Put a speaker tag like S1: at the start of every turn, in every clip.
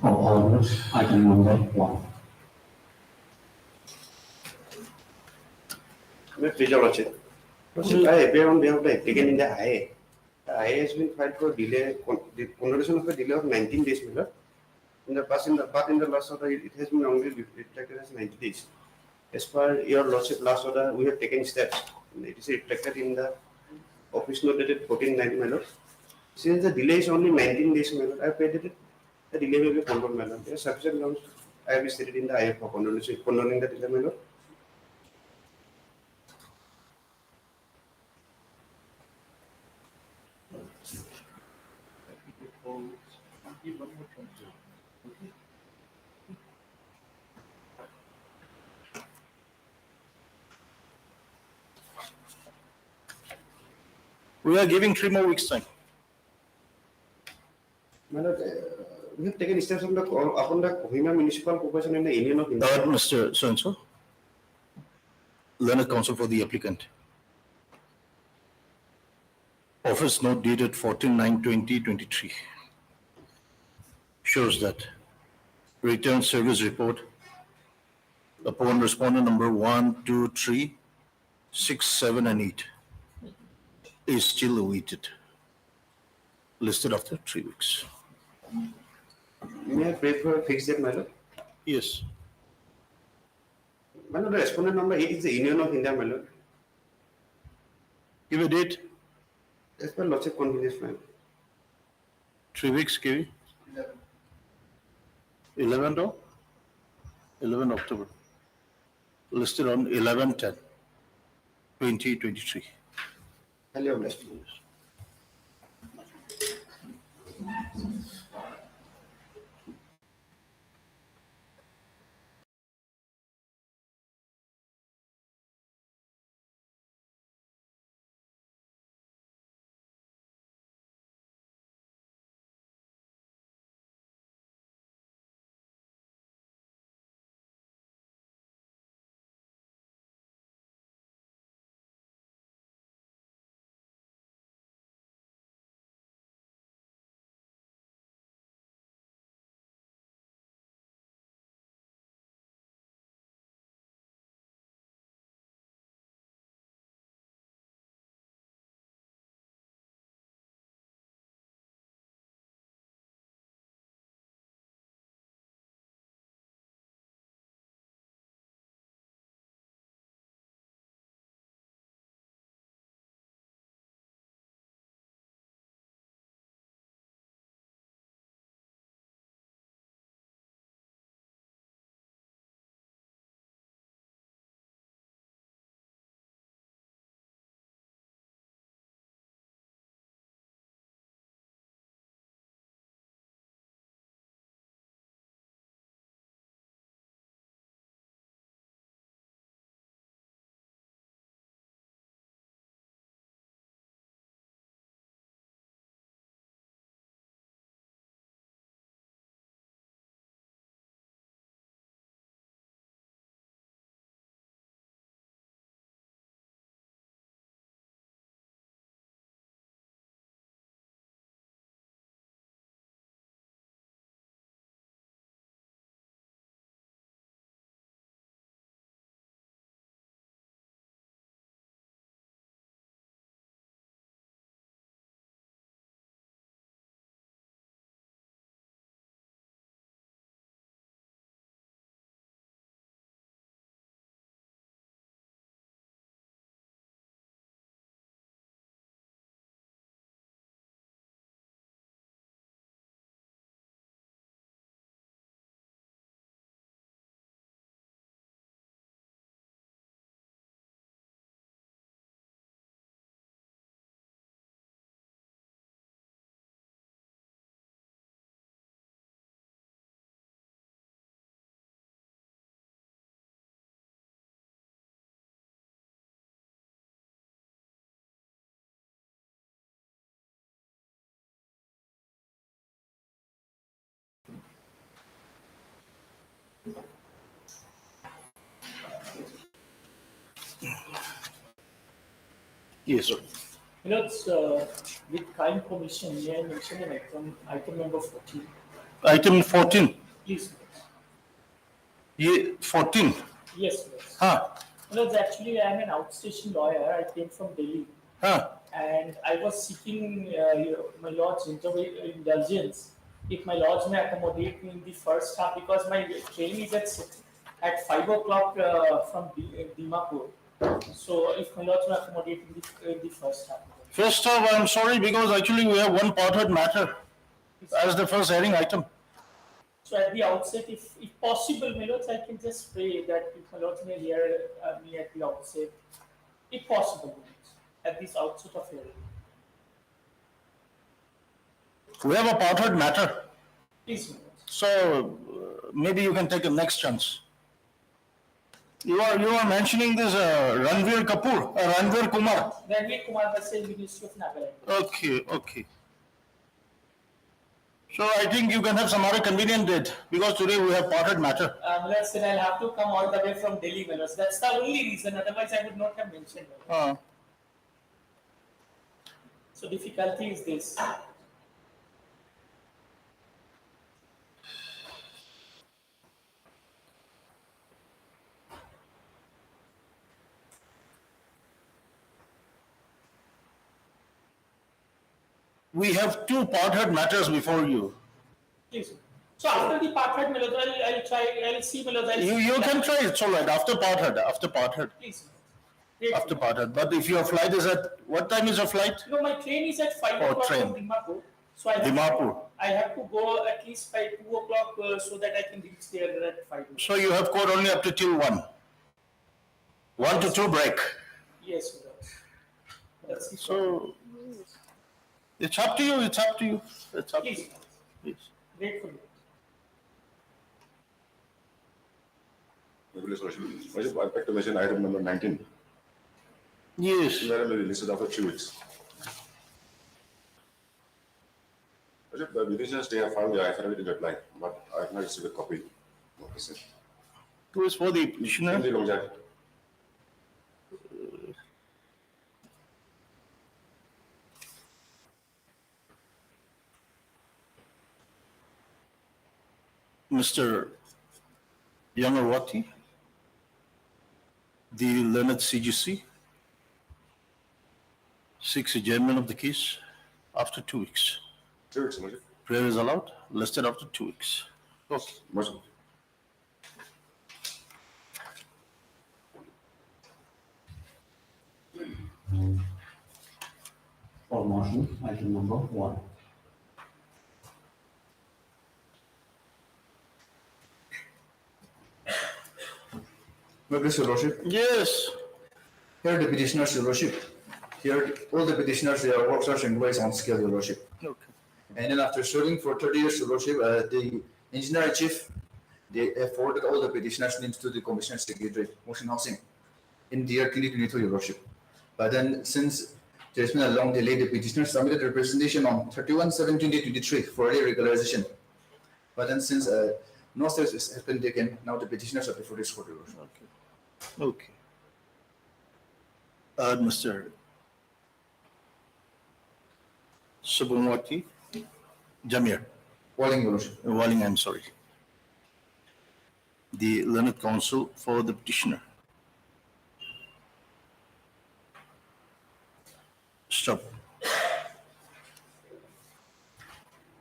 S1: of orders, item number 1.
S2: Please, Your Lordship. I appear on behalf of the applicant in the IA. The IA has been filed for delay, the connotation of a delay of 19 days. In the past, in the last order, it has been only reflected as 90 days. As per Your Lordship last order, we have taken steps. It is reflected in the office note dated 14/9, my lord. Since the delay is only 19 days, my lord, I have paid it. The delay will be controlled, my lord. There are sufficient grounds I have stated in the IA for condoning the delay, my lord.
S3: We are giving 3 more weeks time.
S2: My lord, we have taken steps upon the Kohima Municipal Corporation and the Union of India.
S3: Mr. So-and-so, learned counsel for the applicant. Office note dated 14/9/2023 shows that return service report upon respondent number 1, 2, 3, 6, 7, and 8 is still awaited, listed after 3 weeks.
S2: May I pray for a fixed date, my lord?
S3: Yes.
S2: My lord, the respondent number 8 is the Union of India, my lord.
S3: Give a date.
S2: As per Lordship convenience, my lord.
S3: 3 weeks, KV. 11 of 11 October. Listed on 11/10/2023.
S2: Highly obliged.
S3: Yes, sir.
S4: With kind permission, may I mention an item number 14?
S3: Item 14.
S4: Please.
S3: Ye 14.
S4: Yes.
S3: Huh?
S4: No, actually, I am an outstation lawyer. I came from Delhi.
S3: Huh?
S4: And I was seeking my lord's indulgence if my lords may accommodate me in the first half because my train is at 5 o'clock from Dimapur. So if my lords may accommodate in the first half.
S3: First off, I'm sorry because actually we have one part-heard matter as the first hearing item.
S4: So at the outset, if possible, my lords, I can just pray that if my lords may hear me at the outset, if possible, my lords, at this outset of hearing.
S3: We have a part-heard matter.
S4: Please, my lords.
S3: So maybe you can take a next chance. You are mentioning this Ranveer Kapoor, Ranveer Kumar.
S4: Ranveer Kumar was saying Ministry of Nagaland.
S3: Okay. So I think you can have some other convenient date because today we have part-heard matter.
S4: Let's say I'll have to come all the way from Delhi, Melos. That's the only reason. Otherwise, I would not have mentioned it. So difficulty is this.
S3: We have two part-heard matters before you.
S4: Please. So after the part-heard, Melos, I'll try. I'll see Melos.
S3: You can try. It's all right. After part-heard.
S4: Please.
S3: After part-heard. But if your flight is at what time is your flight?
S4: No, my train is at 5
S3: Oh,
S4: o'clock
S3: train.
S4: from Dimapur. So I have to go at least by 2 o'clock so that I can reach there at 5.
S3: So you have code only up to till 1. 1 to 2 break.
S4: Yes, Melos. That's the
S3: So it's up to you. It's up to you.
S4: Please.
S3: Please.
S4: Grateful.
S5: I'd like to mention item number 19.
S3: Yes.
S5: Madam, will be listed after 3 weeks. The petitioners, they have filed the affidavit in reply, but I have not received a copy of the same.
S3: Who is for the petitioner?
S5: Hindi Longjat.
S3: Mr. Gauhati, the learned CGC, seeks adjournment of the case after 2 weeks.
S5: 3 weeks, Major.
S3: Prayer is allowed, listed after 2 weeks. Okay.
S5: Major.
S1: For motion, item number 1.
S6: Members, Your Lordship,
S3: Yes.
S6: here the petitioners, Your Lordship. Here, all the petitioners, their works are inquiries on scale, Your Lordship.
S3: Okay.
S6: And then after serving for 30 years, Your Lordship, the engineer chief, they forwarded all the petitioners' names to the Commissioner Secretary, Motion Housing, in the year 2022, Your Lordship. But then, since there's been a long delay, the petitioners submitted a representation on 31/7/2023 for early regularization. But then, since no steps has been taken, now the petitioners are before this court, Your Lordship.
S3: Okay. Mr. Subhamwati Jamir,
S6: Walling, Your Lordship.
S3: Walling, I'm sorry. The learned counsel for the petitioner. Stop.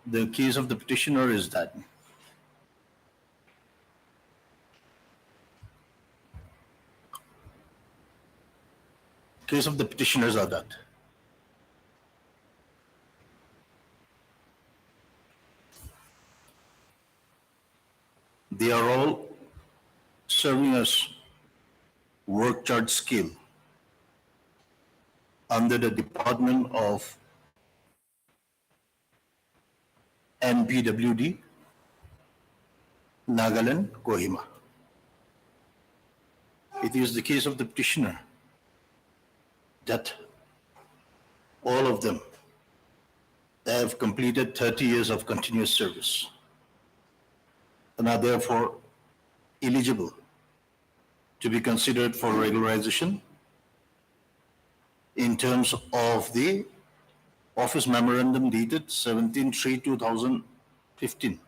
S3: The case of the petitioner is that case of the petitioners are that they are all serving as work charge scale under the Department of NPWD, Nagaland, Kohima. It is the case of the petitioner that all of them have completed 30 years of continuous service and are therefore eligible to be considered for regularization in terms of the office memorandum dated 17/3/2015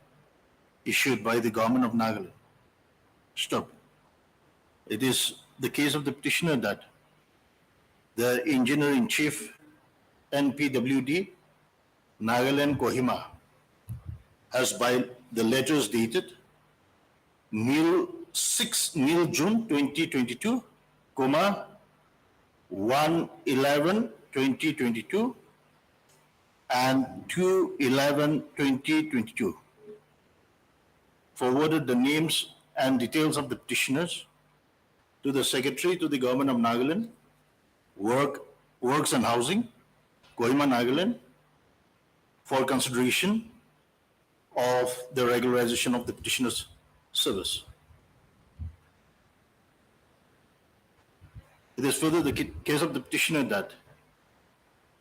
S3: issued by the government of Nagaland. Stop. It is the case of the petitioner that the Engineer-in-Chief NPWD Nagaland Kohima has by the letters dated 6 June 2022, 1/11/2022 and 2/11/2022 forwarded the names and details of the petitioners to the Secretary to the Government of Nagaland, Works and Housing, Kohima, Nagaland, for consideration of the regularization of the petitioner's service. It is further the case of the petitioner that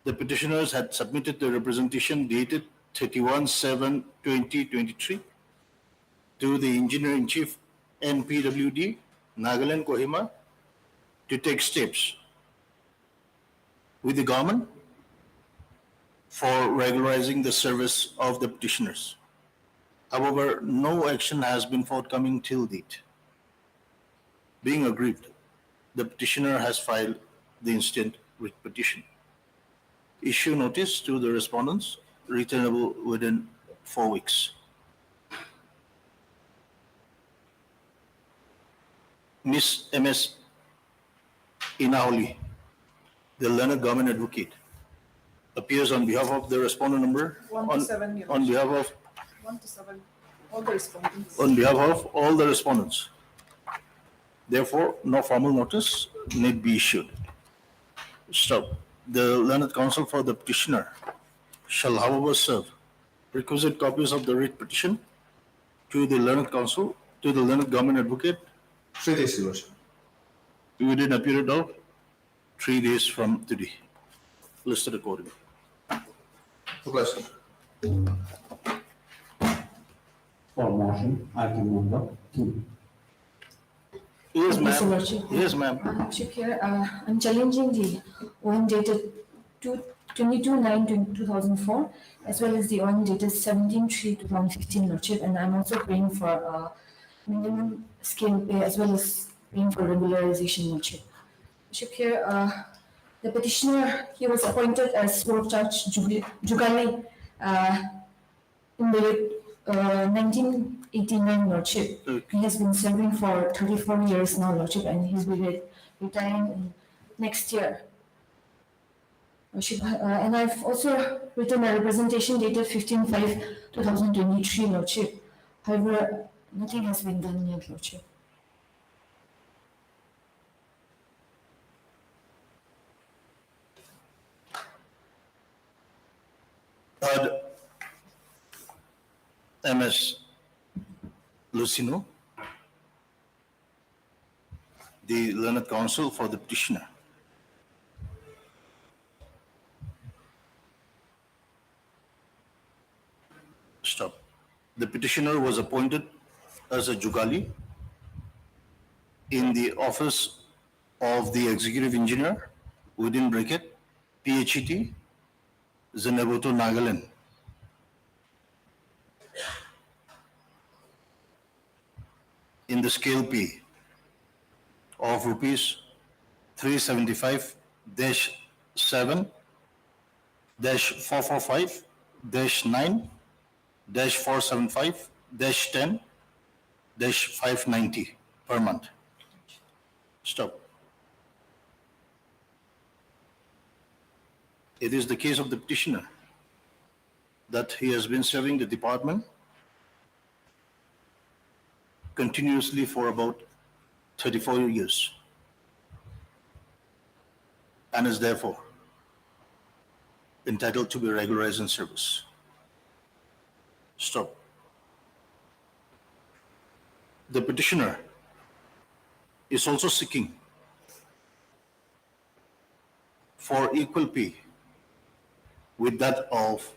S3: the petitioners had submitted the representation dated 31/7/2023 to the Engineer-in-Chief NPWD Nagaland Kohima to take steps with the government for regularizing the service of the petitioners. However, no action has been forthcoming till date. Being aggrieved, the petitioner has filed the instant writ petition. Issue notice to the respondents, returnable within 4 weeks. Ms. M.S. Inaholi, the learned government advocate, appears on behalf of the respondent number,
S7: 1 to 7, Your
S3: on
S7: Worship.
S3: behalf of
S7: 1 to 7, all the respondents.
S3: on behalf of all the respondents. Therefore, no formal notice need be issued. Stop. The learned counsel for the petitioner shall, however, serve requisite copies of the writ petition to the learned counsel, to the learned government advocate
S6: 3 days, Your Worship.
S3: within a period of 3 days from today, listed accordingly.
S6: To question.
S1: For motion, item number 2.
S3: Yes,
S8: Thank you, Sir
S3: ma'am.
S8: Lordship.
S3: Yes, ma'am.
S8: Lordship, here, I'm challenging the one dated 22/9/2004 as well as the one dated 17/3/2015, Lordship, and I'm also praying for minimum scale pay as well as praying for regularization, Lordship. Lordship, here, the petitioner, he was appointed as Court Judge Jugali in the 1989, Lordship. He has been serving for 34 years now, Lordship, and he's be retiring in next year. Lordship, and I've also written a representation dated 15/5/2023, Lordship. However, nothing has been done yet, Lordship.
S3: Third, MS Lucino, the learned counsel for the petitioner. Stop. The petitioner was appointed as a Jugali in the office of the executive engineer, within bracket, PHET, Zenaboto, Nagaland. In the scale P of rupees 375-7-445-9-475-10-590 per month. Stop. It is the case of the petitioner that he has been serving the department continuously for about 34 years and is therefore entitled to be regularized in service. Stop. The petitioner is also seeking for equal pay with that of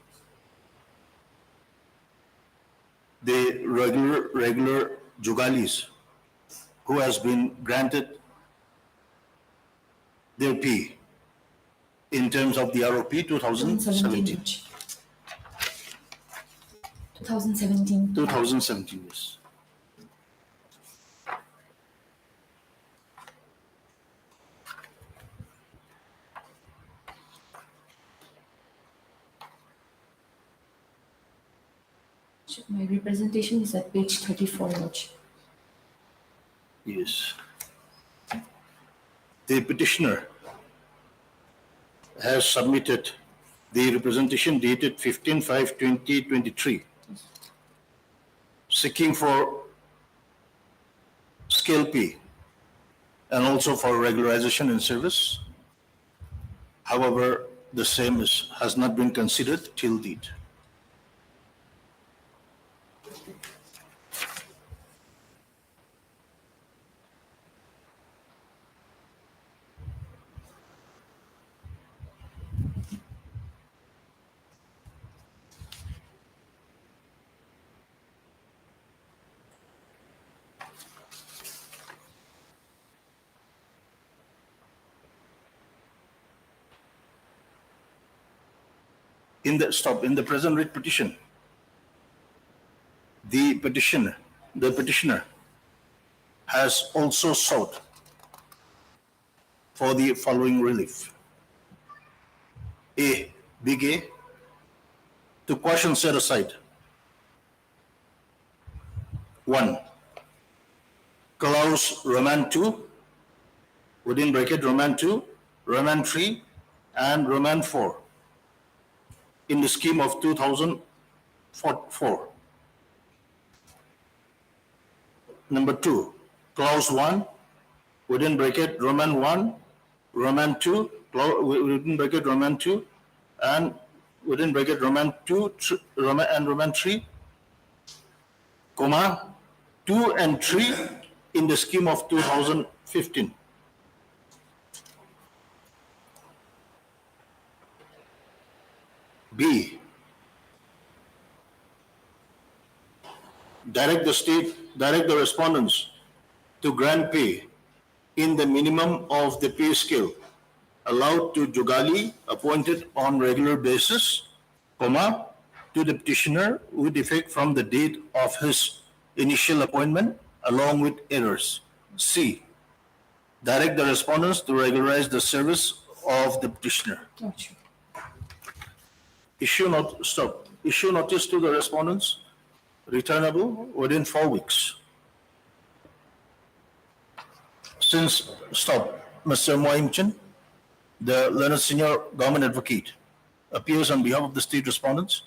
S3: the regular Jugalis who has been granted their pay in terms of the ROP 2017.
S8: 2017.
S3: 2017, yes.
S8: My representation is at page 34, Lordship.
S3: Yes. The petitioner has submitted the representation dated 15/5/2023, seeking for scale P and also for regularization in service. However, the same has not been considered till date. In the present writ petition, the petitioner has also sought for the following relief. A, big A, to caution set aside. 1. Clause Roman 2, within bracket Roman 2, Roman 3, and Roman 4 in the scheme of 2004. Number 2, clause 1, within bracket Roman 1, Roman 2, within bracket Roman 2, and within bracket Roman 2, Roman 3, comma, 2 and 3 in the scheme of 2015. B, direct the respondents to grant pay in the minimum of the pay scale allowed to Jugali appointed on regular basis, comma, to the petitioner with effect from the date of his initial appointment along with errors. C, direct the respondents to regularize the service of the petitioner.
S8: Lordship.
S3: Issue notice to the respondents, returnable within 4 weeks. Since, Mr. Moimchan, the learned senior government advocate, appears on behalf of the state respondents,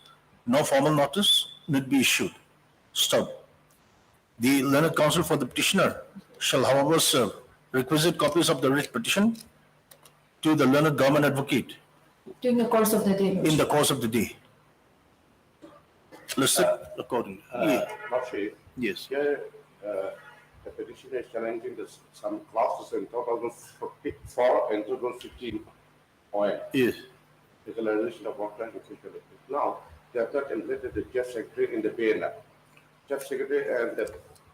S3: no formal notice need be issued. The learned counsel for the petitioner shall, however, serve requisite copies of the writ petition to the learned government advocate
S8: During the course of the day,
S3: in
S8: Lordship.
S3: the course of the day. Listed accordingly.
S2: Lordship,
S3: Yes.
S2: here, the petitioner is challenging some clauses in 2004 and 2015 OM,
S3: Yes.
S2: legalization of work and official. Now, they have not implemented the chief secretary in the PNR. Chief secretary and the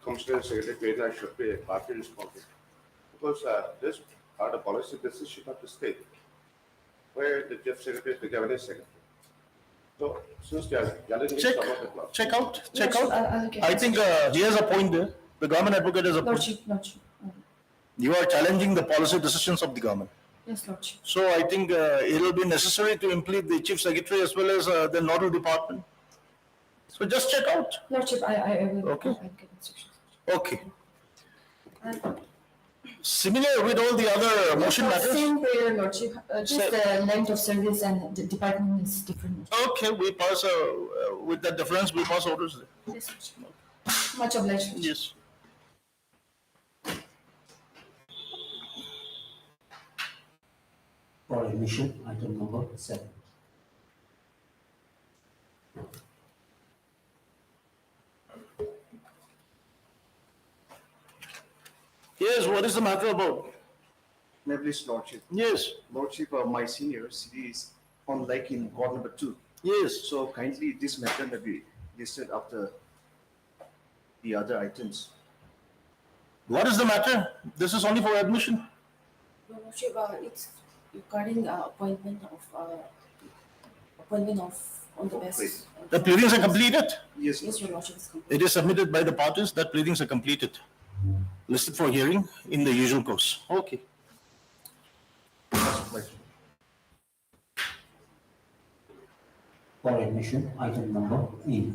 S2: commissioner secretary PNR should be partly responsible. Because this are the policy decision of the state, where the chief secretary is the governing secretary. So, since they are challenging
S3: Check.
S2: some of the clauses.
S3: Check out.
S8: Lordship, I'll get
S3: I think he has a point there. The government advocate has a point.
S8: Lordship.
S3: You are challenging the policy decisions of the government.
S8: Yes, Lordship.
S3: So I think it will be necessary to implement the chief secretary as well as the nodal department. So just check out.
S8: Lordship, I will.
S3: Okay.
S8: I'll get instructions.
S3: Okay. Similar with all the other motion matters.
S8: Same prayer, Lordship. Just
S3: Same.
S8: the length of service and the department is different.
S3: Okay, we pass, with that difference, we pass orders.
S8: Yes, Lordship. Much obliged. Lordship.
S3: Yes.
S1: For admission, item number 7.
S3: Yes, what is the matter about?
S6: May I please, Lordship?
S3: Yes,
S6: Lordship, my senior city is unlike in court number 2.
S3: yes.
S6: So kindly this matter may be listed after the other items.
S3: What is the matter? This is only for admission.
S9: Your Lordship, it's regarding appointment of
S8: all the best.
S3: The pleadings are completed.
S2: Yes,
S8: Yes, Your Lordship is complete.
S3: It is submitted by the parties that pleadings are completed. Listed for hearing in the usual course. Okay.
S1: For admission, item number 8.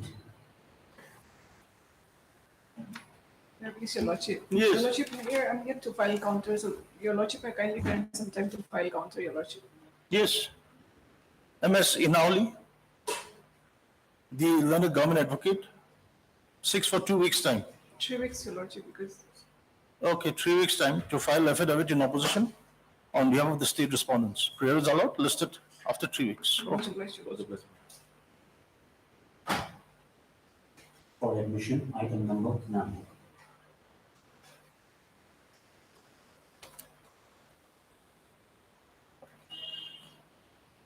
S7: Please, Your Lordship.
S3: Yes.
S7: Your Lordship, here I'm here to file counter. So, Your Lordship, I kindly grant some time to file counter, Your Lordship.
S3: Yes. MS Inauli, the learned government advocate, 6 for 2 weeks' time.
S7: 3 weeks, Your Lordship, because
S3: Okay, 3 weeks' time to file affidavit in opposition on behalf of the state respondents. Prayer is allowed, listed after 3 weeks. Okay.
S7: bless Your Lordship.
S1: For admission, item number 9.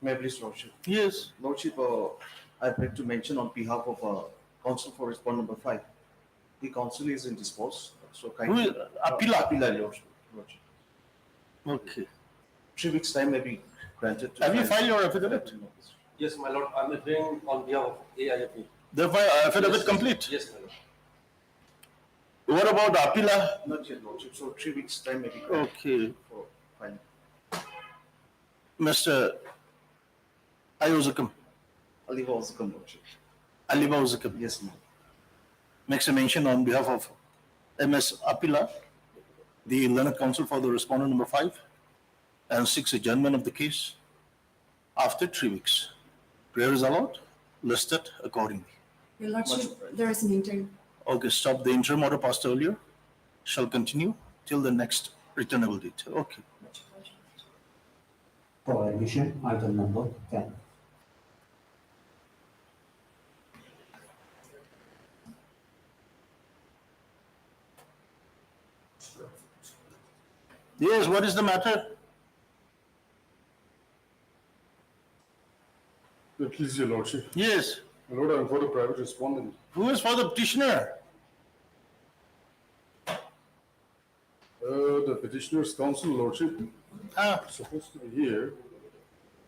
S6: May I please, Lordship?
S3: Yes.
S6: Lordship, I'd like to mention on behalf of counsel for respondent number 5. The counsel is indisposed, so kindly.
S3: Who is- Apila?
S6: Apila, Lordship.
S3: Okay.
S6: 3 weeks' time may be granted. to
S3: Have you
S6: file-
S3: filed your affidavit?
S9: Yes, my lord, I'm appearing on behalf of AIFE.
S3: The affidavit complete?
S9: Yes, my lord.
S3: What about Apila?
S6: Not yet, Lordship, so 3 weeks' time may be granted
S3: Okay.
S6: for filing.
S3: Mr. Ayozakam,
S6: Aliva also come, Lordship.
S3: Aliba Ozakam,
S6: Yes, ma'am.
S3: makes a mention on behalf of MS Apila, the learned counsel for the respondent number 5, and seeks adjournment of the case after 3 weeks. Prayer is allowed, listed accordingly.
S8: Your Lordship, there is an interim.
S3: Okay, stop. The interim order passed earlier shall continue till the next returnable date. Okay.
S1: For admission, item number 10.
S3: Yes, what is the matter?
S10: Please, Your Lordship.
S3: Yes.
S10: My Lord, I am for the private respondent.
S3: Who is for the petitioner?
S10: The petitioner's counsel, Lordship,
S3: Ah,
S10: supposed to be here.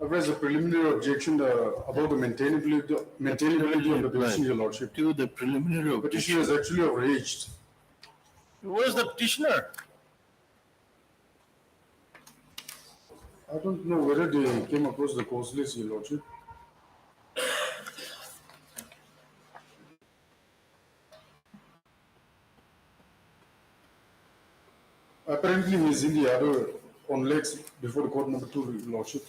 S10: I've raised a preliminary objection about the maintainability of the petition, Your Lordship.
S3: to the preliminary
S10: The petitioner is actually outraged.
S3: Who is the petitioner?
S10: I don't know whether they came across the cause list, Your Lordship. Apparently, he is in the other on legs before the court number 2, Your Lordship.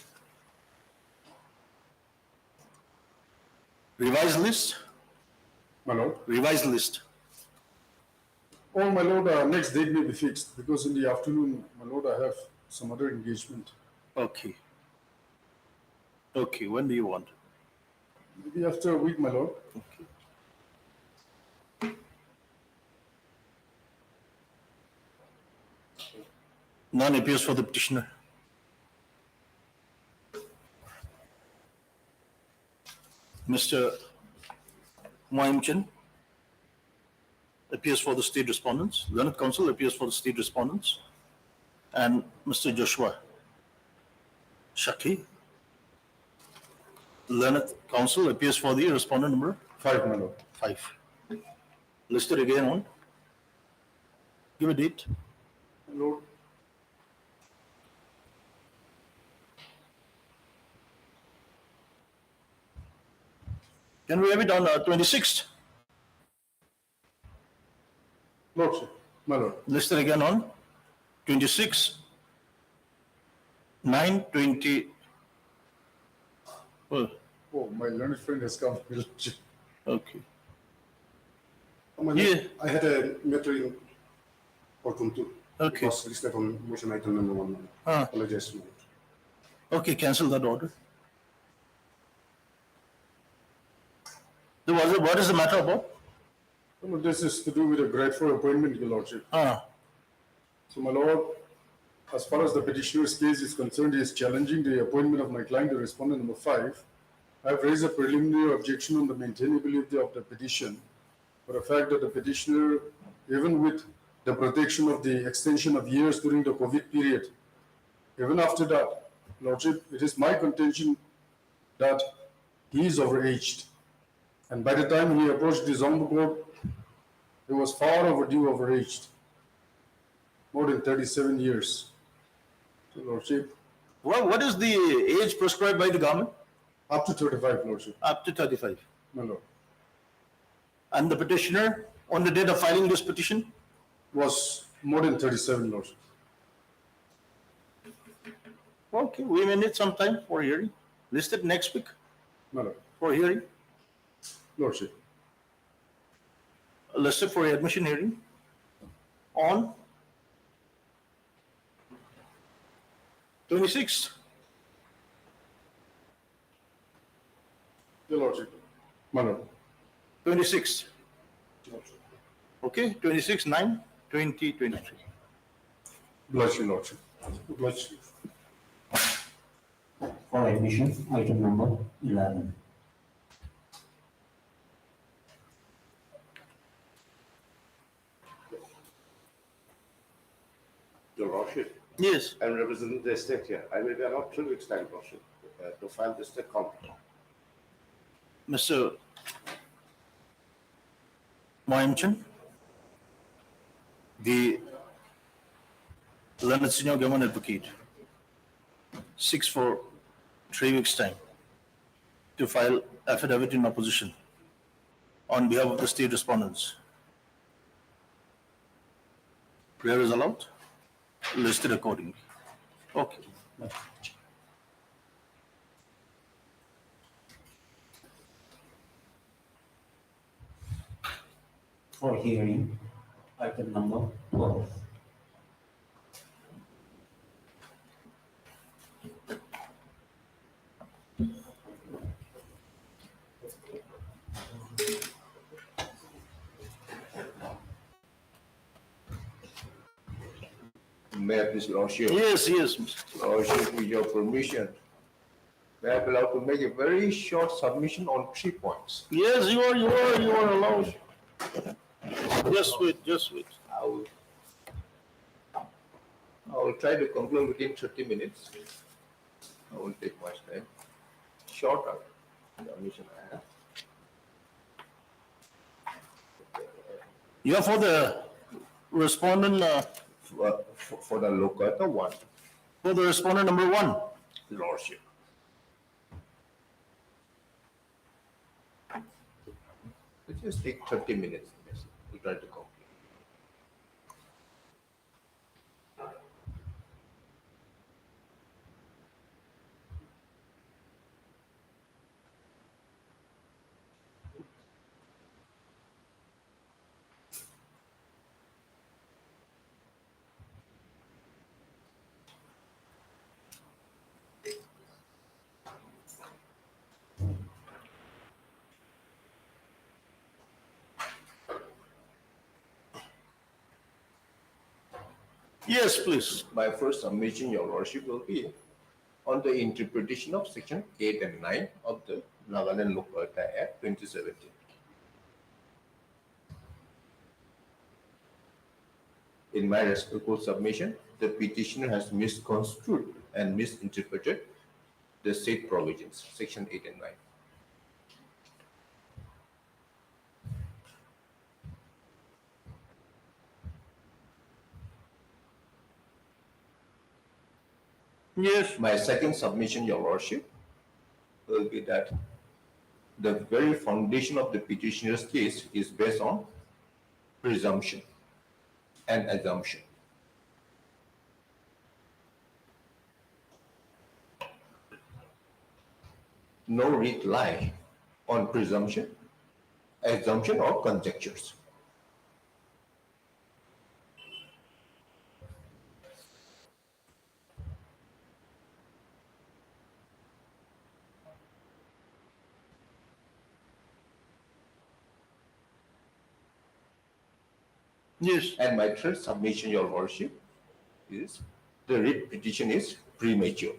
S3: Revised list?
S10: My Lord.
S3: Revised list.
S10: Oh, my Lord, next date may be fixed because in the afternoon, my Lord, I have some other engagement.
S3: Okay. Okay, when do you want?
S10: Maybe after a week, my Lord.
S3: Okay. None appears for the petitioner. Mr. Moimchen appears for the state respondents. Learned counsel appears for the state respondents. And Mr. Joshua Shaki, learned counsel appears for the respondent number
S10: 5, my Lord.
S3: 5. Listed again on. Give a date.
S10: My Lord.
S3: Can we have it on 26th?
S10: Lordship, my Lord.
S3: Listed again on 26, 9/20. Oh,
S10: Oh, my learned friend has come, Your Lordship.
S3: okay.
S2: My
S3: Yeah.
S2: Lord, I had a matter in courtroom too.
S3: Okay.
S2: It was listed on motion item number 1.
S3: Ah.
S2: Apologize, my Lord.
S3: Okay, cancel that order. What is the matter about?
S10: My Lord, this is to do with a grade 4 appointment, Your Lordship.
S3: Ah,
S10: So, my Lord, as far as the petitioner's case is concerned, he is challenging the appointment of my client, the respondent number 5. I have raised a preliminary objection on the maintainability of the petition for the fact that the petitioner, even with the protection of the extension of years during the COVID period, even after that, Lordship, it is my contention that he is overaged. And by the time he approached the Zombu court, he was far overdue overaged. More than 37 years. Your Lordship,
S3: Well, what is the age prescribed by the government?
S10: up to 35, Lordship.
S3: Up to 35.
S10: My Lord.
S3: And the petitioner, on the date of filing this petition?
S10: Was more than 37, Lordship.
S3: Okay, we may need some time for hearing. Listed next week
S10: My Lord.
S3: for hearing.
S10: Lordship.
S3: Listed for admission hearing on 26th.
S10: Your Lordship. My Lord.
S3: 26th.
S10: Lordship.
S3: Okay, 26/9/2023.
S10: Bless you, Lordship. Bless you.
S1: For admission, item number 11.
S2: Your Lordship,
S3: Yes.
S2: I'm representing the state here. I may be allowed 3 weeks time, Lordship, to file the state count.
S3: Mr. Mohamchan, the learned senior government advocate, seeks for 3 weeks' time to file affidavit in opposition on behalf of the state respondents. Prayer is allowed, listed accordingly. Okay.
S1: For hearing, item number 12.
S6: May I please, Lordship?
S3: Yes, yes, Mr.
S6: Lordship, with your permission, may I be allowed to make a very short submission on 3 points?
S3: Yes, you are allowed. Just wait.
S6: I will try to conclude within 30 minutes. I won't take much time. Short submission I have.
S3: You are for the respondent,
S6: For the Lokata one,
S3: for the respondent number 1.
S6: Lordship. It just take 30 minutes. Yes, we'll try to complete.
S3: Yes, please.
S6: My first submission, Your Lordship, will be on the interpretation of Section 8 and 9 of the Nagaland Lokata Act 2017. In my respectful submission, the petitioner has misconstrued and misinterpreted the state provisions, Section 8 and 9.
S3: Yes.
S6: My second submission, Your Lordship, will be that the very foundation of the petitioner's case is based on presumption and assumption. No writ lie on presumption, assumption, or conjectures.
S3: Yes.
S6: And my third submission, Your Lordship, is the writ petition is premature.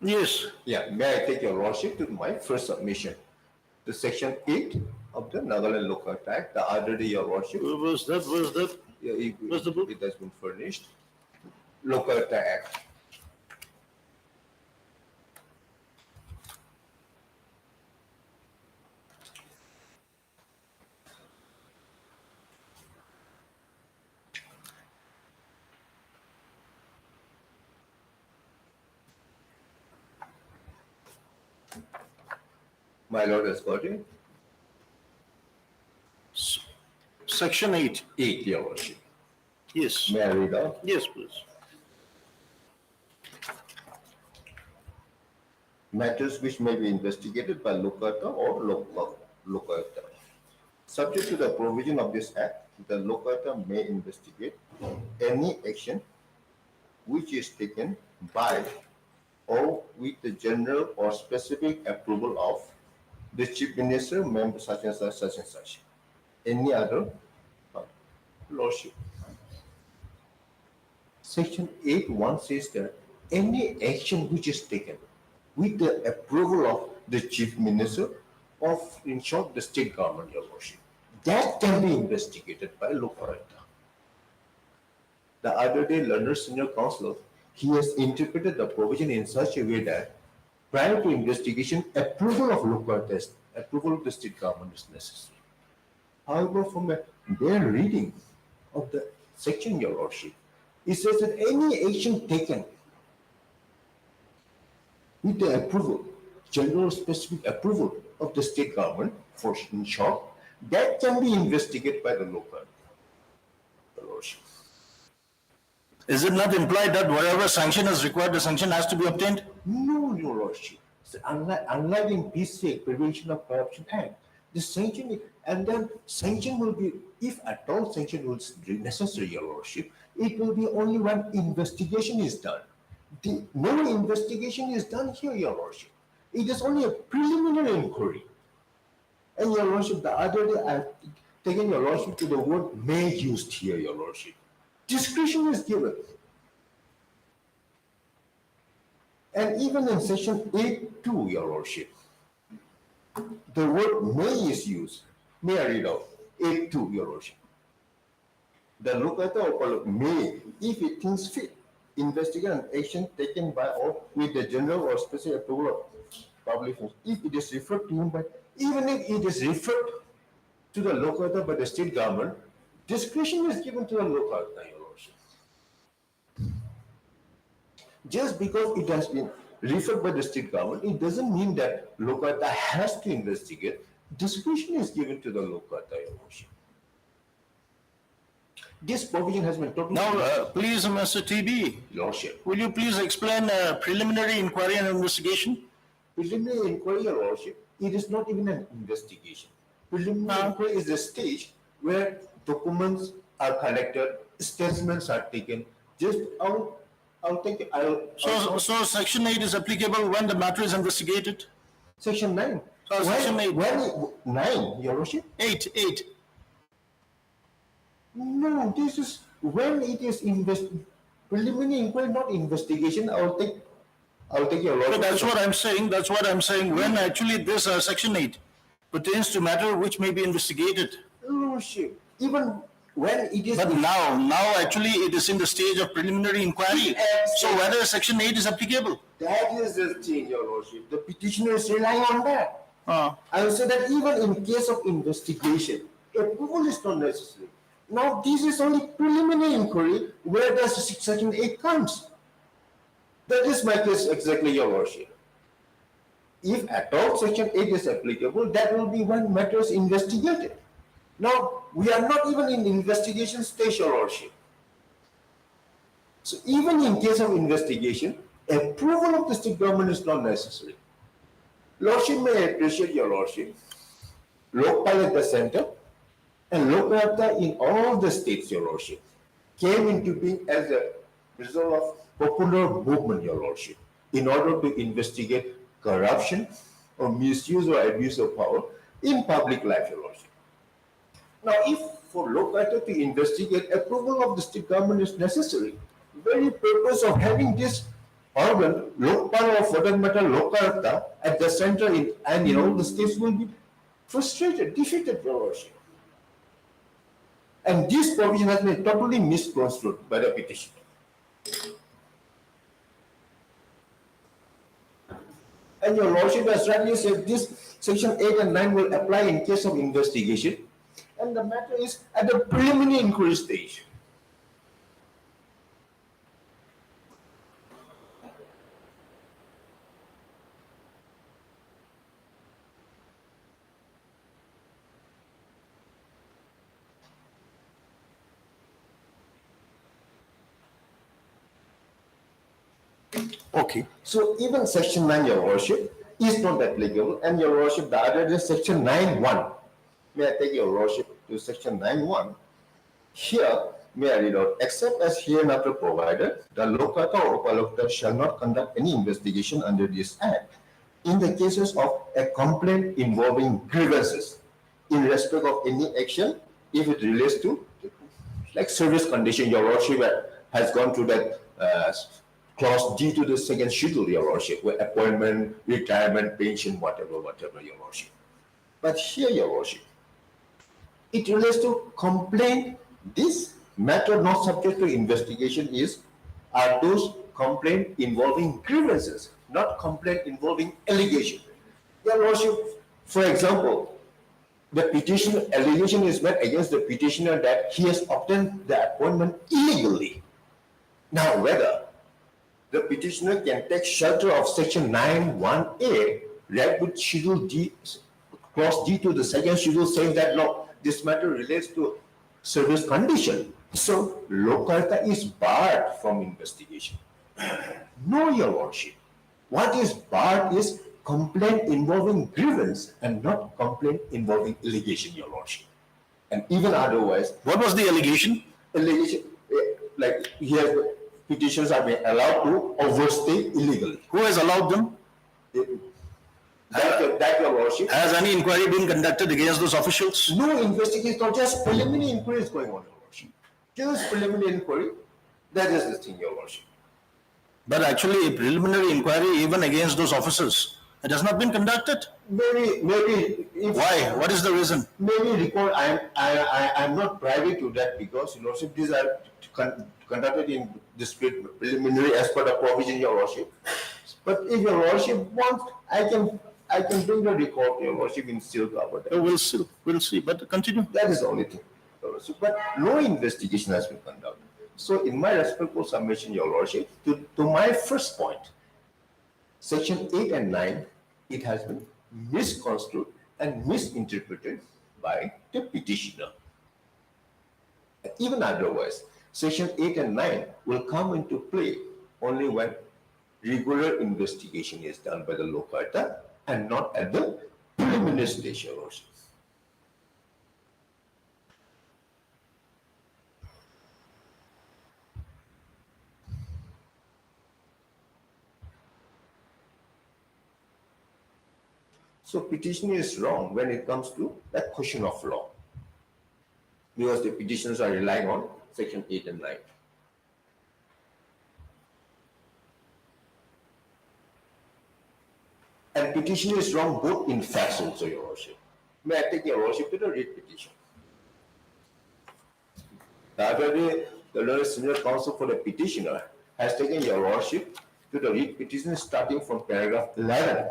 S3: Yes.
S6: Yeah, may I take Your Lordship to my first submission? The Section 8 of the Nagaland Lokayukt Act. The other day, Your Worship,
S3: Was that?
S6: yeah,
S3: Where's the book?
S6: it has been furnished. Lokayukt Act. My lord has got it.
S3: Section 8.
S6: 8, Your Worship.
S3: Yes.
S6: May I read out?
S3: Yes, please.
S6: Matters which may be investigated by Lokayukta or Lokayukta. Subject to the provision of this Act, the Lokayukta may investigate any action which is taken by or with the general or specific approval of the Chief Minister, member such and such, such and such. Any other lordship. Section 8.1 says that any action which is taken with the approval of the Chief Minister of, in short, the state government, Your Worship, that can be investigated by Lokayukta. The other day, London Senior Counsel, he has interpreted the provision in such a way that prior to investigation, approval of Lokayukta, approval of the state government is necessary. However, from their reading of the section, Your Lordship, it says that any action taken with the approval, general specific approval of the state government, for in short, that can be investigated by the local, Your Lordship.
S3: Is it not implied that whatever sanction is required, the sanction has to be obtained?
S6: No, Your Lordship. So unlike in PCA, Prevention of Corruption Act, the sanction, and then sanction will be, if at all sanction was necessary, Your Lordship, it will be only when investigation is done. No investigation is done here, Your Lordship. It is only a preliminary inquiry. And Your Lordship, the other day I've taken Your Lordship to the word may used here, Your Lordship. Discretion is given. And even in section 8.2, Your Lordship, the word may is used. May I read out? 8.2, Your Lordship. The Lokayukta may, if it thinks fit, investigate an action taken by or with the general or special approval of public function. If it is referred to him by, even if it is referred to the Lokayukta by the state government, discretion is given to the Lokayukta, Your Lordship. Just because it has been referred by the state government, it doesn't mean that Lokayukta has to investigate. Discretion is given to the Lokayukta, Your Lordship. This provision has been totally.
S3: Now, please, Mr. TB,
S6: Lordship.
S3: will you please explain preliminary inquiry and investigation?
S6: Preliminary inquiry, Your Lordship, it is not even an investigation. Preliminary inquiry is a stage where documents are collected, statements are taken. Just
S3: So section 8 is applicable when the matter is investigated?
S6: Section 9.
S3: So section 8.
S6: 9, Your Lordship?
S3: 8.
S6: No, this is when it is preliminary inquiry, not investigation. I'll take Your Lordship.
S3: So that's what I'm saying. When actually this section 8 pertains to matter which may be investigated.
S6: Lordship, even when it is.
S3: But now actually it is in the stage of preliminary inquiry. So whether section 8 is applicable?
S6: That is the thing, Your Lordship. The petitioner is relying on that. I will say that even in case of investigation, approval is not necessary. Now, this is only preliminary inquiry where the section 8 comes. That is my case exactly, Your Lordship. If at all section 8 is applicable, that will be when matters investigated. Now, we are not even in investigation stage, Your Lordship. So even in case of investigation, approval of the state government is not necessary. Lordship may appreciate, Your Lordship, Lokpal at the center and Lokayukta in all the states, Your Lordship, came into being as a result of popular movement, Your Lordship, in order to investigate corruption or misuse or abuse of power in public life, Your Lordship. Now, if for Lokayukta to investigate, approval of the state government is necessary, very purpose of having this organ, Lokpal or for that matter Lokayukta, at the center and in all the states will be
S11: frustrated, defeated, Your Lordship. And this provision has been totally misconstrued by the petitioner. And Your Lordship has rightly said this section 8 and 9 will apply in case of investigation. And the matter is at the preliminary inquiry stage.
S3: Okay.
S11: So even section 9, Your Lordship, is not applicable. And Your Lordship, the other is section 9.1. May I take Your Lordship to section 9.1? Here, may I read out, except as hereinafter provided, the Lokata or Upalokata shall not conduct any investigation under this Act in the cases of a complaint involving grievances in respect of any action if it relates to like service condition. Your Lordship has gone through that clause D to the second schedule, Your Lordship, where appointment, retirement, pension, whatever, Your Lordship. But here, Your Lordship, it relates to complaint. This matter not subject to investigation are those complaint involving grievances, not complaint involving allegation. Your Lordship, for example, the petitioner allegation is made against the petitioner that he has obtained the appointment illegally. Now, whether the petitioner can take shelter of section 9.1a, read with schedule D, clause D to the second schedule, saying that no, this matter relates to service condition. So, Lokarta is barred from investigation. No, Your Lordship. What is barred is complaint involving grievance and not complaint involving allegation, Your Lordship. And even otherwise,
S3: What was the allegation?
S11: allegation, like here, petitions are being allowed to overstay illegally.
S3: Who has allowed them?
S11: That Your Lordship.
S3: Has any inquiry been conducted against those officials?
S11: No investigation, not just preliminary inquiry is going on, Your Lordship. Just preliminary inquiry, that is the thing, Your Lordship.
S3: But actually, a preliminary inquiry even against those officers, it has not been conducted.
S11: Maybe. If,
S3: Why? What is the reason?
S11: Maybe record. I'm not privy to that because, Your Lordship, these are conducted in discrete preliminary as per the provision, Your Lordship. But if Your Lordship wants, I can bring the record, Your Lordship, in seal about that.
S3: We'll see. But continue.
S11: That is the only thing, Your Lordship. But no investigation has been conducted. So, in my respectful submission, Your Lordship, to my first point, section 8 and 9, it has been misconstrued and misinterpreted by the petitioner. Even otherwise, section 8 and 9 will come into play only when regular investigation is done by the Lokarta and not at the preliminary stage, Your Lordship. So petitioner is wrong when it comes to that question of law, because the petitioners are relying on section 8 and 9. And petitioner is wrong both in facts also, Your Lordship. May I take Your Lordship to the writ petition? The other day, the Lord Senior Counsel for the petitioner has taken Your Lordship to the writ petition starting from paragraph 11,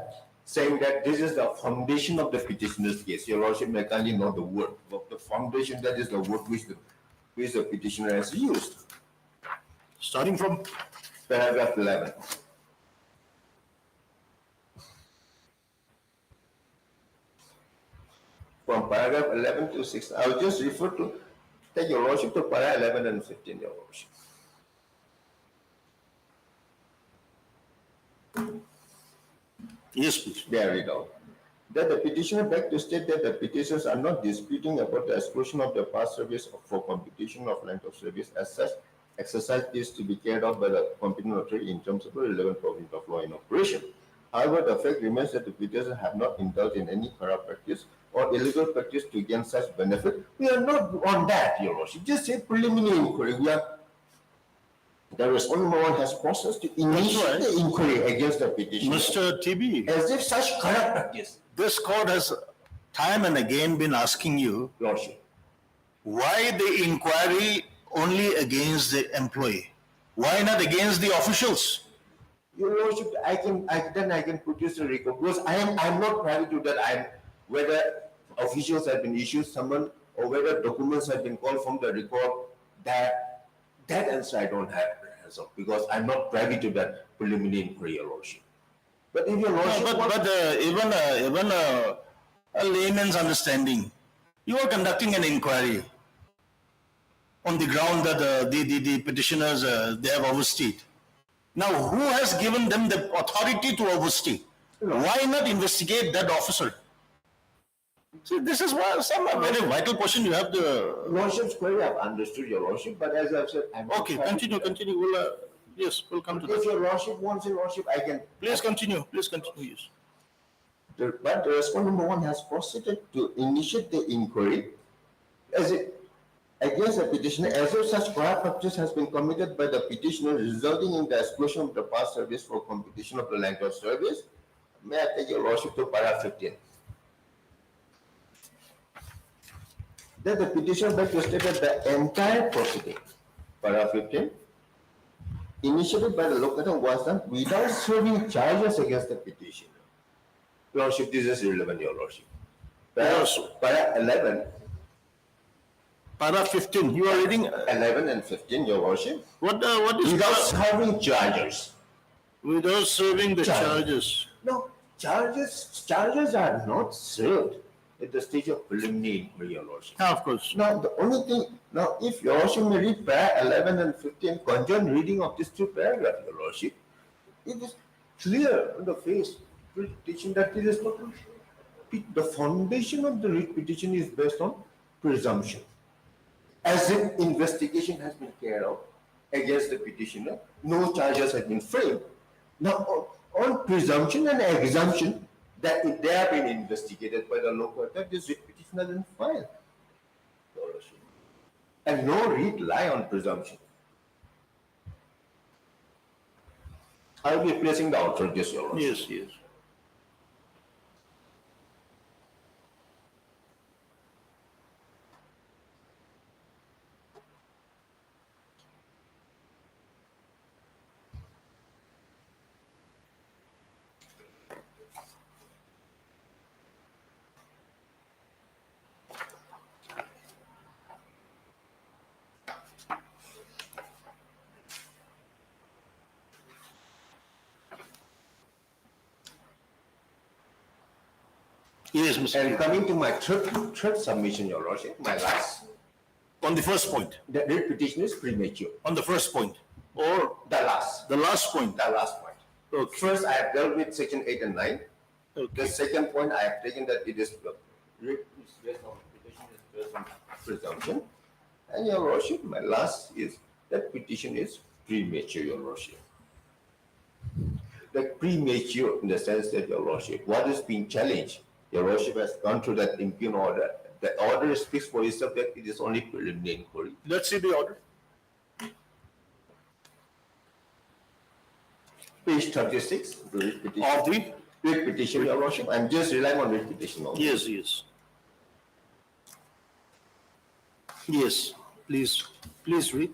S11: saying that this is the foundation of the petitioner's case. Your Lordship may kindly know the word. But the foundation, that is the word which the petitioner has used.
S3: Starting from
S11: Paragraph 11. From paragraph 11 to 16, I will just refer to, take Your Lordship to paragraph 11 and 15, Your Lordship.
S3: Yes, please.
S11: There we go. That the petitioner begs to state that the petitioners are not disputing about the exclusion of the past service for computation of length of service. As such, exercise is to be carried out by the competent authority in terms of the relevant provision of law in operation. However, the fact remains that the petitioners have not indulged in any corrupt practice or illegal practice to gain such benefit. We are not on that, Your Lordship. Just say preliminary inquiry. The respondent has processed to initiate the inquiry against the petitioner.
S3: Mr. TB,
S11: As if such corrupt practice.
S3: this court has time and again been asking you
S11: Lordship.
S3: why the inquiry only against the employee? Why not against the officials?
S11: Your Lordship, I can produce a record because I'm not privy to that. Whether officials have been issued someone or whether documents have been called from the record, that answer I don't have as of, because I'm not privy to that preliminary inquiry, Your Lordship. But if Your Lordship
S3: Even a layman's understanding, you are conducting an inquiry on the ground that the petitioners they have overstayed. Now, who has given them the authority to overstay? Why not investigate that officer? See, this is why some very vital question you have the.
S11: Lordship's query, I've understood, Your Lordship, but as I've said, I'm not
S3: Okay,
S11: privy to
S3: continue.
S11: that.
S3: Yes, we'll come to
S11: If
S3: that.
S11: Your Lordship wants, Your Lordship, I can.
S3: Please continue. Yes.
S11: But the respondent number 1 has proceeded to initiate the inquiry against the petitioner as if such prior practice has been committed by the petitioner resulting in the exclusion of the past service for competition of the length of service. May I take Your Lordship to paragraph 15? That the petitioner begs to state that the entire proceeding, paragraph 15, initiated by the locator was done without serving charges against the petitioner. Your Lordship, this is irrelevant, Your Lordship. Paragraph 11.
S3: Paragraph 15. You are reading
S11: 11 and 15, Your Lordship.
S3: what is
S11: Without serving charges.
S3: without serving the charges?
S11: No, charges are not served at the stage of preliminary inquiry, Your Lordship.
S3: Of course.
S11: Now, the only thing, if Your Lordship may read paragraph 11 and 15, conjoined reading of these two paragraphs, Your Lordship, it is clear on the face petition that it is not. The foundation of the writ petition is based on presumption. As if investigation has been carried out against the petitioner, no charges have been framed. Now, on presumption and assumption that if they have been investigated by the local authority, this writ petition has been filed. And no writ lie on presumption. I will be placing the authorities, Your Lordship.
S3: Yes. Yes, Mr.
S11: And coming to my third submission, Your Lordship, my last.
S3: On the first point.
S11: The writ petition is premature.
S3: On the first point. Or
S11: The last.
S3: the last point.
S11: The last point.
S3: Okay.
S11: First, I have dealt with section 8 and 9.
S3: Okay.
S11: The second point, I have taken that it is writ is based on petition is based on presumption. And Your Lordship, my last is that petition is premature, Your Lordship. The premature in the sense that, Your Lordship, what is being challenged, Your Lordship has gone through that impugn order. The order speaks for itself that it is only preliminary inquiry.
S3: Let's see the order.
S11: Page 36, the writ petition.
S3: Of the?
S11: Writ petition, Your Lordship. I'm just relying on writ petition only.
S3: Yes. Yes. Please read.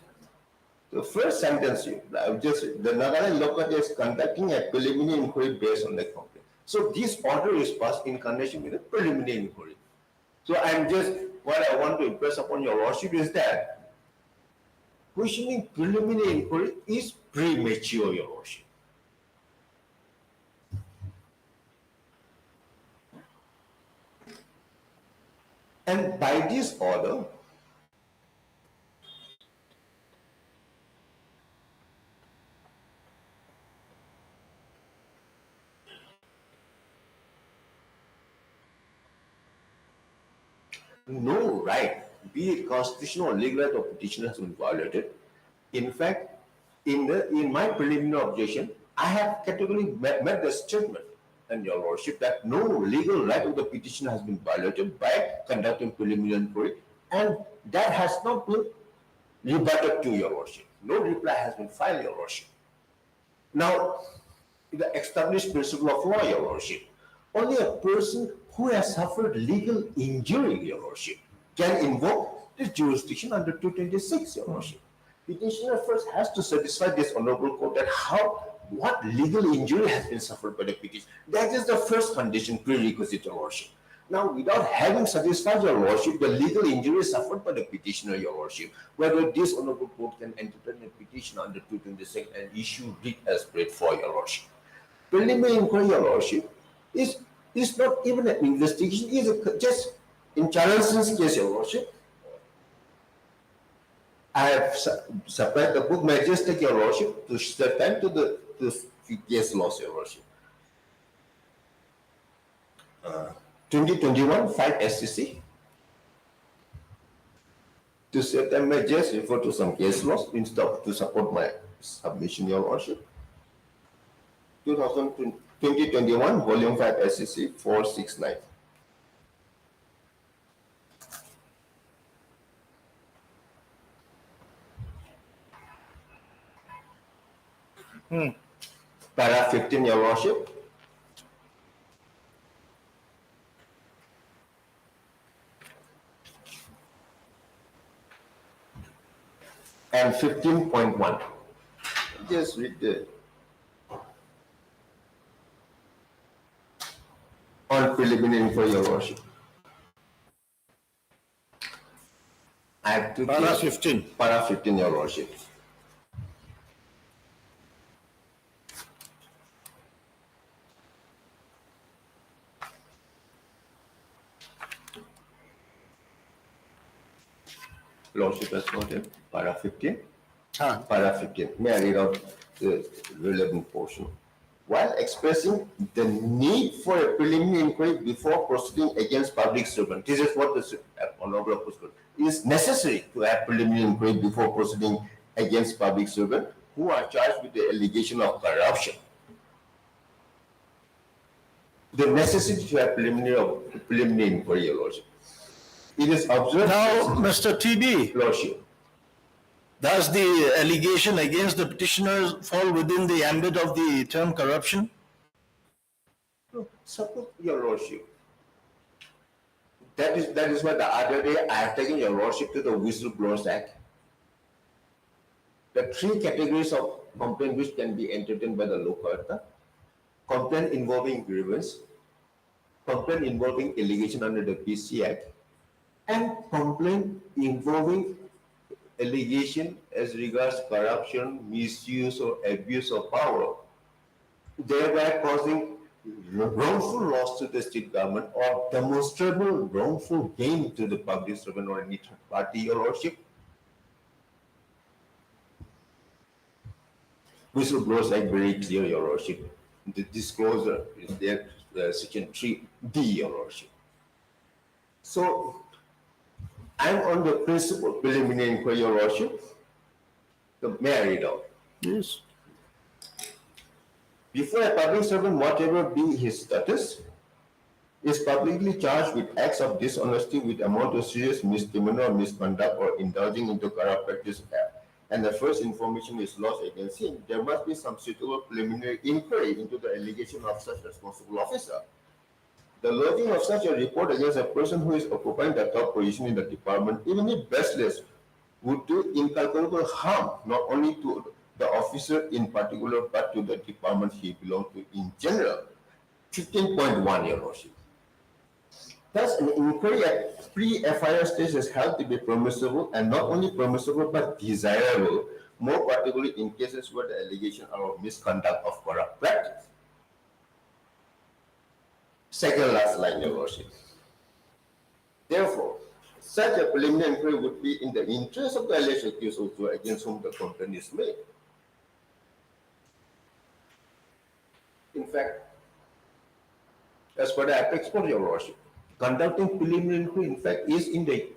S11: The first sentence, the Nagaland local is conducting a preliminary inquiry based on the complaint. So this order is passed in connection with the preliminary inquiry. So what I want to impress upon Your Lordship is that questioning preliminary inquiry is premature, Your Lordship. And by this order, no right, be it constitutional or legal right of petitioner, has been violated. In fact, in my preliminary objection, I have categorically made the statement, and Your Lordship, that no legal right of the petitioner has been violated by conducting preliminary inquiry, and that has not been rebutted to Your Lordship. No reply has been filed, Your Lordship. Now, the established principle of law, Your Lordship, only a person who has suffered legal injury, Your Lordship, can invoke the jurisdiction under 226, Your Lordship. Petitioner first has to satisfy this honorable court that what legal injury has been suffered by the petitioner. That is the first condition prerequisite, Your Lordship. Now, without having satisfied Your Lordship the legal injury suffered by the petitioner, Your Lordship, whether this honorable court can entertain a petition under 226 and issue writ as prayed for, Your Lordship. Preliminary inquiry, Your Lordship, is not even an investigation, is just in Charleston's case, Your Lordship. I have supplied the book. May I just take Your Lordship to step time to the case laws, Your Lordship. 2021 5 SCC. To set them, may I just refer to some case laws to support my submission, Your Lordship. 2021 Volume 5 SCC 469. Para 15, Your Lordship. And 15.1. Just read the on preliminary inquiry, Your Lordship. I have to
S3: Para 15.
S11: Para 15, Your Lordship. Lordship has noted, para 15. Para 15. May I read out the relevant portion? While expressing the need for a preliminary inquiry before proceeding against public servant, this is what the Honorable Court is necessary to have preliminary inquiry before proceeding against public servant who are charged with the allegation of corruption. The necessity to have preliminary inquiry, Your Lordship. It is observed.
S3: Now, Mr. TB,
S11: Lordship.
S3: does the allegation against the petitioners fall within the ambit of the term corruption?
S11: Support, Your Lordship. That is why the other day I have taken Your Lordship to the Whistleblowers Act. The three categories of complaint which can be entertained by the Lokarta: complaint involving grievance, complaint involving allegation under the PC Act, and complaint involving allegation as regards corruption, misuse, or abuse of power, thereby causing wrongful loss to the state government or demonstrable wrongful gain to the public servant or any third party, Your Lordship. Whistleblowers Act very clear, Your Lordship. The disclosure is there, section 3D, Your Lordship. So, I'm on the principle preliminary inquiry, Your Lordship. So, may I read out?
S3: Yes.
S11: Before a public servant, whatever be his status, is publicly charged with acts of dishonesty with amount of serious misdemeanor or misconduct or indulging into corrupt practice, and the first information is lodged against him, there must be some suitable preliminary inquiry into the allegation of such responsible officer. The lodging of such a report against a person who is occupying the top position in the department, even if baseless, would do incalculable harm not only to the officer in particular, but to the department he belongs to in general. 15.1, Your Lordship. Thus, an inquiry at pre-FIR stage is held to be permissible, and not only permissible but desirable, more particularly in cases where the allegations are of misconduct of corrupt practice. Second last line, Your Lordship. Therefore, such a preliminary inquiry would be in the interest of the alleged accused also against whom the complaint is made. In fact, as per the apex court, Your Lordship, conducting preliminary inquiry, in fact, is in the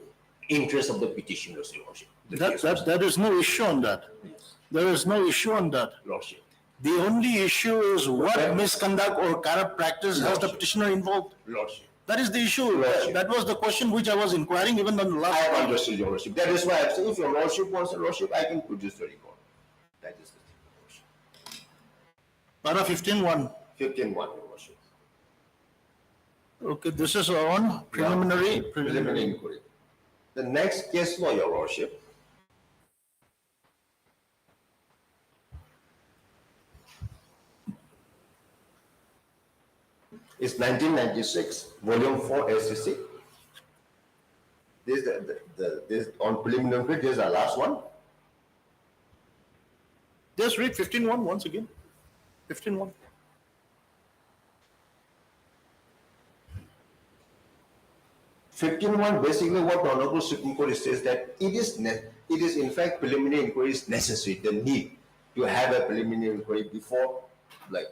S11: interest of the petitioners, Your Lordship.
S3: There is no issue on that. There is no issue on that.
S11: Lordship.
S3: The only issue is what misconduct or corrupt practice has the petitioner involved.
S11: Lordship.
S3: That is the issue. That was the question which I was inquiring even on the last.
S11: I have understood, Your Lordship. That is why I'm saying if Your Lordship wants a Lordship, I can produce the report. That is the thing, Lordship.
S3: Para 15.1.
S11: 15.1, Your Lordship.
S3: Okay, this is on preliminary.
S11: Preliminary inquiry. The next case law, Your Worship, is 1996, Volume 4 SCC. This on preliminary inquiry, this is our last one.
S3: Just read 15.1 once again. 15.1.
S11: 15.1, basically what the Honorable Supreme Court says that it is in fact preliminary inquiry is necessary, the need to have a preliminary inquiry before like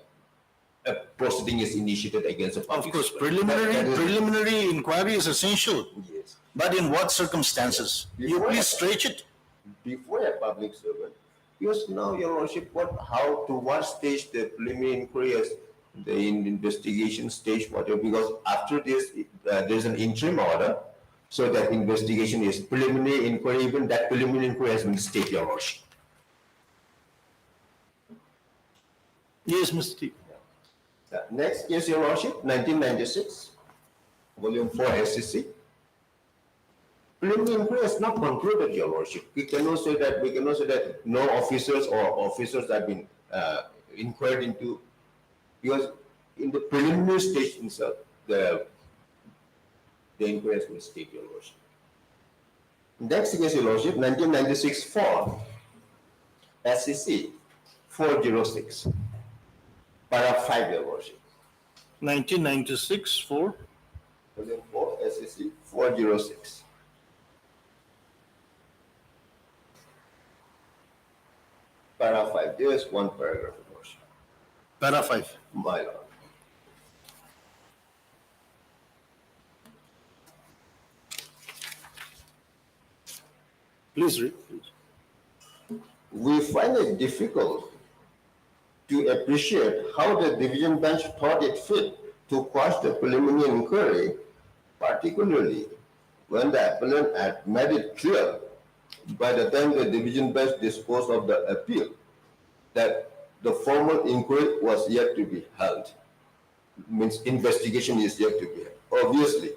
S11: a proceeding is initiated against a public
S3: Of course,
S11: servant.
S3: preliminary inquiry is essential.
S11: Yes.
S3: But in what circumstances? You please stretch it.
S11: Before a public servant, because now, Your Worship, to what stage the preliminary inquiry is, the investigation stage, whatever, because after this, there's an interim order, so that investigation is preliminary inquiry, even that preliminary inquiry has been stayed, Your Worship.
S3: Yes, Mr. T.
S11: Next case, Your Worship, 1996, Volume 4 SCC. Preliminary inquiry is not concluded, Your Worship. We cannot say that no officers or officers have been inquired into, because in the preliminary stage itself, the inquiry has been stayed, Your Worship. Next case, Your Worship, 1996 4 SCC 406, Para 5, Your Worship.
S3: 1996 for
S11: Volume 4 SCC 406. Para 5, there is one paragraph, Your Worship.
S3: Para 5.
S11: My Lord.
S3: Please read.
S11: We find it difficult to appreciate how the division bench thought it fit to quash the preliminary inquiry, particularly when the appellant had made it clear by the time the division bench disposed of the appeal that the formal inquiry was yet to be held. Means investigation is yet to be held. Obviously,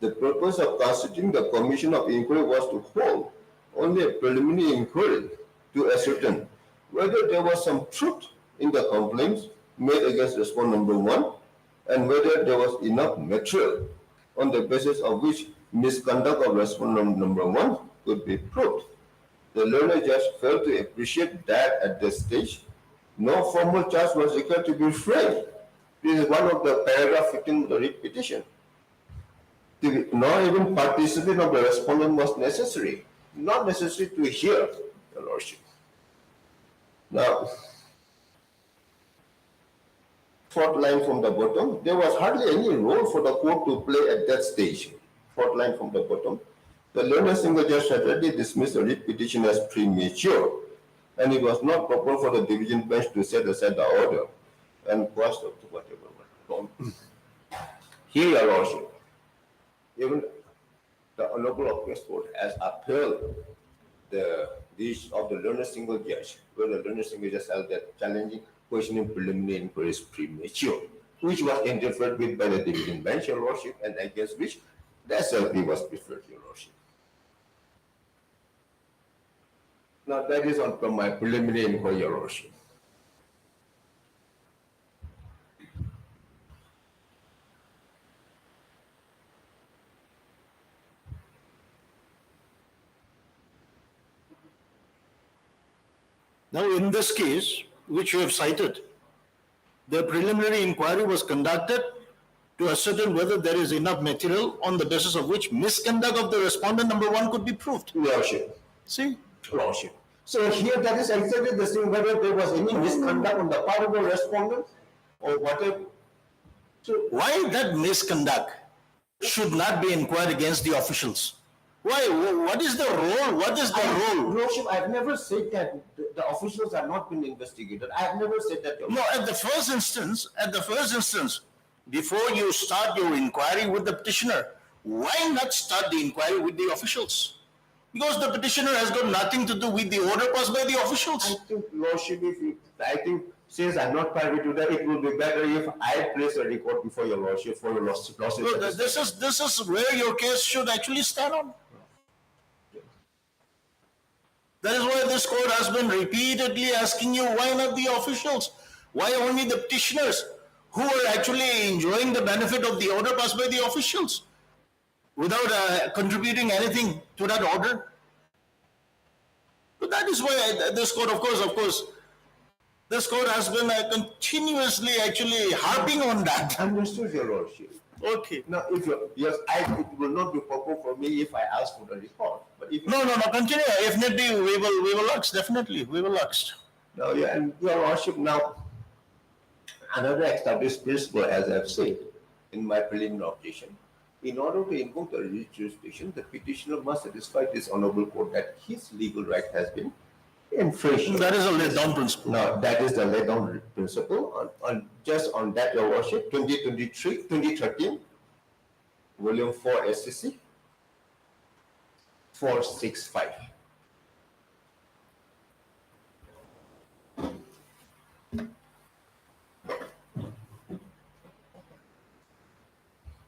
S11: the purpose of constituting the commission of inquiry was to hold only a preliminary inquiry to ascertain whether there was some truth in the complaints made against respondent number 1 and whether there was enough material on the basis of which misconduct of respondent number 1 could be proved. The learned judge failed to appreciate that at this stage, no formal charge was required to be framed. This is one of the paragraph 15 of the writ petition. Nor even participation of the respondent was necessary. Not necessary to hear, Your Lordship. Now, fourth line from the bottom, there was hardly any role for the court to play at that stage. Fourth line from the bottom, the learned single judge Saturday dismissed the writ petition as premature, and it was not proper for the division bench to set aside the order and quash the whatever was wrong. Here, Your Lordship, even the Honorable Appeals Court has upheld the wish of the learned single judge, where the learned single judge held that challenging questioning preliminary inquiry is premature, which was interfered with by the division bench, Your Lordship, and against which the SLP was preferred, Your Lordship. Now that is on from my preliminary inquiry, Your Lordship.
S3: Now, in this case, which you have cited, the preliminary inquiry was conducted to ascertain whether there is enough material on the basis of which misconduct of the respondent number 1 could be proved.
S11: Your Lordship.
S3: See?
S11: Lordship. So here that is exactly the same, whether there was any misconduct on the part of the respondent or whatever.
S3: So why that misconduct should not be inquired against the officials? Why? What is the role? What is the role?
S11: Lordship, I've never said that the officials have not been investigated. I've never said that.
S3: No, at the first instance, before you start your inquiry with the petitioner, why not start the inquiry with the officials? Because the petitioner has got nothing to do with the order passed by the officials.
S11: I think, Lordship, I think since I'm not privy to that, it will be better if I place a record before your lordship for your lordship.
S3: Well, this is where your case should actually stand on. That is why this court has been repeatedly asking you, why not the officials? Why only the petitioners who are actually enjoying the benefit of the order passed by the officials without contributing anything to that order? So that is why this court, of course, this court has been continuously actually harping on that.
S11: Understood, your lordship.
S3: Okay.
S11: Now, if you, yes, it will not be proper for me if I ask for the report. But if
S3: No, continue. If need be, we will ask, definitely, we will ask.
S11: now, yeah, and your lordship, now, another established principle, as I've said in my preliminary objection, in order to invoke the writ jurisdiction, the petitioner must satisfy this honorable court that his legal right has been infringed.
S3: That is a laid down principle.
S11: Now, that is the laid down principle. Just on that, your worship, 2013, volume 4 SCC 465.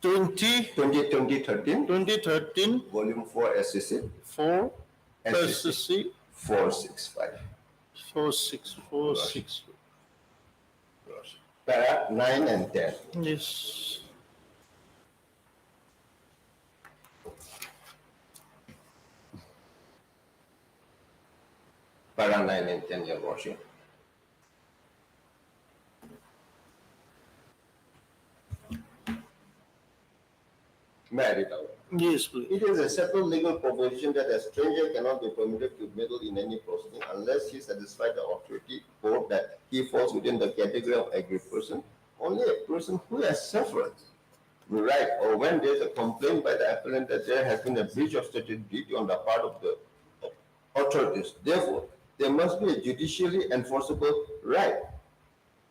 S3: Twenty
S11: 2013, volume 4 SCC
S3: 4 SCC
S11: 465.
S3: 4646.
S11: Para 9 and 10.
S3: Yes.
S11: Para 9 and 10, your worship. May I read out?
S3: Yes, please.
S11: It is a settled legal proposition that a stranger cannot be permitted to meddle in any proceeding unless he satisfies the authority court that he falls within the category of aggrieved person. Only a person who has suffered the right, or when there is a complaint by the appellant that there has been a breach of statutory duty on the part of the authorities. Therefore, there must be a judicially enforceable right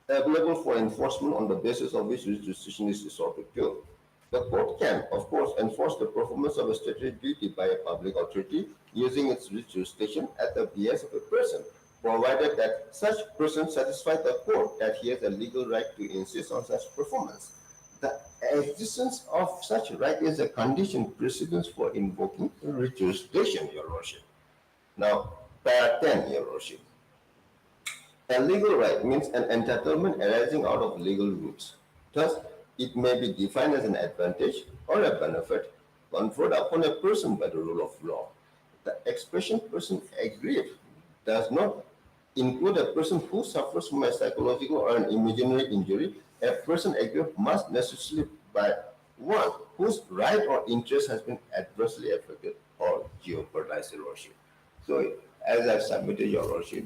S11: available for enforcement on the basis of which jurisdiction is resorted to. The court can, of course, enforce the performance of a statutory duty by a public authority using its jurisdiction at the behest of a person, provided that such person satisfies the court that he has a legal right to insist on such performance. The existence of such right is a condition precedent for invoking jurisdiction, your lordship. Now, para 10, your lordship. A legal right means an entitlement arising out of legal roots. Thus, it may be defined as an advantage or a benefit conferred upon a person by the rule of law. The expression person aggrieved does not include a person who suffers from a psychological or an imaginary injury. A person aggrieved must necessarily by one whose right or interest has been adversely affected or jeopardized, your lordship. So, as I've submitted, your lordship,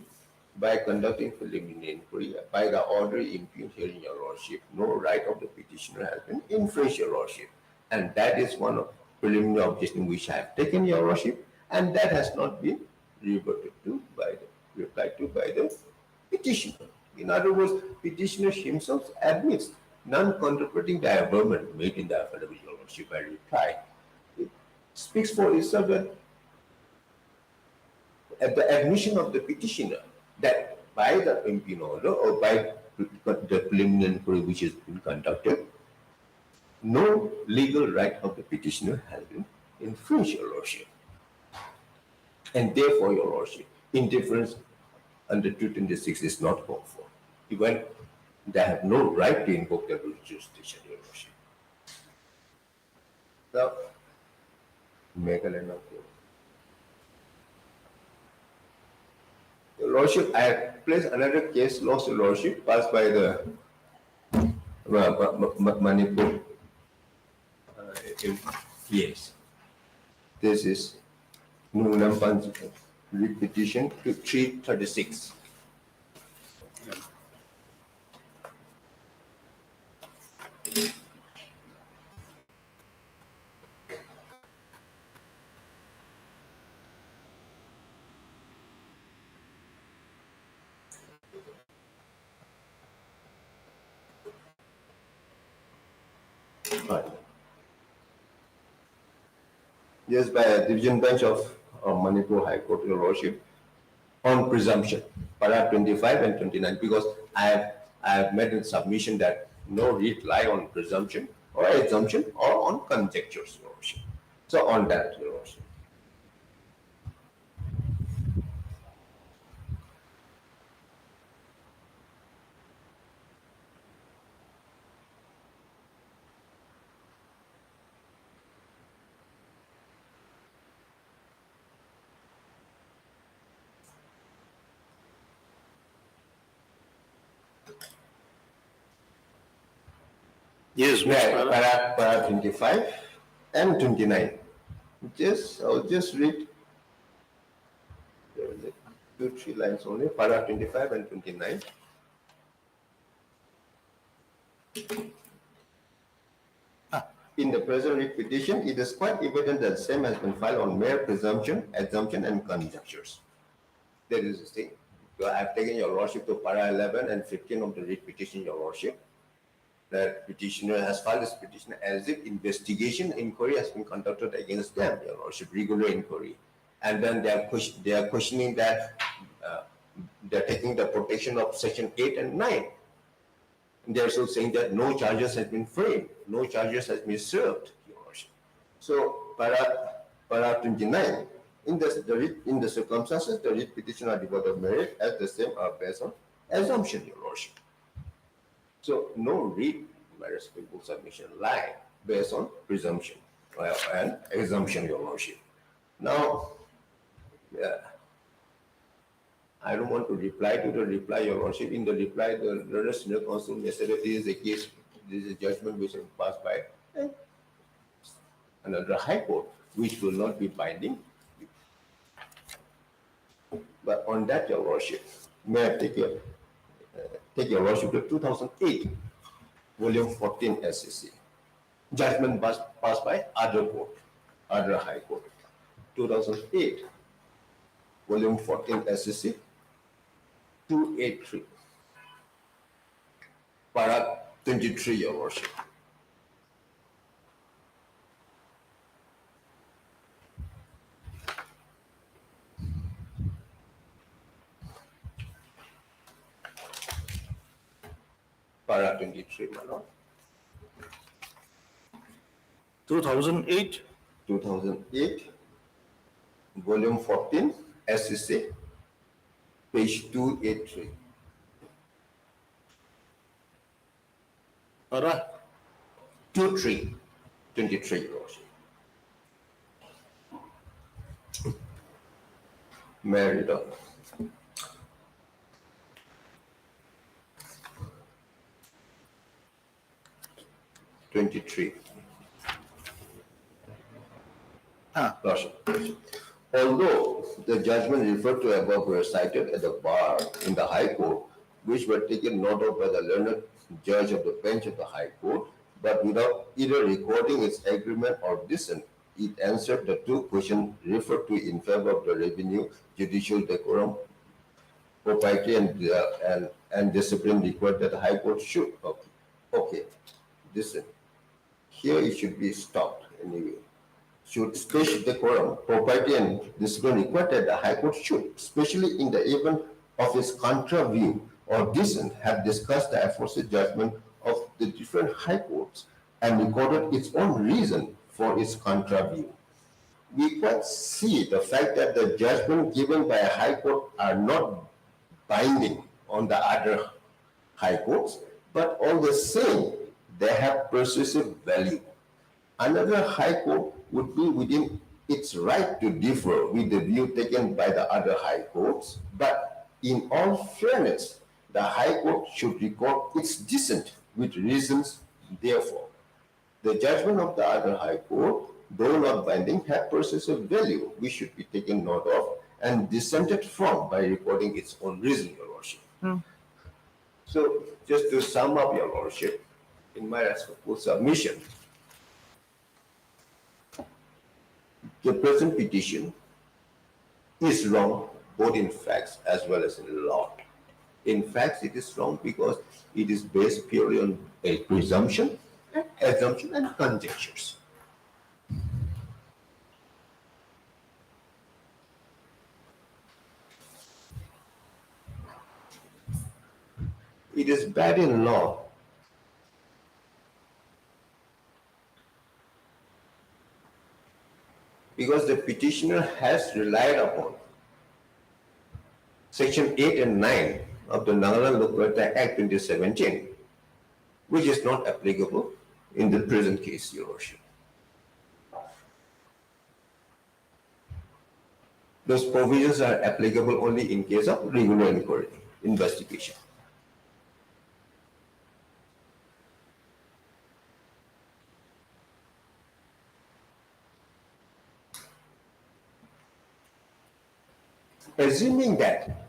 S11: by conducting preliminary inquiry, by the order impugned here in your lordship, no right of the petitioner has been infringed, your lordship. And that is one of preliminary objection which I have taken, your lordship, and that has not been reverted to by the replied to by the petitioner. In other words, petitioner himself admits non-controverting the averment made in the affidavit, your lordship, by reply. It speaks for itself that at the admission of the petitioner that by the impugned order or by the preliminary inquiry which has been conducted, no legal right of the petitioner has been infringed, your lordship. And therefore, your lordship, indifference under 226 is not called for. Even they have no right to invoke their jurisdiction, your lordship. Now, Meghalaya. Your lordship, I have placed another case law, your lordship, passed by the Manipur. Yes. This is Nunampan's repetition to 336. Right. Yes, by a division bench of Manipur High Court, your lordship, on presumption. para 25 and 29, because I have made a submission that no rely on presumption or assumption or on conjectures, Your Worship. So on that, Your Worship.
S3: Yes, which
S11: Yeah,
S3: para?
S11: para 25 and 29. I'll just read there is a 2-3 lines only, para 25 and 29. In the present writ petition, it is quite evident that the same has been filed on mere presumption, assumption, and conjectures. That is the thing. So I have taken Your Lordship to para 11 and 15 of the writ petition, Your Lordship. That petitioner has filed this petition as if investigation inquiry has been conducted against them, Your Lordship, regular inquiry. And then they are questioning that they're taking the protection of section 8 and 9. And they're also saying that no charges has been framed, no charges has been served, Your Worship. So, para 29, in the circumstances, the writ petition are devoid of merit, as the same are based on assumption, Your Worship. So, no writ, my respectful submission, lie based on presumption and assumption, Your Worship. Now, I don't want to reply to the reply, Your Worship. In the reply, the Senior Counsel yesterday, this is a case, this is a judgment which was passed by another High Court, which will not be binding. But on that, Your Worship, may I take Your Worship to 2008, Volume 14 SCC. Judgment passed by other court, other High Court. 2008, Volume 14 SCC. 283, para 23, Your Worship. Para 23, my lord.
S3: 2008?
S11: 2008, volume 14, SCC, page 283.
S3: Para?
S11: 23, Your Worship. Married on. Worship. Although the judgment referred to above were cited at the bar in the High Court, which were taken note of by the learned judge of the bench of the High Court, but without either recording its agreement or dissent, it answered the two questions referred to in favor of the revenue, judicial decorum, propriety, and discipline required that the High Court should. Okay. Listen. Here it should be stopped anyway. Should special decorum, propriety, and discipline required that the High Court should, especially in the event of its contra view or dissent, have discussed the aforesaid judgment of the different High Courts and recorded its own reason for its contra view. We quite see the fact that the judgment given by a High Court are not binding on the other High Courts, but all the same, they have persuasive value. Another High Court would be within its right to differ with the view taken by the other High Courts, but in all fairness, the High Court should record its dissent with reasons. Therefore, the judgment of the other High Court, though not binding, had persuasive value, which should be taken note of and dissented from by recording its own reason, Your Worship. So, just to sum up, Your Worship, in my respectful submission, the present petition is wrong both in facts as well as in law. In facts, it is wrong because it is based purely on a presumption, assumption, and conjectures. it is bad in law. Because the petitioner has relied upon Section 8 and 9 of the Nagaland Lokpayata Act 2017, which is not applicable in the present case, Your Worship. Those provisions are applicable only in case of regular inquiry, investigation. Assuming that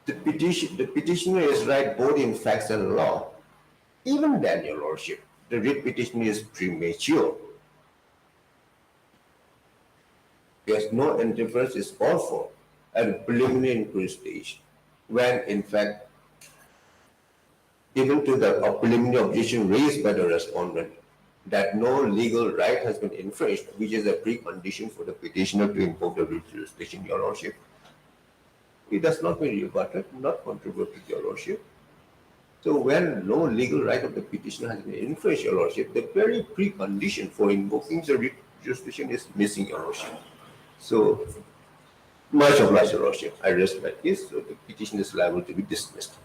S11: the petitioner is right both in facts and law, even then, Your Lordship, the writ petition is premature. Because no interference is called for at the preliminary inquiry stage, when in fact, even to the preliminary objection raised by the respondent, that no legal right has been infringed, which is a precondition for the petitioner to invoke the writ jurisdiction, Your Lordship. It has not been rebutted, not controverted, Your Lordship. So when no legal right of the petitioner has been infringed, Your Lordship, the very precondition for invoking the writ jurisdiction is missing, Your Lordship. So, much obliged, Your Lordship. I rest my case, so the petition is liable to be dismissed.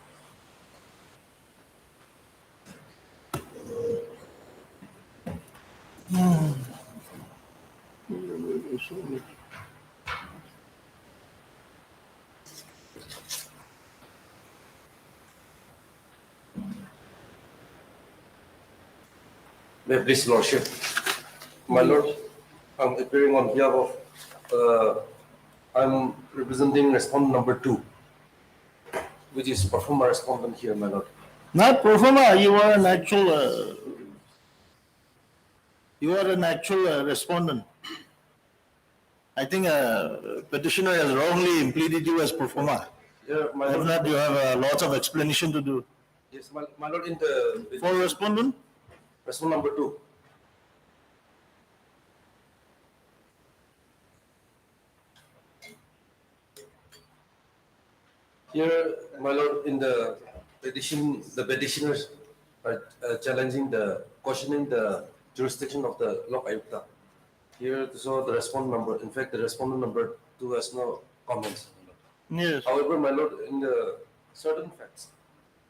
S9: May please, Lordship. My Lord, I'm appearing on behalf of, I'm representing respondent number 2, which is performer respondent here, my Lord.
S3: Not performer, you are an actual, respondent. I think petitioner has wrongly implemented you as performer.
S9: Yeah, my
S3: If
S9: Lord.
S3: not, you have lots of explanation to do.
S9: Yes, my Lord, in the
S3: For respondent?
S9: respondent number 2. Here, my Lord, in the petition, the petitioners are challenging questioning the jurisdiction of the Lok Ayukta. Here, so the respondent number, in fact, the respondent number 2 has no comments.
S3: Yes.
S9: However, my Lord, in the certain facts,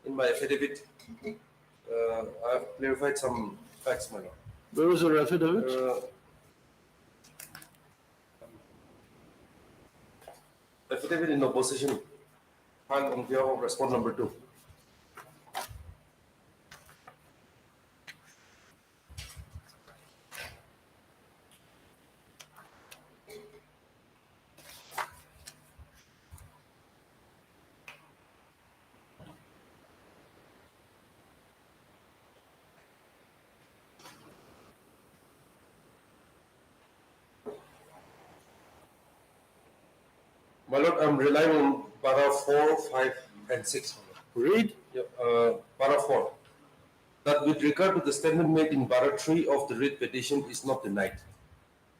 S9: in my affidavit, I have clarified some facts, my Lord.
S3: Where is your affidavit?
S9: Affidavit in opposition, filed on behalf of respondent number 2. My Lord, I'm relying on para 4, 5, and 6.
S3: Read.
S9: Para 4. That with regard to the statement made in para 3 of the writ petition is not denied.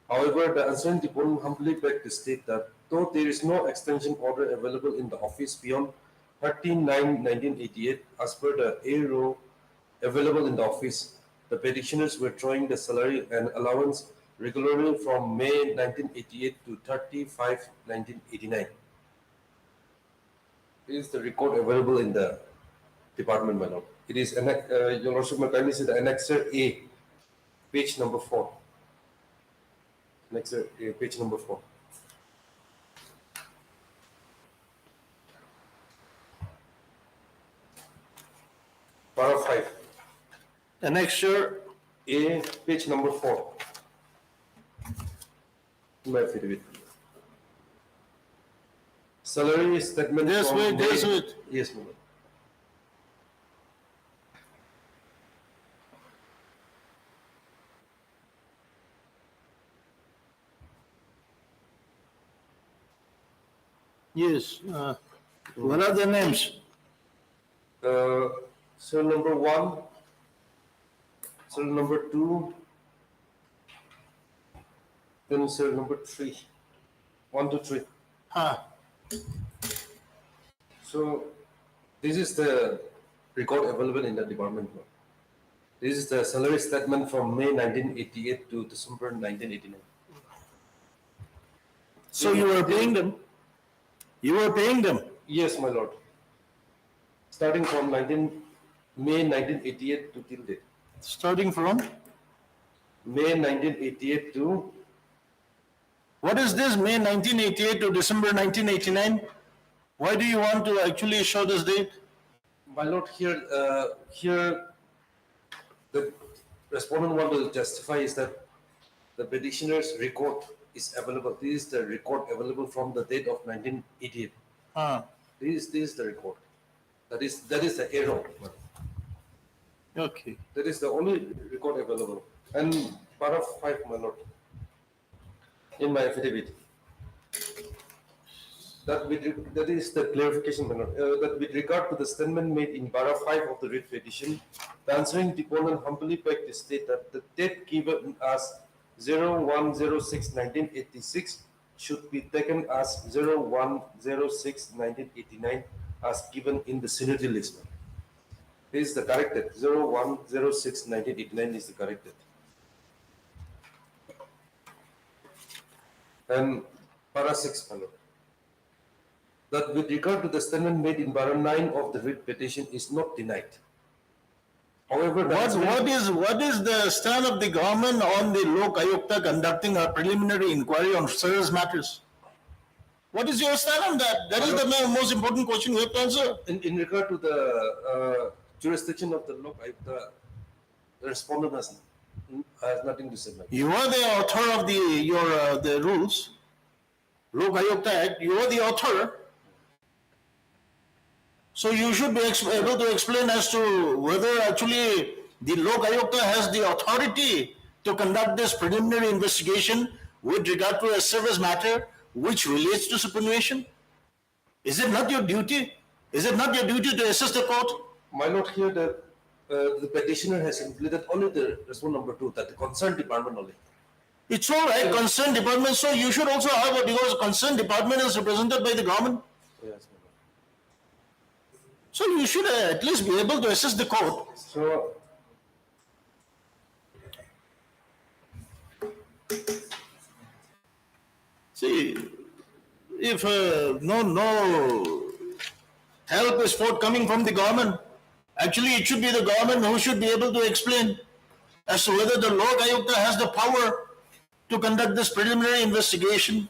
S9: However, the answering deponent humbly begged to state that though there is no extension order available in the office beyond 13/9/1988 as per the A row available in the office, the petitioners were drawing the salary and allowance regularly from May 1988 to 30/5/1989. This is the record available in the department, my Lord. It is, Your Lordship, may kindly see the Annexure A, page number 4. Annexure A, page number 4. Para 5.
S3: Annexure
S9: A, page number 4. My affidavit. Salary statement.
S3: Yes,
S9: from
S3: wait,
S9: May-
S3: yes, wait.
S9: Yes, my Lord.
S3: Yes. What are the names?
S9: Cell number 1, cell number 2, then cell number 3. 1 to 3.
S3: Ah,
S9: So this is the record available in the department. This is the salary statement from May 1988 to December 1989.
S3: So you were paying them? You were paying them?
S9: Yes, my lord. Starting from May 1988 to till date.
S3: Starting from?
S9: May 1988 to.
S3: What is this, May 1988 to December 1989? Why do you want to actually show this date?
S9: My lord, here the respondent want to justify is that the petitioner's record is available. This is the record available from the date of 1988. This is the record. That is the error.
S3: Okay.
S9: That is the only record available. And paragraph 5, my lord, in my affidavit. That is the clarification, my lord. That with regard to the statement made in paragraph 5 of the writ petition, the answering deponent humbly begged to state that the date given as 01/06/1986 should be taken as 01/06/1989 as given in the seniority list. This is the correct date. 01/06/1989 is the correct date. And para 6, my lord. That with regard to the statement made in para 9 of the writ petition is not denied. However,
S3: what is the stand of the government on the Lok Ayukta conducting a preliminary inquiry on service matters? What is your stand on that? That is the most important question you have to answer.
S9: In regard to the jurisdiction of the Lok Ayukta, the respondent has nothing to say.
S3: You are the author of the rules, Lok Ayukta Act. You are the author. So you should be able to explain as to whether actually the Lok Ayukta has the authority to conduct this preliminary investigation with regard to a service matter which relates to superannuation. Is it not your duty? Is it not your duty to assist the court?
S9: My lord, here the petitioner has included only the respondent number 2, that the concerned department only.
S3: It's all right, concerned department. So you should also have, because concerned department is represented by the government.
S9: Yes, my lord.
S3: So you should at least be able to assist the court.
S9: So,
S3: see, if no help is forthcoming from the government, actually it should be the government who should be able to explain as to whether the Lok Ayukta has the power to conduct this preliminary investigation.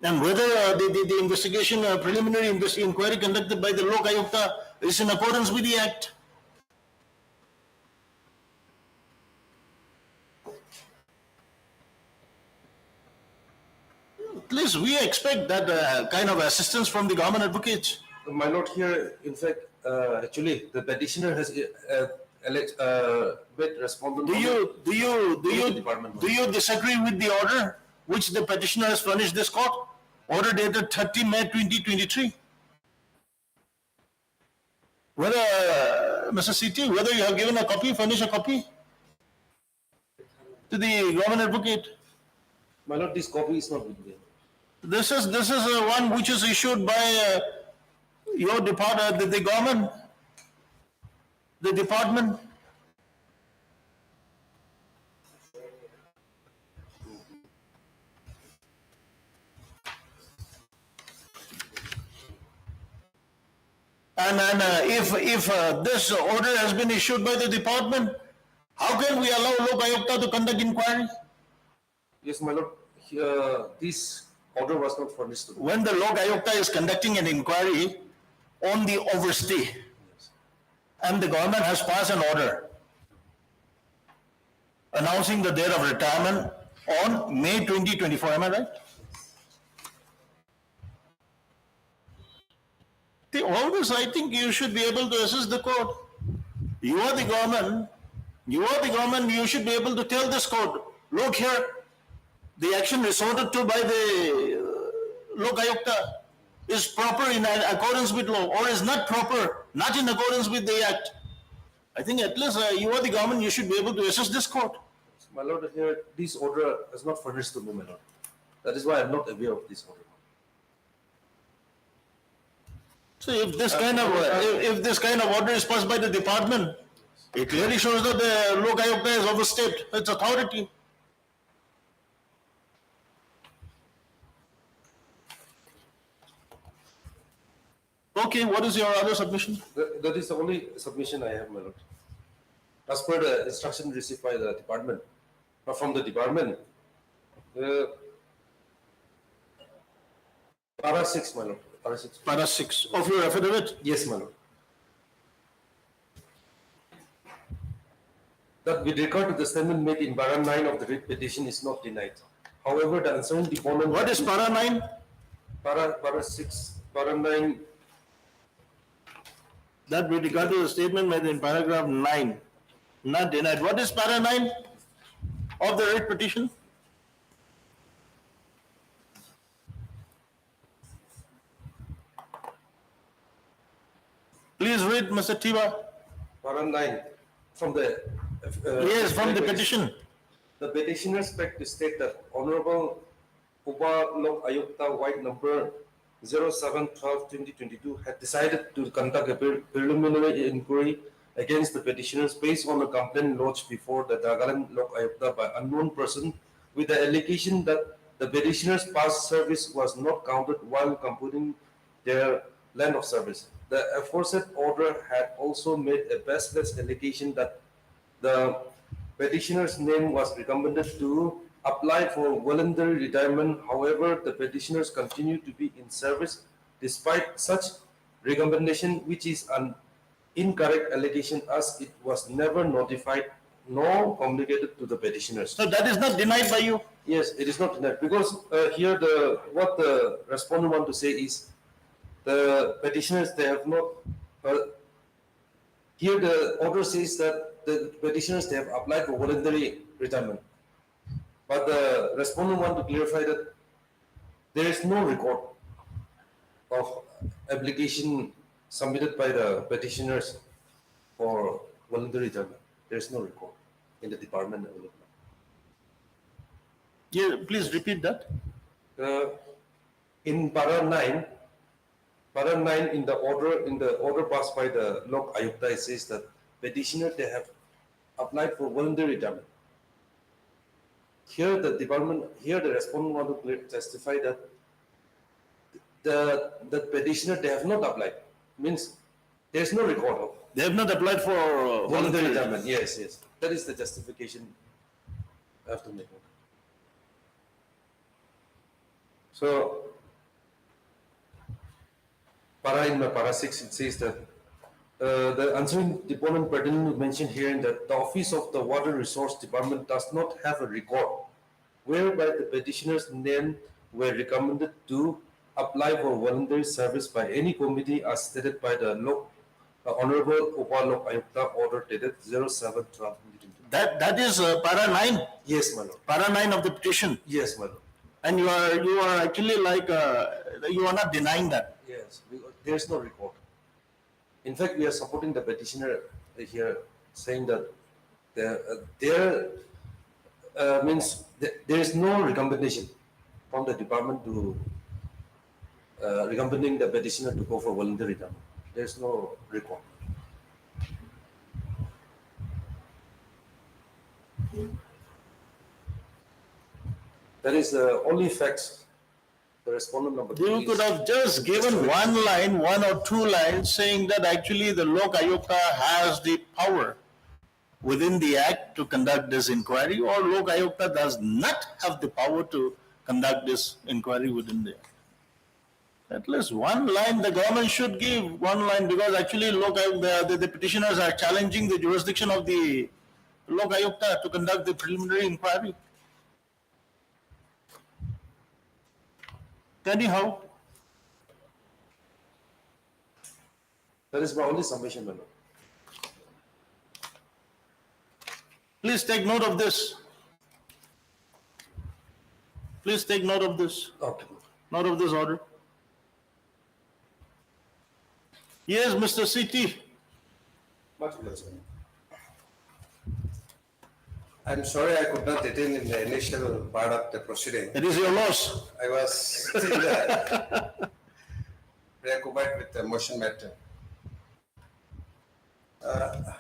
S3: And whether the investigation, preliminary inquiry conducted by the Lok Ayukta is in accordance with the Act. At least we expect that kind of assistance from the government advocates.
S9: my lord, here, in fact, actually, the petitioner has with respondent.
S3: Do you disagree with the order which the petitioner has furnished this court? Order dated 30 May 2023. Whether, Mr. CT, whether you have given a copy, furnish a copy to the government advocate.
S9: My lord, this copy is not with me.
S3: This is one which is issued by your department, the government, the department. And if this order has been issued by the department, how can we allow Lok Ayukta to conduct inquiry?
S9: Yes, my lord, this order was not furnished to me.
S3: When the Lok Ayukta is conducting an inquiry on the overstay, and the government has passed an order announcing the date of retirement on May 2024, am I right? All this, I think you should be able to assist the court. You are the government, you should be able to tell this court, look here, the action resorted to by the Lok Ayukta is proper in accordance with law, or is not proper, not in accordance with the act. I think at least you are the government, you should be able to assist this court.
S9: My lord, here, this order is not furnished to me, my lord. That is why I am not aware of this order.
S3: So if this kind of, if this kind of order is passed by the department, it clearly shows that the Lok Ayukta has overstepped its authority. Okay, what is your other submission?
S9: That is the only submission I have, my lord. As per the instruction received by the department, or from the department, para 6, my lord. Para 6.
S3: Para 6 of your affidavit?
S9: Yes, my lord. That with regard to the statement made in para 9 of the writ petition is not denied. However, the answering deponent.
S3: What is para 9?
S9: Para 6, para 9.
S3: That with regard to the statement made in paragraph 9, not denied. What is para 9 of the writ petition? Please read, Mr. Tiwa.
S9: Para 9 from the.
S3: Yes, from the petition.
S9: The petitioners beg to state that Honorable Upa Lok Ayukta White number 07/12/2022 had decided to conduct a preliminary inquiry against the petitioners based on a complaint lodged before the Nagaland Lok Ayukta by unknown person with the allegation that the petitioners' past service was not counted while computing their land of service. The aforesaid order had also made a baseless allegation that the petitioner's name was recommended to apply for voluntary retirement. However, the petitioners continue to be in service despite such recommendation, which is an incorrect allegation as it was never notified nor communicated to the petitioners.
S3: So that is not denied by you?
S9: Yes, it is not denied because here what the respondent want to say is the petitioners, they have not. Here the order says that the petitioners, they have applied for voluntary retirement, but the respondent want to clarify that there is no record of application submitted by the petitioners for voluntary retirement. There is no record in the department available.
S3: Yeah, please repeat that.
S9: In para 9 in the order passed by the Lok Ayukta, it says that petitioner, they have applied for voluntary retirement. Here the respondent want to testify that the petitioner, they have not applied. Means there is no record of.
S3: They have not applied for
S9: voluntary retirement. Yes, yes. That is the justification I have to make. So, in para 6, it says that the answering deponent pertinent mentioned herein that the Office of the Water Resource Department does not have a record whereby the petitioner's name were recommended to apply for voluntary service by any committee as stated by the Honorable Upa Lok Ayukta order dated 07/12/2022.
S3: That is para 9?
S9: Yes, my lord.
S3: Para 9 of the petition?
S9: Yes, my lord.
S3: And you are actually like, you are not denying that?
S9: Yes, there is no record. In fact, we are supporting the petitioner here, saying that there is no recommendation from the department to recommending the petitioner to go for voluntary retirement. There is no record. That is the only facts. The respondent number 2
S3: You could have just given one line, 1 or 2 lines saying that actually the Lok Ayukta has the power within the act to conduct this inquiry, or Lok Ayukta does not have the power to conduct this inquiry within the act. At least one line the government should give, one line, because actually the petitioners are challenging the jurisdiction of the Lok Ayukta to conduct the preliminary inquiry. Anyhow,
S9: that is my only submission, my lord.
S3: please take note of this. Please take note of this.
S9: Okay.
S3: Note of this order. Yes, Mr. CT.
S2: Much pleasure. I'm sorry I could not attend in the initial part of the proceeding.
S3: It is your loss.
S2: I was still there.
S12: preoccupied with the motion matter.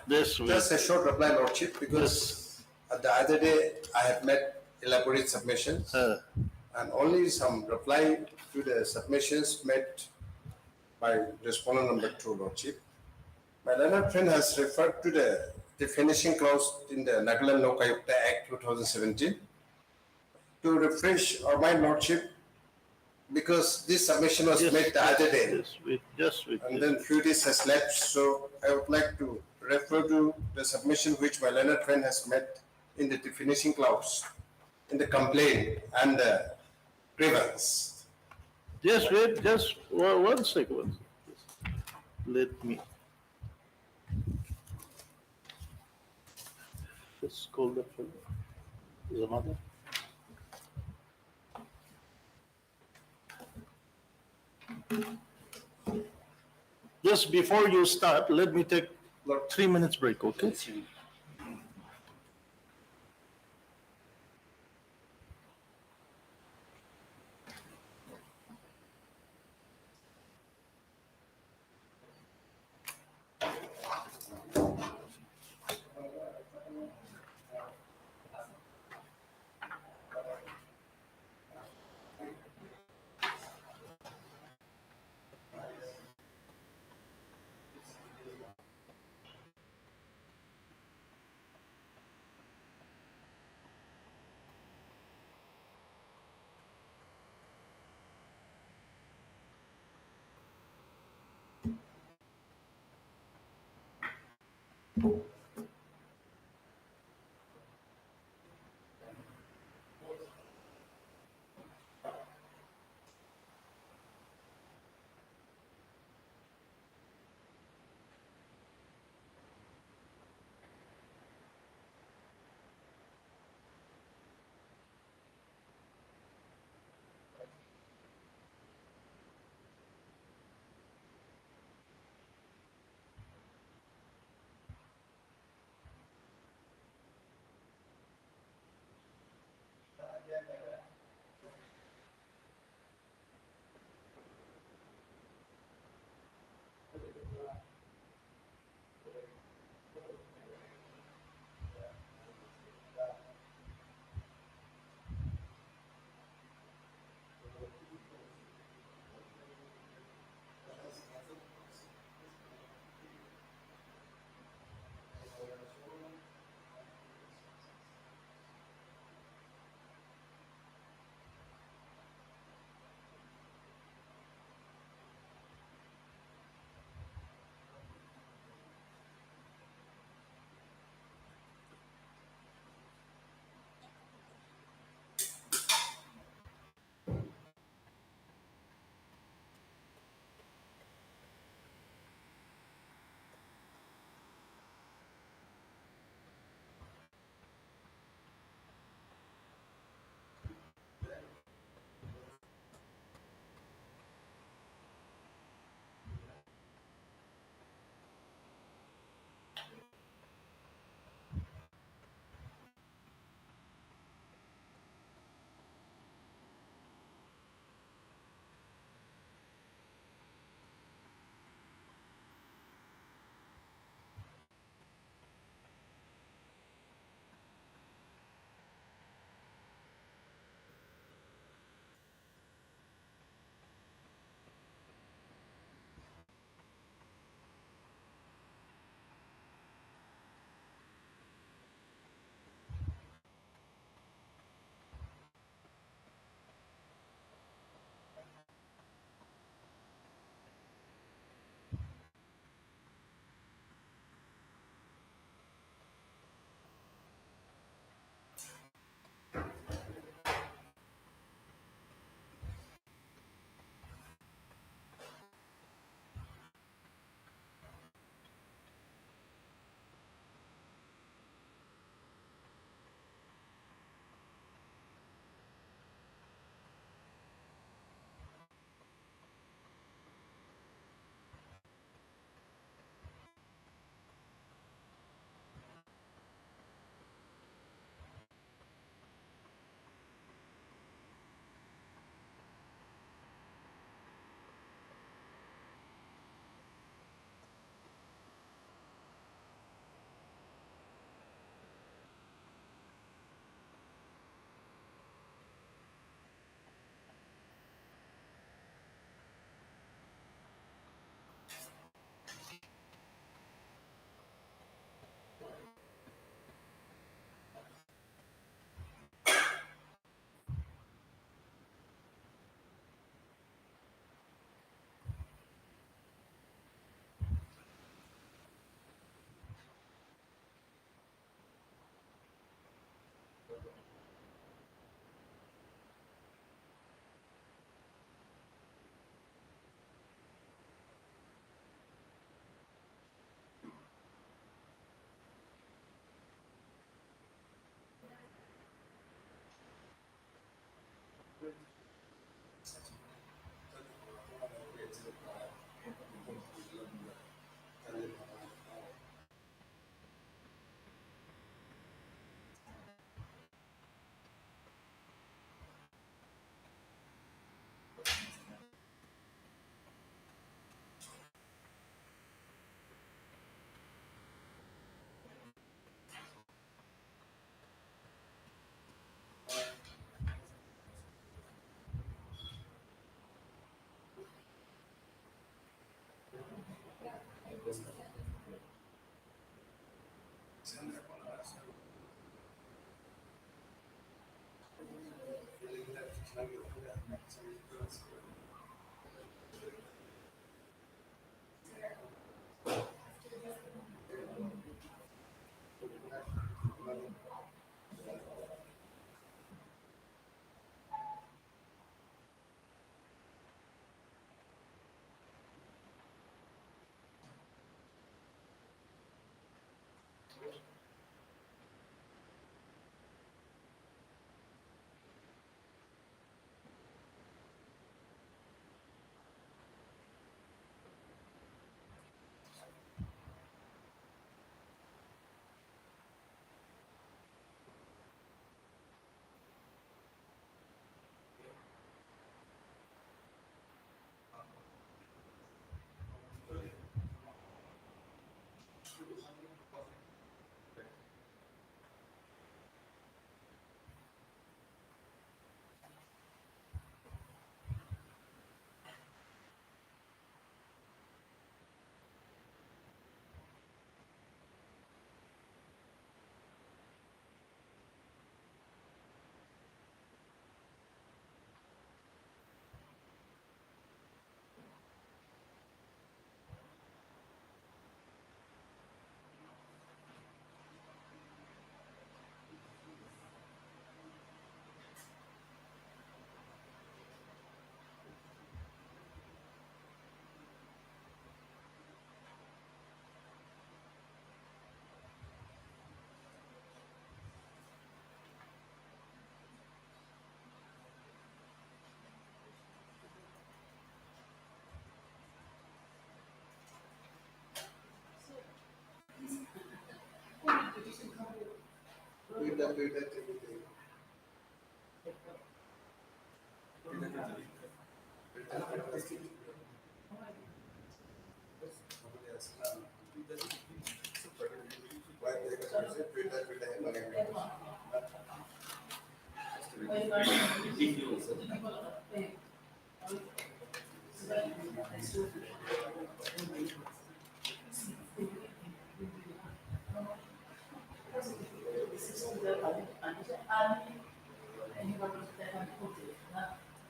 S3: This
S12: Just a
S3: week,
S12: short reply, Lordship, because the other day I have made elaborate submissions and only some reply to the submissions made by respondent number 2, Lordship. My learned friend has referred to the finishing clause in the Nagaland Lok Ayukta Act 2017 to refresh our mind, Lordship, because this submission was made the other day.
S3: just with
S12: And then few days has lapsed, so I would like to refer to the submission which my learned friend has made in the finishing clause, in the complaint and the grievance.
S3: Just wait, just one second. Let me just call the fellow. Is another? Just before you start, let me take 3 minutes break, okay?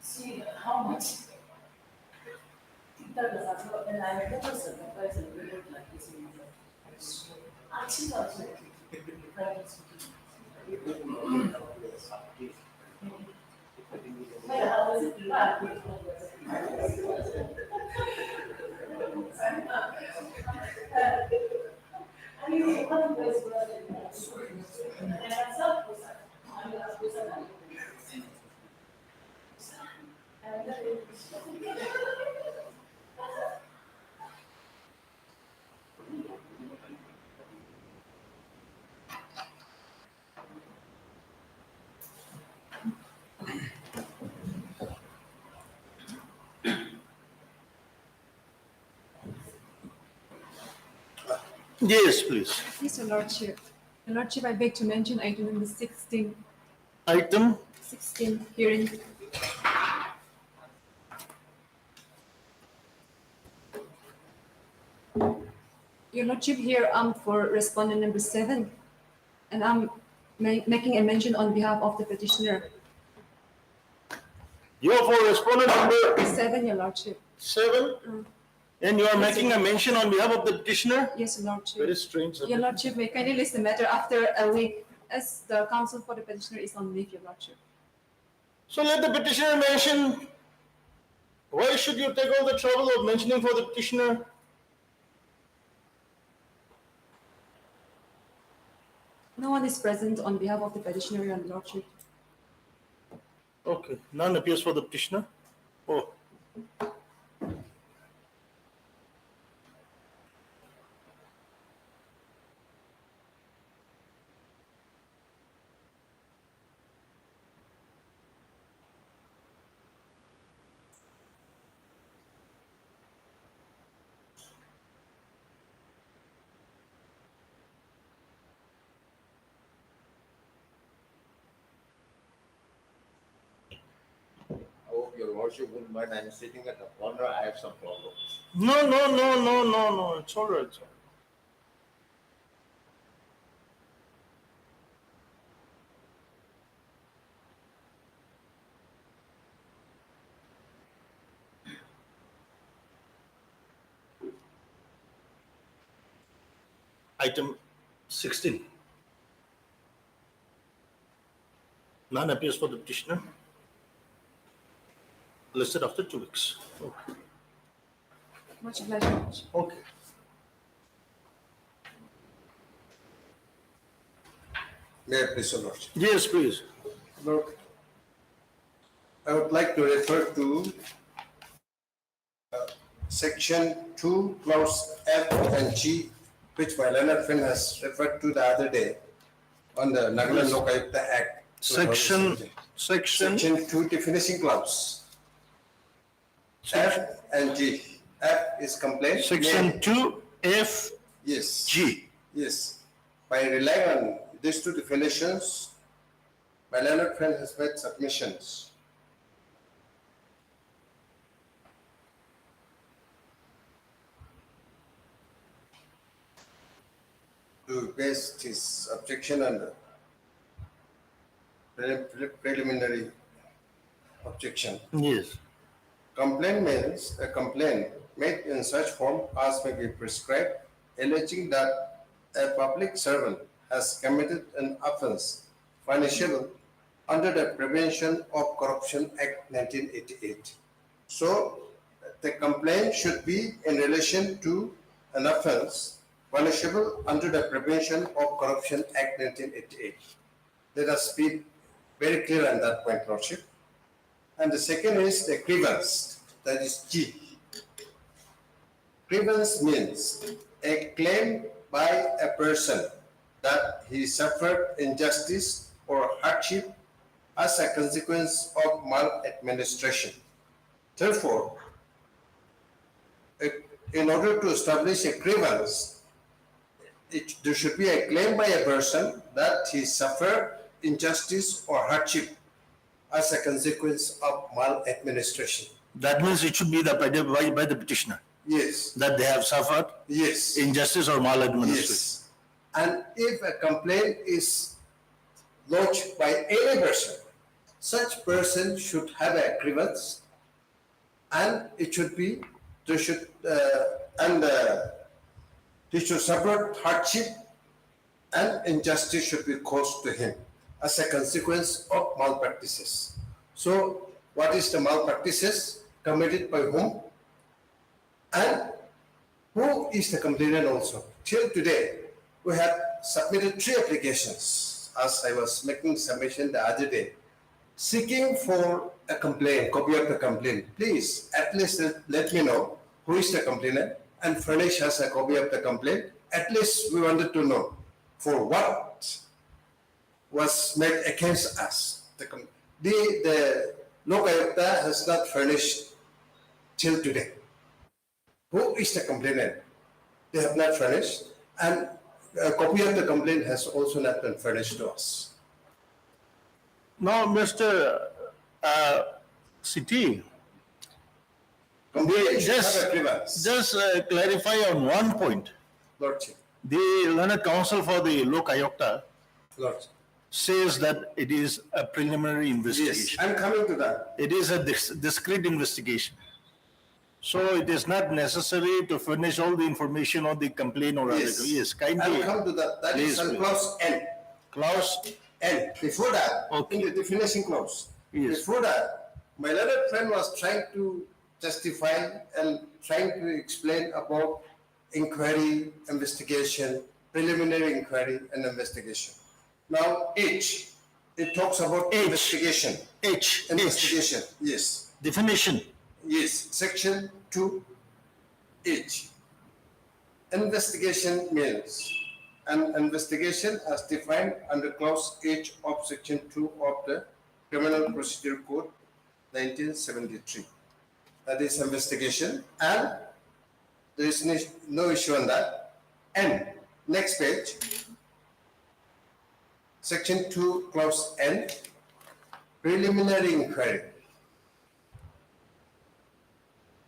S8: See how much that was also, and I never surprised and really like this in my life. Actually, also, private speaking. Yeah, I was I mean, one place and I saw
S3: Yes, please.
S7: Yes, Your Lordship. Your Lordship, I beg to mention item number 16.
S3: Item
S7: 16, hearing. Your Lordship, here for respondent number 7, and I'm making a mention on behalf of the petitioner.
S3: you are for respondent number
S7: 7, Your Lordship.
S3: 7, and you are making a mention on behalf of the petitioner?
S7: Yes, Your Lordship.
S3: Very strange.
S7: Your Lordship, may kindly list the matter after a week, as the counsel for the petitioner is on leave, Your Lordship.
S3: So let the petitioner mention. Why should you take all the trouble of mentioning for the petitioner?
S7: No one is present on behalf of the petitioner, Your Lordship.
S3: Okay, none appears for the petitioner. Oh.
S6: I hope Your
S11: Lordship wouldn't mind, I'm sitting at the corner, I have some problem.
S3: No, it's all right. Sir. Item 16. None appears for the petitioner. Listed after 2 weeks. Okay.
S7: Much pleasure.
S3: Okay.
S12: May I please, Your Lordship?
S3: Yes, please.
S12: Lord, I would like to refer to section 2, clause F and G, which my learned friend has referred to the other day on the Nagaland Lokayukta Act.
S3: Section
S12: 2 definition clause. F and G. F is complaint.
S3: Section 2 F
S12: Yes.
S3: G.
S12: Yes. By relying on these two definitions, my learned friend has made submissions. To base his objection on the preliminary objection.
S3: Yes.
S12: Complaint means a complaint made in such form as may be prescribed, alleging that a public servant has committed an offense punishable under the Prevention of Corruption Act 1988. So the complaint should be in relation to an offense punishable under the Prevention of Corruption Act 1988. Let us be very clear on that point, Lordship. And the second is the grievance, that is G. Grievance means a claim by a person that he suffered injustice or hardship as a consequence of maladministration. Therefore, in order to establish a grievance, there should be a claim by a person that he suffered injustice or hardship as a consequence of maladministration.
S3: That means it should be by the petitioner.
S12: Yes.
S3: That they have suffered
S12: Yes.
S3: injustice or maladministration.
S12: Yes. And if a complaint is lodged by any person, such person should have a grievance, and it should be he should suffer hardship, and injustice should be caused to him as a consequence of malpractices. So, what is the malpractices committed by whom, and who is the complainant also? Till today, we have submitted 3 applications, as I was making submission the other day, seeking for a complaint, copy of the complaint. Please, at least let me know who is the complainant and furnish us a copy of the complaint. At least we wanted to know for what was made against us. The Lokayukta has not furnished till today. Who is the complainant? They have not furnished, and a copy of the complaint has also not been furnished to us.
S3: Now, Mr. City,
S12: Complaint should have a grievance.
S3: just clarify on one point.
S12: Lordship.
S3: The learned counsel for the Lokayukta
S12: Lordship.
S3: says that it is a preliminary
S12: Yes,
S3: investigation.
S12: I'm coming to that.
S3: It is a discrete investigation. So it is not necessary to furnish all the information on the complaint or other.
S12: Yes.
S3: Yes,
S12: I'll
S3: kindly.
S12: come to that. That is
S3: Please,
S12: on
S3: please.
S12: clause N.
S3: Clause,
S12: N. Before that,
S3: Okay.
S12: in the definition clause,
S3: Yes.
S12: before that, my learned friend was trying to justify and trying to explain about inquiry, investigation, preliminary inquiry and investigation. Now, H, it talks about
S3: H.
S12: investigation.
S3: H,
S12: Investigation, yes.
S3: definition.
S12: Yes, section 2H. Investigation means an investigation as defined under clause H of section 2 of the Criminal Procedure Code 1973. That is investigation, and there is no issue on that. And next page, section 2 clause N, preliminary inquiry.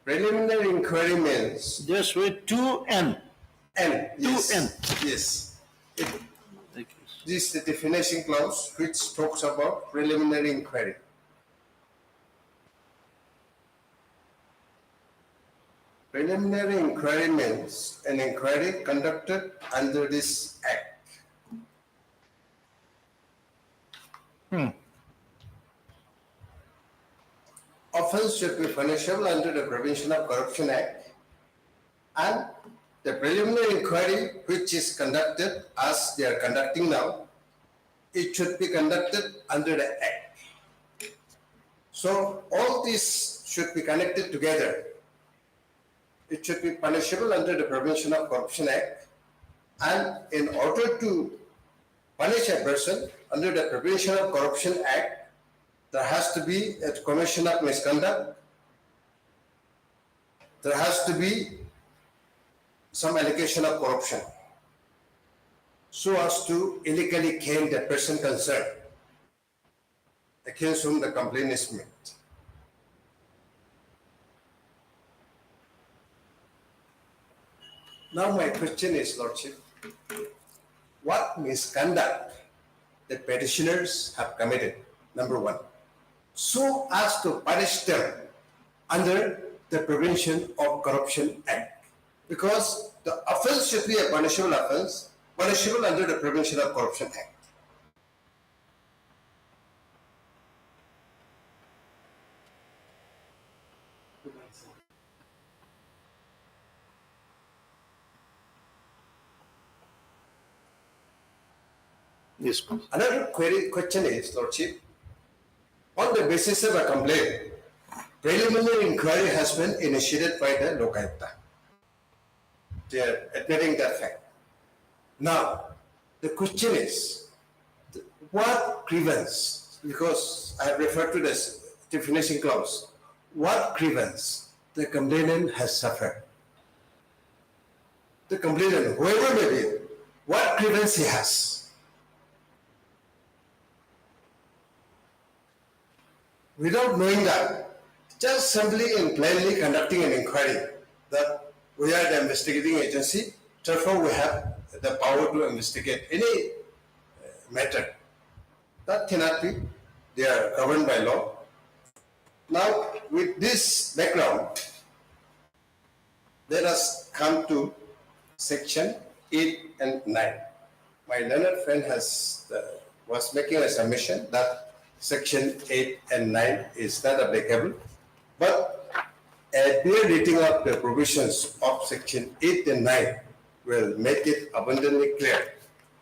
S12: Preliminary inquiry means
S3: Just wait, 2N.
S12: N. Yes.
S3: 2N.
S12: Yes. This is the definition clause which talks about preliminary inquiry. Preliminary inquiry means an inquiry conducted under this act. Offense should be punishable under the Prevention of Corruption Act, and the preliminary inquiry which is conducted as they are conducting now, it should be conducted under the act. So all these should be connected together. It should be punishable under the Prevention of Corruption Act, and in order to punish a person under the Prevention of Corruption Act, there has to be a commission of misconduct. There has to be some allegation of corruption so as to illegally gain the person concerned against whom the complaint is made. Now my question is, Lordship, what misconduct the petitioners have committed, number one, so as to punish them under the Prevention of Corruption Act? Because the offense should be a punishable offense, punishable under the Prevention of Corruption Act.
S3: Yes, please.
S12: Another question is, Lordship, on the basis of a complaint, preliminary inquiry has been initiated by the Lokayukta. They are admitting that fact. Now, the question is, what grievance, because I have referred to this definition clause, what grievance the complainant has suffered? The complainant, whoever may be, what grievance he has? Without knowing that, just simply and plainly conducting an inquiry that we are the investigating agency, therefore we have the power to investigate any matter. That cannot be. They are governed by law. Now, with this background, let us come to section 8 and 9. My learned friend was making a submission that section 8 and 9 is not applicable, but a bare reading of the provisions of section 8 and 9 will make it abundantly clear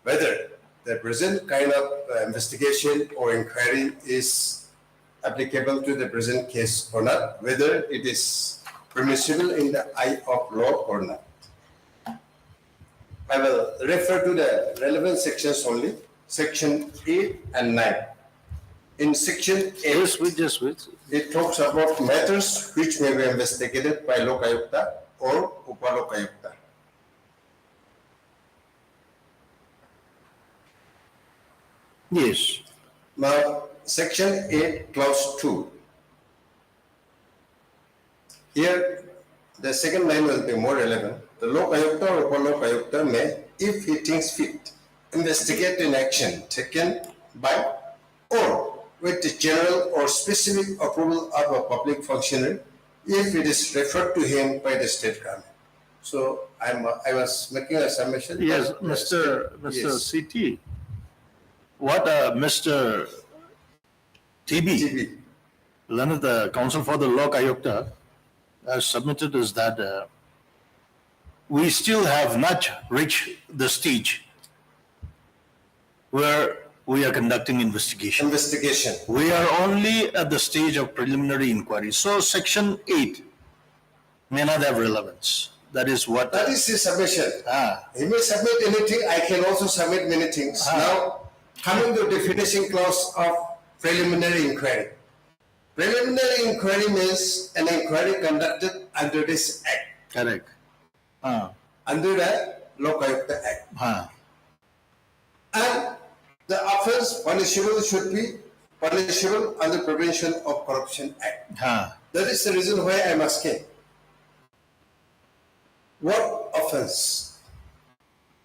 S12: whether the present kind of investigation or inquiry is applicable to the present case or not, whether it is permissible in the eye of law or not. I will refer to the relevant sections only, section 8 and 9. In section 8,
S3: Just wait.
S12: it talks about matters which may be investigated by Lokayukta or Upalokayukta.
S3: Yes.
S12: Now, section 8, clause 2. Here, the second line will be more relevant. The Lokayukta or Upalokayukta may, if he thinks fit, investigate an action taken by or with the general or specific approval of a public functionary if it is referred to him by the state government. So I was making a submission.
S3: Yes,
S12: that
S3: Mr.
S12: yes,
S3: CT. What Mr. TB,
S12: TB.
S3: Leonard, the Council for the Law Ayukta, has submitted is that we still have not reached the stage where we are conducting investigation.
S12: Investigation.
S3: We are only at the stage of preliminary inquiry. So section 8 may not have relevance. That is what.
S12: That is his submission. He may submit anything. I can also submit many things. Now, coming to definition clause of preliminary inquiry. Preliminary inquiry means an inquiry conducted under this act.
S3: Correct.
S12: Under the Lokayukta Act. And the offense punishable should be punishable under Prevention of Corruption Act. That is the reason why I am asking. what offense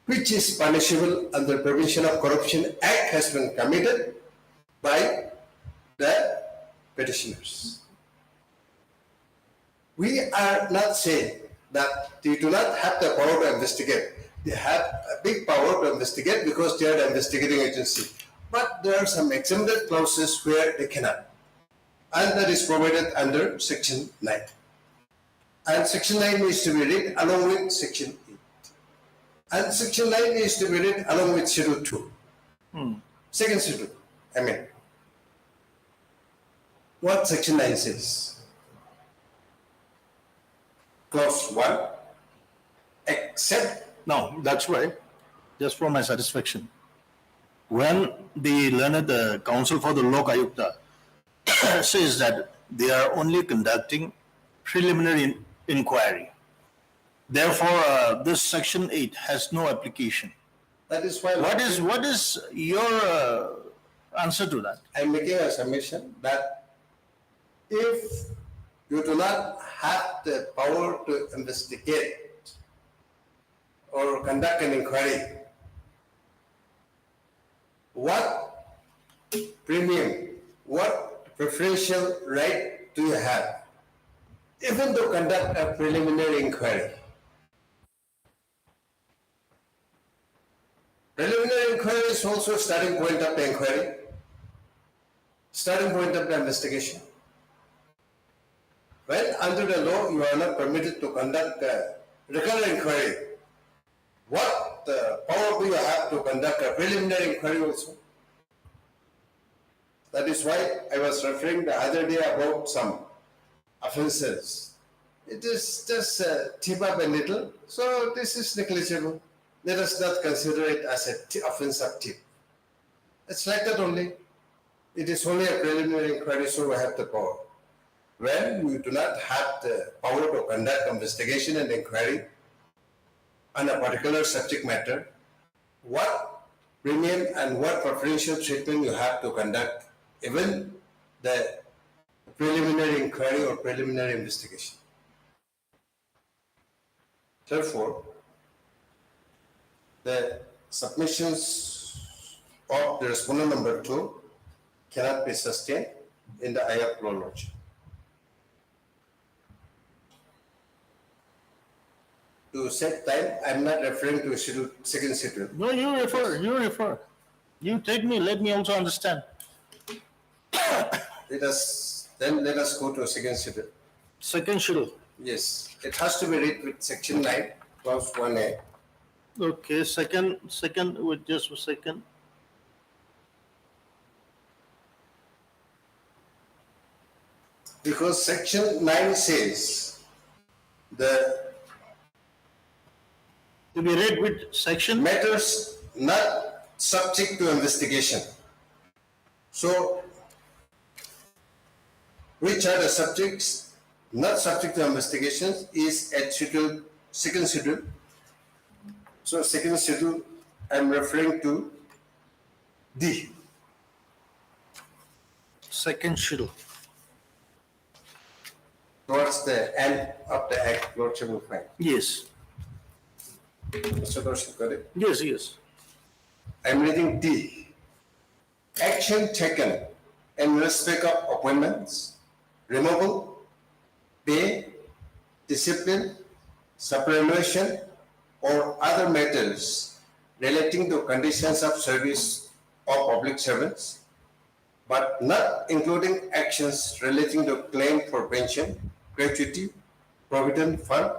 S12: which is punishable under Prevention of Corruption Act has been committed by the petitioners. We are not saying that they do not have the power to investigate. They have a big power to investigate because they are the investigating agency. But there are some exempted clauses where they cannot. And that is provided under Section 9. And Section 9 needs to be read along with Section 8. And Section 9 needs to be read along with Schedule 2. Second Schedule, what Section 9 says? Clause 1, except...
S3: No, that's right. Just for my satisfaction. When the learned counsel for the Lok Ayukta says that they are only conducting preliminary inquiry, therefore this section 8 has no application.
S12: That is why...
S3: What is your answer to that?
S12: I'm making a submission that if you do not have the power to investigate or conduct an inquiry, what premium, what preferential right do you have, even to conduct a preliminary inquiry? Preliminary inquiry is also starting point of the inquiry, starting point of the investigation. When under the law you are not permitted to conduct a regular inquiry, what power do you have to conduct a preliminary inquiry also? That is why I was referring the other day about some offences. It is just tip up a little, so this is negligible. Let us not consider it as an offense of tip. It's like that only. It is only a preliminary inquiry, so we have the power. When we do not have the power to conduct investigation and inquiry on a particular subject matter, what premium and what preferential treatment you have to conduct even the preliminary inquiry or preliminary investigation. Therefore, the submissions of the respondent number 2 cannot be sustained in the eye of law logic. To save time, I am not referring to second schedule.
S3: No, you refer. You take me, let me also understand.
S12: Let us go to second schedule.
S3: Second schedule.
S12: Yes, it has to be read with Section 9, Clause 1A.
S3: Okay, second, with just a second.
S12: Because Section 9 says
S3: to be read with section
S12: matters not subject to investigation. So, which are the subjects not subject to investigations is at second schedule. So, second schedule, I am referring to D.
S3: Second schedule.
S12: Towards the end of the Act, Lordship will find.
S3: Yes.
S12: Mr. Lordship, got it?
S3: Yes.
S12: I am reading D. Action taken in respect of appointments, removal, pay, discipline, superannuation, or other matters relating to conditions of service of public servants, but not including actions relating to claim for pension, gratuity, provident fund,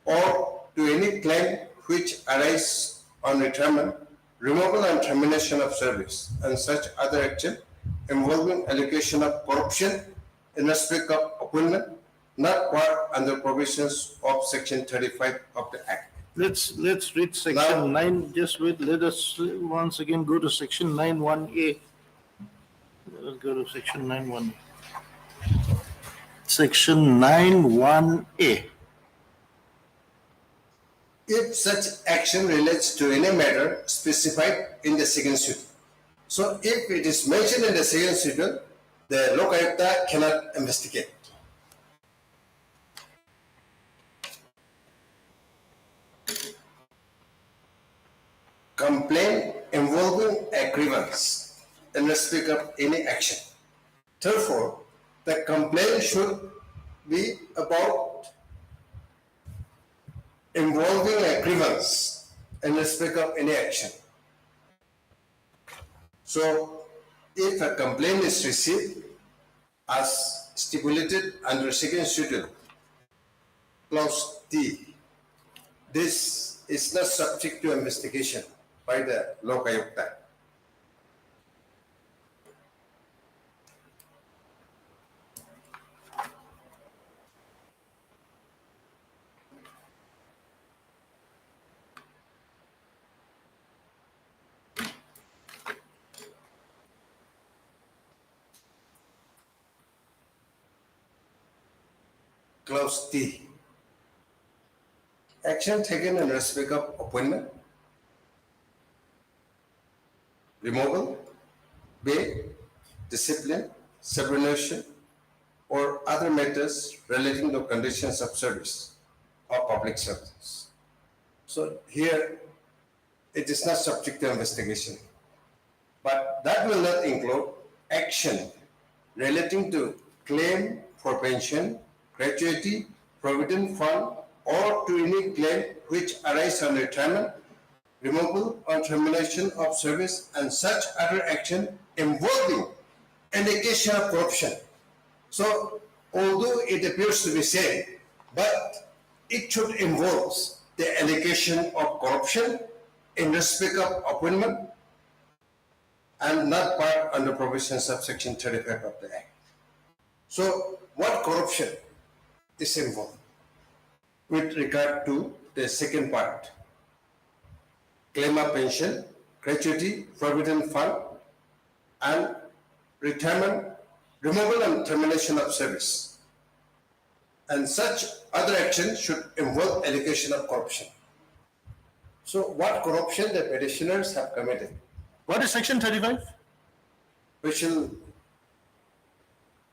S12: or to any claim which arise on retirement, removal and termination of service, and such other action involving allegation of corruption in respect of appointment, not part under provisions of Section 35 of the Act.
S3: Let's read section 9. Just wait. Let us once again go to section 9(1)(a). Let's go to section 9(1). Section 9(1)(a).
S12: If such action relates to any matter specified in the second schedule. So if it is mentioned in the second schedule, the Lok Ayukta cannot investigate. complaint involving a grievance in respect of any action. Therefore, the complaint should be about involving a grievance in respect of any action. So, if a complaint is received as stipulated under second schedule, clause D, this is not subject to investigation by the Lok Ayukta. Clause D. Action taken in respect of appointment, removal, pay, discipline, subordination, or other matters relating to conditions of service or public service. So here, it is not subject to investigation. But that will not include action relating to claim for pension, gratuity, provident fund, or to any claim which arises on retirement, removal or termination of service, and such other action involving allegation of corruption. So, although it appears to be same, but it should involve the allegation of corruption in respect of appointment and not part under provisions of section 35 of the Act. So, what corruption is involved? With regard to the second part, claim of pension, gratuity, provident fund, and retirement, removal and termination of service. And such other action should involve allegation of corruption. So what corruption the petitioners have committed?
S3: What is section 35?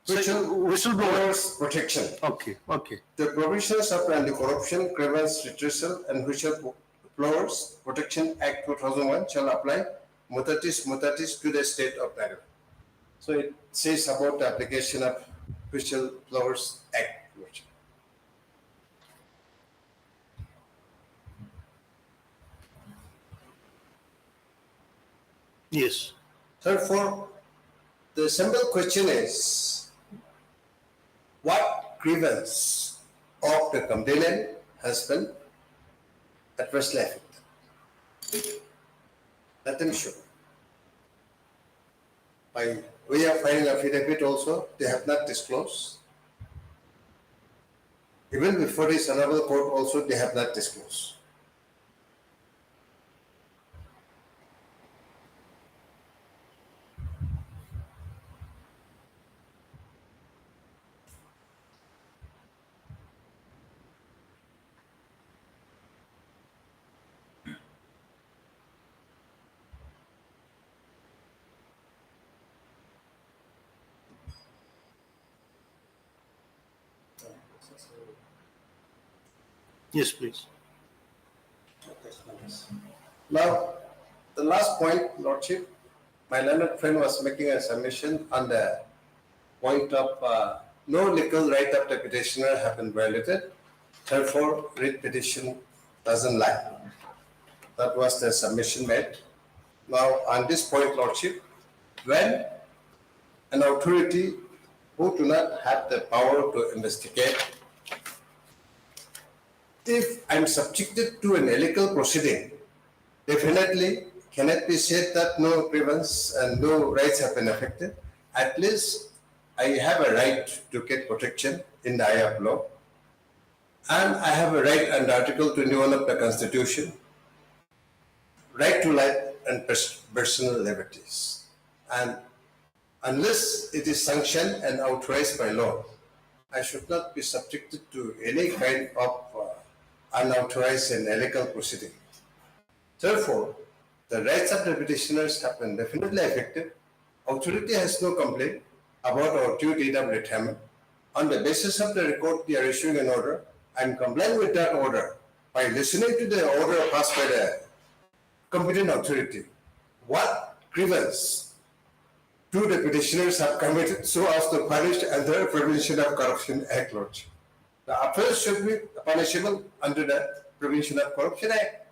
S12: Whistleblowers protection.
S3: Okay, okay.
S12: The provisions of Anti-Corruption, Grievance Redressal and Whistleblowers Protection Act 2001 shall apply mutatis to the state of Nagaland. So it says about the application of Whistleblowers Act.
S3: Yes.
S12: Therefore, the simple question is, what grievance of the complainant has been adversely affected? Let them show. By way of filing affidavit also, they have not disclosed. Even before this honorable court also, they have not disclosed.
S3: Yes, please.
S12: Now, the last point, Lordship, my learned friend was making a submission on the point of no legal right of the petitioner have been violated. Therefore, writ petition doesn't lie. That was the submission made. Now, on this point, Lordship, when an authority who do not have the power to investigate, if I'm subjected to an illegal proceeding, definitely cannot be said that no grievance and no rights have been affected. At least I have a right to get protection in the eye of law. And I have a right under Article 21 of the Constitution, right to life and personal liberties. And unless it is sanctioned and authorized by law, I should not be subjected to any kind of unauthorized and illegal proceeding. Therefore, the rights of the petitioners have been definitely affected. Authority has no complaint about our due date of retirement. On the basis of the record, they are issuing an order. I am complying with that order by listening to the order passed by the competent authority what grievance do the petitioners have committed so as to punish under Prevention of Corruption Act, Lordship. The offense should be punishable under the Prevention of Corruption Act.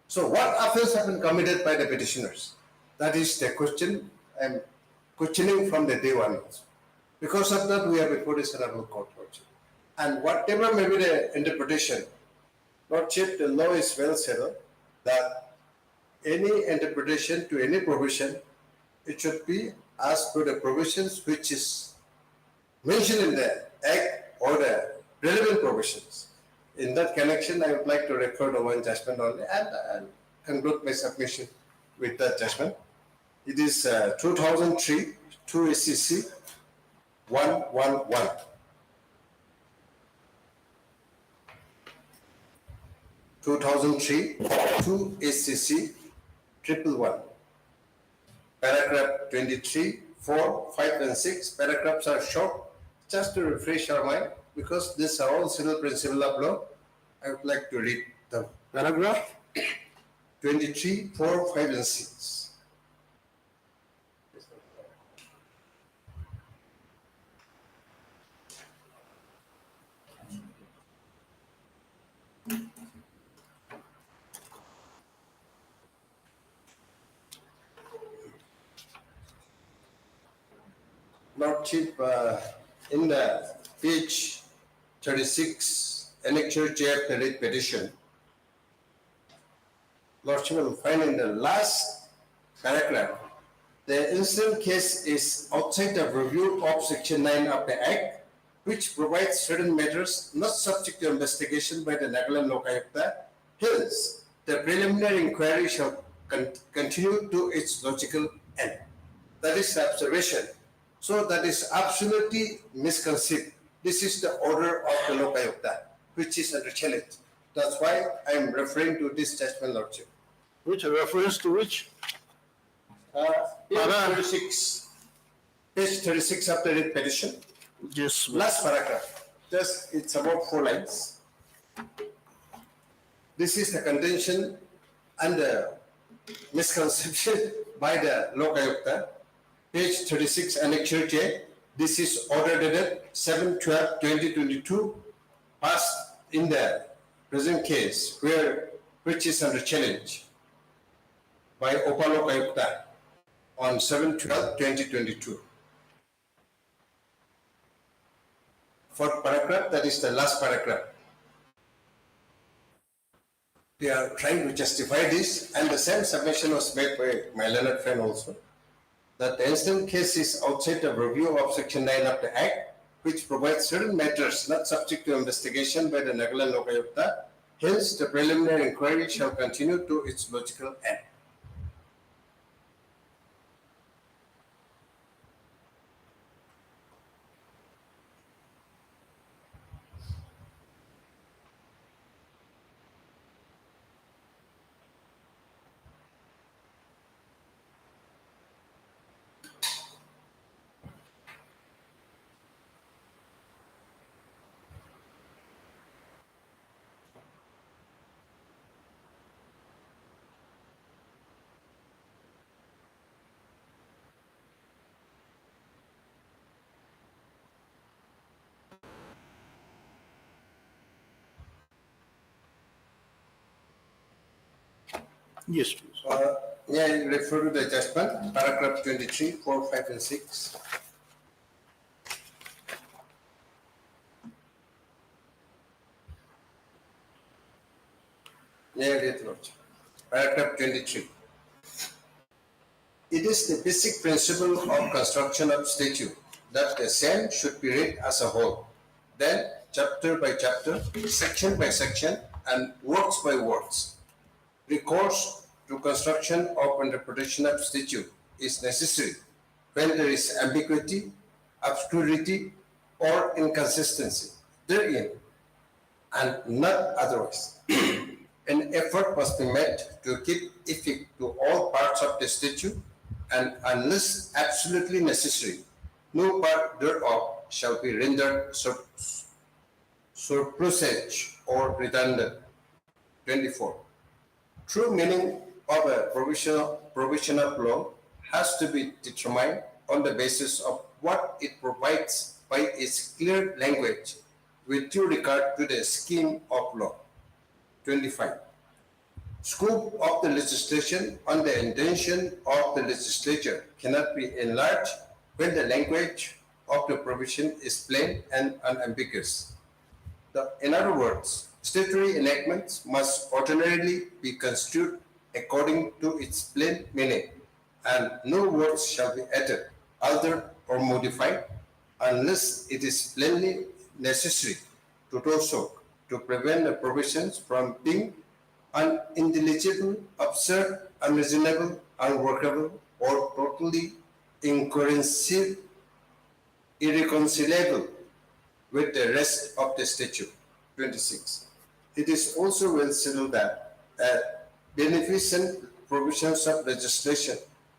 S12: So what offense have been committed by the petitioners? That is the question I'm questioning from the day one. Because of that, we are before this honorable court, Lordship. And whatever may be the interpretation, Lordship, the law is well settled that any interpretation to any provision, it should be as per the provisions which is mentioned in the Act or the relevant provisions. In that connection, I would like to refer to one judgment only and conclude my submission with that judgment. It is 2003 2 SCC 111. 2003 2 SCC 111. Paragraph 23, 4, 5, and 6. Paragraphs are short, just to refresh our mind, because these are all civil principle of law. I would like to read the paragraph 23, 4, 5, and 6. Lordship, in the page 36, annexure J of the writ petition, Lordship will find in the last paragraph, the incident case is outside the review of Section 9 of the Act, which provides certain matters not subject to investigation by the Nagaland Lokayukta. Hence, the preliminary inquiry shall continue to its logical end. That is the observation. So that is absolutely misconceived. This is the order of the Lokayukta, which is under challenge. That's why I am referring to this judgment, Lordship.
S3: Which reference to which?
S12: Page 36. Page 36 of the writ petition.
S3: Yes.
S12: Last paragraph. Just it's about 4 lines. This is the contention and the misconception by the Lokayukta. Page 36, Annexure J. This is order dated 7/12/2022, passed in the present case, which is under challenge by Opa Lokayukta on 7/12/2022. Fourth paragraph, that is the last paragraph. They are trying to justify this, and the same submission was made by my learned friend also, that the incident case is outside the review of Section 9 of the Act, which provides certain matters not subject to investigation by the Nagaland Lokayukta. Hence, the preliminary inquiry shall continue to its logical end.
S3: Yes, please.
S12: May I refer to the judgment, paragraph 23, 4, 5, and 6. May I read, Lord? Paragraph 23. It is the basic principle of construction of statute that the same should be read as a whole, then chapter by chapter, section by section, and words by words. Recourse to construction of interpretation of statute is necessary when there is ambiguity, obscurity, or inconsistency therein, and not otherwise. An effort must be made to keep effect to all parts of the statute, and unless absolutely necessary, no part thereof shall be rendered surplusage or redundant. 24. True meaning of a provision of law has to be determined on the basis of what it provides by its clear language with due regard to the scheme of law. 25. Scope of the legislation on the intention of the legislature cannot be enlarged when the language of the provision is plain and unambiguous. In other words, statutory enactments must ordinarily be construed according to its plain meaning, and no words shall be added, altered, or modified unless it is plainly necessary to do so to prevent the provisions from being unintelligible, absurd, unreasonable, unworkable, or totally irreconcilable with the rest of the statute. 26. It is also well settled that beneficent provisions of legislation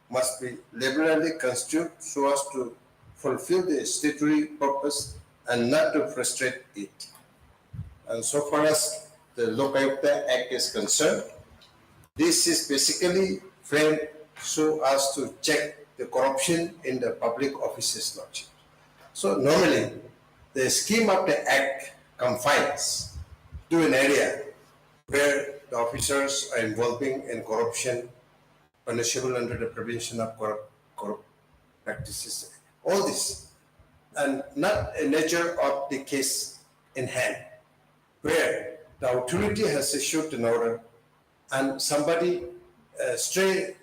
S12: must be liberally construed so as to fulfill the statutory purpose and not to frustrate it. And so far as the Lokayukta Act is concerned, this is basically framed so as to check the corruption in the public offices lodging. So normally, the scheme of the Act confines to an area where the officers are involving in corruption, punishable under the Prevention of Corrupt Practices. All this, and not a nature of the case in hand, where the authority has issued an order and somebody, a stray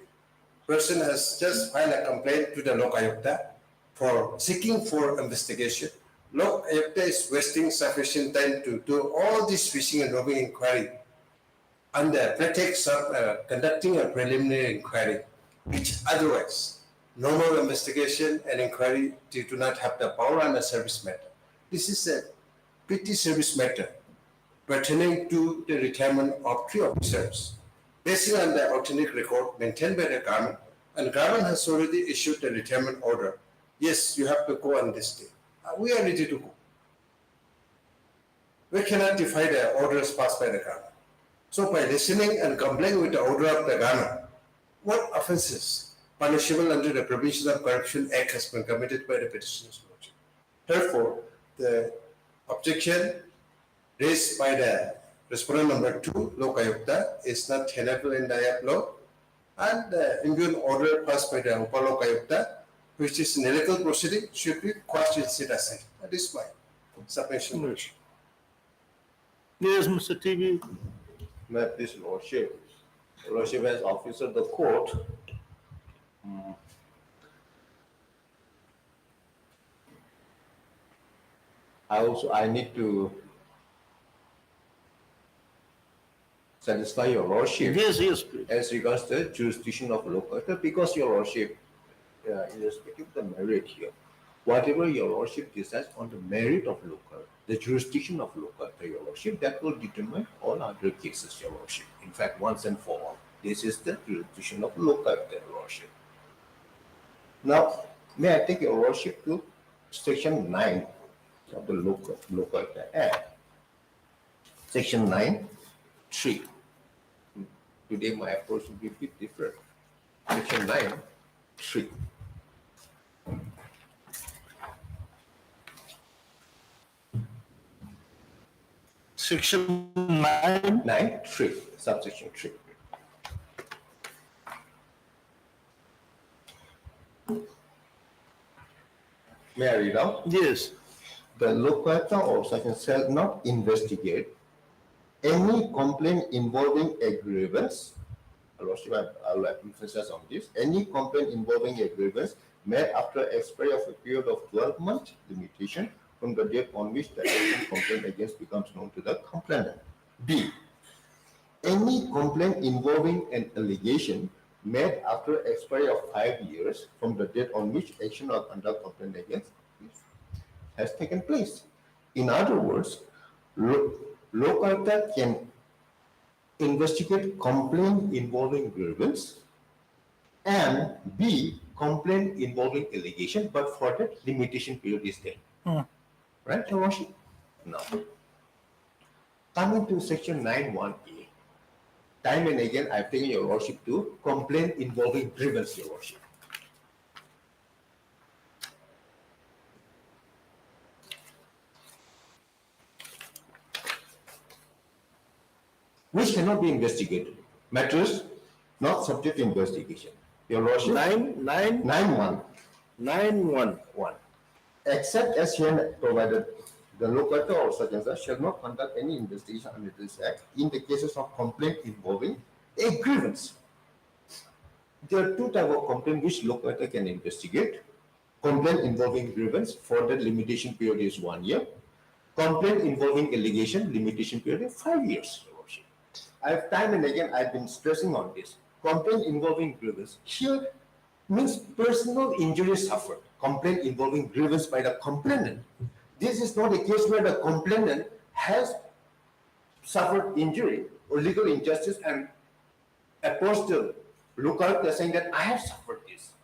S12: person has just filed a complaint to the Lokayukta for seeking for investigation. Lokayukta is wasting sufficient time to do all this fishing and robbing inquiry under pretext of conducting a preliminary inquiry, which otherwise normal investigation and inquiry do not have the power and a service matter. This is a petty service matter pertaining to the retirement of 3 officers, based on the authentic record maintained by the government, and the government has already issued the retirement order. Yes, you have to go on this day. We are ready to go. We cannot defy the orders passed by the government. So by listening and complying with the order of the government, what offences punishable under the Prevention of Corruption Act has been committed by the petitioner's lodging? Therefore, the objection raised by the respondent number 2, Lokayukta, is not tenable in the law, and the imbued order passed by the Upalokayukta, which is an illegal proceeding, should be quashed and set aside. That is my submission.
S3: Yes, Mr. TV.
S11: May this lordship as officer of the court, I need to satisfy your lordship.
S3: Yes, yes, please.
S11: As regards the jurisdiction of local, because your lordship, irrespective of the merit here, whatever your lordship decides on the merit of local, the jurisdiction of local, your lordship, that will determine all other cases, your lordship. In fact, once and for all, this is the jurisdiction of local, your lordship. Now, may I take your lordship to section 9 of the local Act? Section 9(3). Today my approach will be a bit different. Section 9(3).
S3: Section 9(3),
S11: subsection 3. May I read out?
S3: Yes.
S11: The Lokayukta or section shall not investigate any complaint involving a grievance. I will emphasize on this. Any complaint involving a grievance made after expiry of a period of 12 months limitation from the date on which the complaint against becomes known to the complainant. B. Any complaint involving an allegation made after expiry of 5 years from the date on which action or conduct complaint against has taken place. In other words, Lokayukta can investigate complaint involving grievance and B, complaint involving allegation, but for that limitation period is there. Right, Your Worship? Now, coming to section 9(1)(a), time and again, I've taken your lordship to complaint involving grievance, your lordship. Which cannot be investigated. Matters not subject to investigation. Your lordship. 9.1. Except as here provided, the locator or such and such shall not conduct any investigation under this act in the cases of complaint involving a grievance. There are two types of complaint which locator can investigate. Complaint involving grievance, for that limitation period is 1 year. Complaint involving allegation, limitation period is 5 years. I've time and again I've been stressing on this. Complaint involving grievance here means personal injury suffered. Complaint involving grievance by the complainant. This is not a case where the complainant has suffered injury or legal injustice and approached the lookout saying that I have suffered this.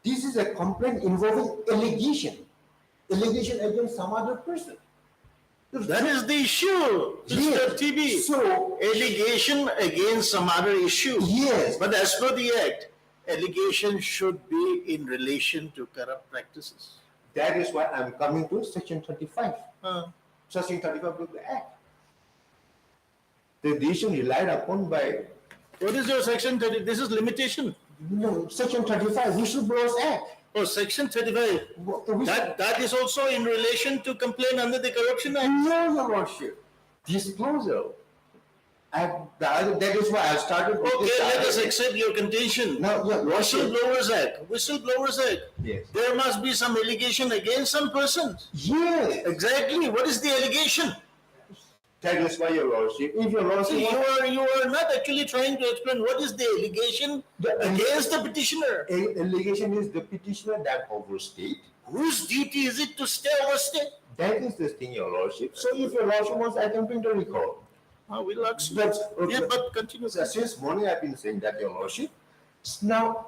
S11: This is a complaint involving allegation against some other person.
S3: That is the issue, Mr. TB.
S11: So,
S3: allegation against some other issue.
S11: Yes.
S3: But as per the act, allegation should be in relation to corrupt practices.
S11: That is why I'm coming to section 35. Section 35 of the act. The decision relied upon by.
S3: What is your section 30? This is limitation.
S11: No, section 35, Whistleblowers Act.
S3: Oh, section 35. That is also in relation to complaint under the Corruption Act.
S11: No, your lordship. Disclosure. That is why I started.
S3: Okay, let us accept your contention.
S11: No, your lordship.
S3: Whistleblowers Act. Whistleblowers Act.
S11: Yes.
S3: There must be some allegation against some person.
S11: Yes.
S3: Exactly. What is the allegation?
S11: That is why your lordship. If your lordship.
S3: See, you are not actually trying to explain what is the allegation against the petitioner.
S11: Allegation is the petitioner that overstayed.
S3: Whose duty is it to stay overstay?
S11: That is the thing, your lordship. So if your lordship wants, I can bring the record.
S3: We'll accept.
S11: Okay.
S3: Yeah, but continue.
S11: Since morning I've been saying that, your lordship. Now,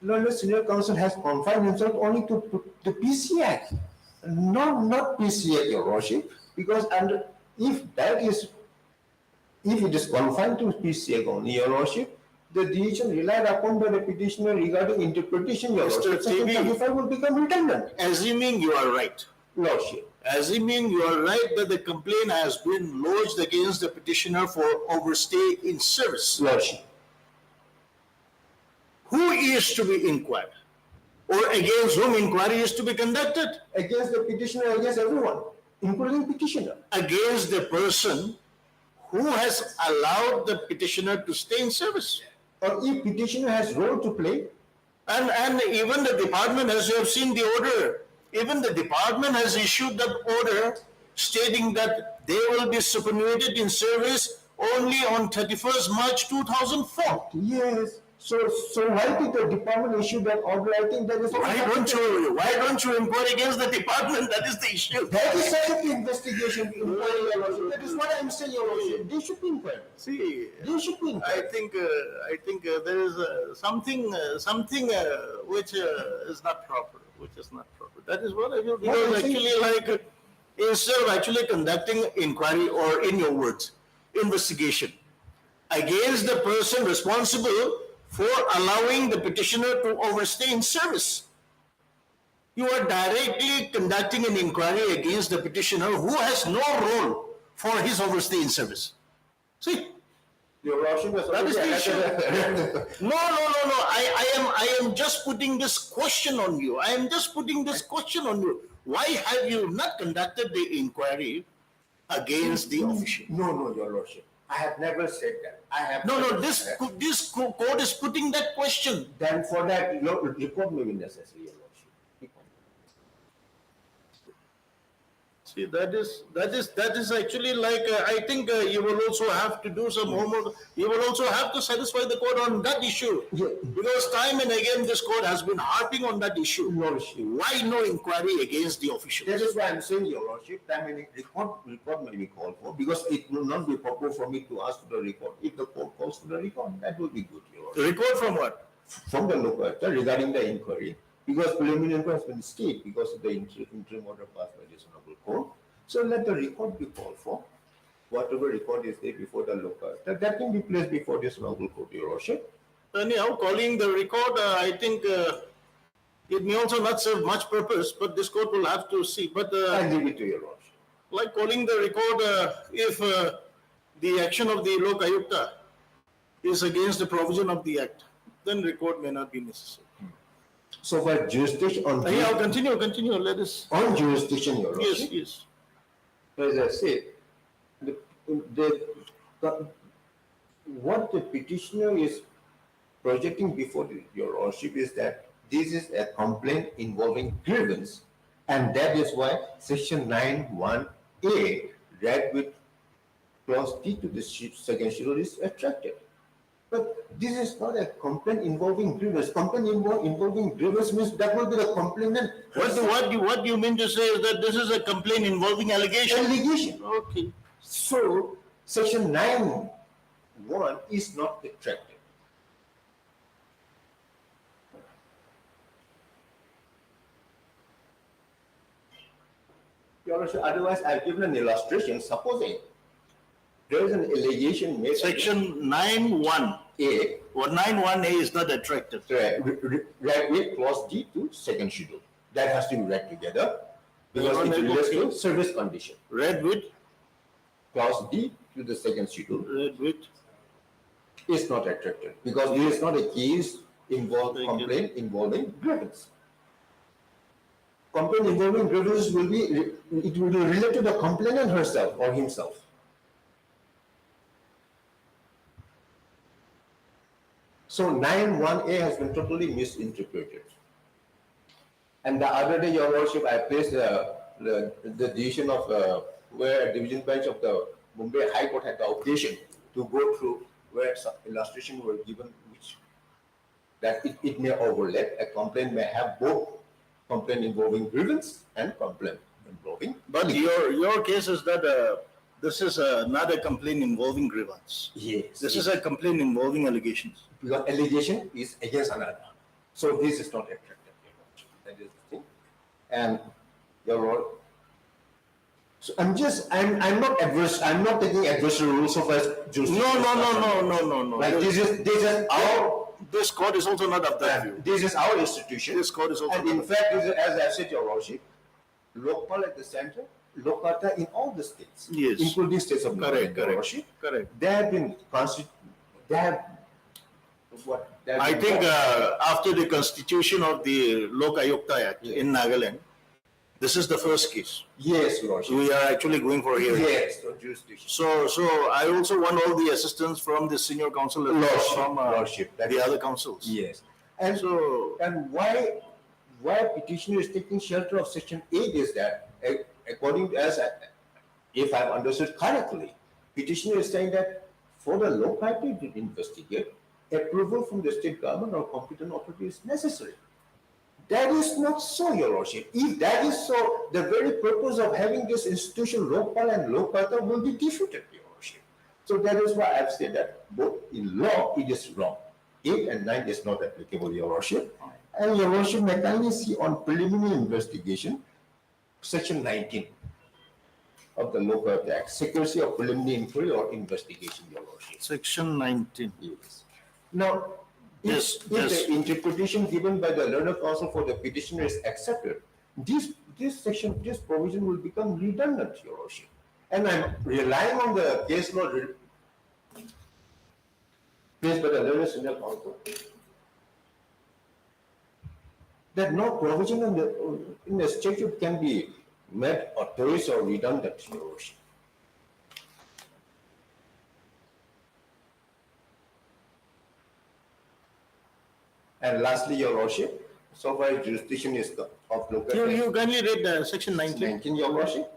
S11: the senior counsel has confined himself only to the PC Act. Not PC Act, your lordship. Because if it is confined to PC Act only, your lordship, the decision relied upon by the petitioner regarding interpretation, your lordship, section 35 will become redundant.
S3: Assuming you are right.
S11: Lordship.
S3: Assuming you are right that the complaint has been lodged against the petitioner for overstay in service.
S11: Lordship.
S3: Who is to be inquired? Or against whom inquiry is to be conducted?
S11: Against the petitioner, against everyone, including petitioner.
S3: Against the person who has allowed the petitioner to stay in service.
S11: Or if petitioner has role to play.
S3: And even the department, as you have seen the order, even the department has issued the order stating that they will be superannuated in service only on 31st March 2004.
S11: Yes. So why did the department issue that order? I think that is.
S3: Why don't you inquire against the department? That is the issue.
S11: That is such an investigation. That is what I'm saying, your lordship. They should be inquired.
S3: See,
S11: they should be inquired.
S3: I think there is something which is not proper. That is what I feel. Because actually, instead of actually conducting inquiry, or in your words, investigation against the person responsible for allowing the petitioner to overstay in service, you are directly conducting an inquiry against the petitioner who has no role for his overstay in service. See?
S11: Your lordship,
S3: that is the issue. No. I am just putting this question on you. Why have you not conducted the inquiry against the official?
S11: No, your lordship. I have never said that.
S3: This court is putting that question.
S11: Then for that, report may be necessary, your lordship.
S3: See, that is actually I think you will also have to do some homework. You will also have to satisfy the court on that issue.
S11: Yeah.
S3: Because time and again this court has been harping on that issue.
S11: Lordship.
S3: Why no inquiry against the officials?
S11: That is why I'm saying, your lordship, time and report may be called for, because it will not be proper for me to ask for the report. If the court calls for the report, that will be good, your lordship.
S3: The report from what?
S11: From the local regarding the inquiry. Because preliminary inquiry has been stayed because of the interim order passed by this honorable court. So let the report be called for. whatever record is there before the local, that can be placed before this noble court, Your Worship.
S3: Anyhow, calling the record, I think it may also not serve much purpose, but this court will have to see. But
S11: I leave it to Your Worship.
S3: like calling the record, if the action of the Lok Ayukta is against the provision of the Act, then record may not be necessary.
S11: So for jurisdiction on
S3: Anyhow, continue, let us.
S11: on jurisdiction, Your
S3: Yes,
S11: Worship.
S3: yes.
S11: As I said, what the petitioner is projecting before Your Worship is that this is a complaint involving grievance, and that is why Section 9(1)(a) read with clause D to the second schedule is attracted. But this is not a complaint involving grievance. Complaint involving grievance means that will be the complainant.
S3: What you mean to say is that this is a complaint involving allegation?
S11: Allegation.
S3: Okay.
S11: So Section 9(1) is not attracted. Your Worship, otherwise I've given an illustration. Supposing there is an allegation made.
S3: Section 9(1)(a) or 9(1)(a) is not attractive.
S11: Read with clause D to second schedule. That has to be read together because it relates to service condition.
S3: Read with
S11: clause D to the second schedule.
S3: Read with
S11: is not attracted because there is not a case complaint involving grievance. Complaint involving grievance will be related to the complainant herself or himself. So 9(1)(a) has been totally misinterpreted. And the other day, Your Worship, I placed the decision of where division bench of the Bombay High Court had the occasion to go through where some illustrations were given, which that it may overlap. A complaint may have both complaint involving grievance and complaint involving.
S3: But your case is that this is not a complaint involving grievance.
S11: Yes.
S3: This is a complaint involving allegations.
S11: Because allegation is against another. So this is not attractive. That is the thing. And Your Lord. So I'm not adverse. I'm not taking adversarial rules of as jurisdiction.
S3: No.
S11: Like
S3: This court is also not of that view.
S11: This is our institution.
S3: This court is also.
S11: And in fact, as I said, Your Lordship, Lokpal at the center, Lokata in all the states,
S3: Yes.
S11: including states of
S3: Correct.
S11: Your Lordship,
S3: Correct.
S11: they have been
S3: I think after the constitution of the Lok Ayukta Act in Nagaland, this is the first case.
S11: Yes, Your Lordship.
S3: We are actually going for hearing.
S11: Yes, the jurisdiction.
S3: So I also want all the assistance from the senior counsel and from
S11: Lordship,
S3: the other councils.
S11: Yes. And
S3: So
S11: and why petitioner is taking shelter of Section 8 is that, according to as if I've understood correctly, petitioner is saying that for the locality to investigate, approval from the state government or competent authority is necessary. That is not so, Your Lordship. If that is so, the very purpose of having this institution, local and locata, will be defeated, Your Lordship. So that is why I've said that both in law, it is wrong. 8 and 9 is not applicable, Your Lordship. And Your Lordship may kindly see on preliminary investigation, Section 19 of the Local Act, secrecy of preliminary inquiry or investigation, Your Lordship.
S3: Section 19.
S11: Yes. Now,
S3: Yes,
S11: if the interpretation given by the learned counsel for the petitioner is accepted, this provision will become redundant, Your Lordship. And I'm relying on the case law placed by the learned senior counsel that no provision in the statute can be made authoritative or redundant, Your Lordship. And lastly, Your Lordship, so far jurisdiction is of local.
S3: You kindly read Section 19.
S11: 19, Your Lordship.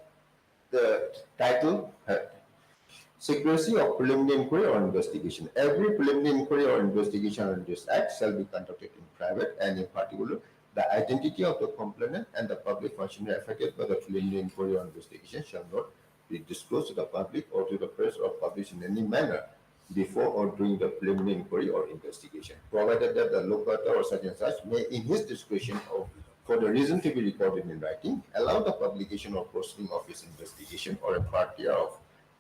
S11: The title, secrecy of preliminary inquiry or investigation. Every preliminary inquiry or investigation under this Act shall be conducted in private, and in particular, the identity of the complainant and the public functionary affected by the preliminary inquiry or investigation shall not be disclosed to the public or to the press or published in any manner before or during the preliminary inquiry or investigation, provided that the locata or such and such may, in his discretion or for the reason to be recorded in writing, allow the publication or proceeding of his investigation or a part thereof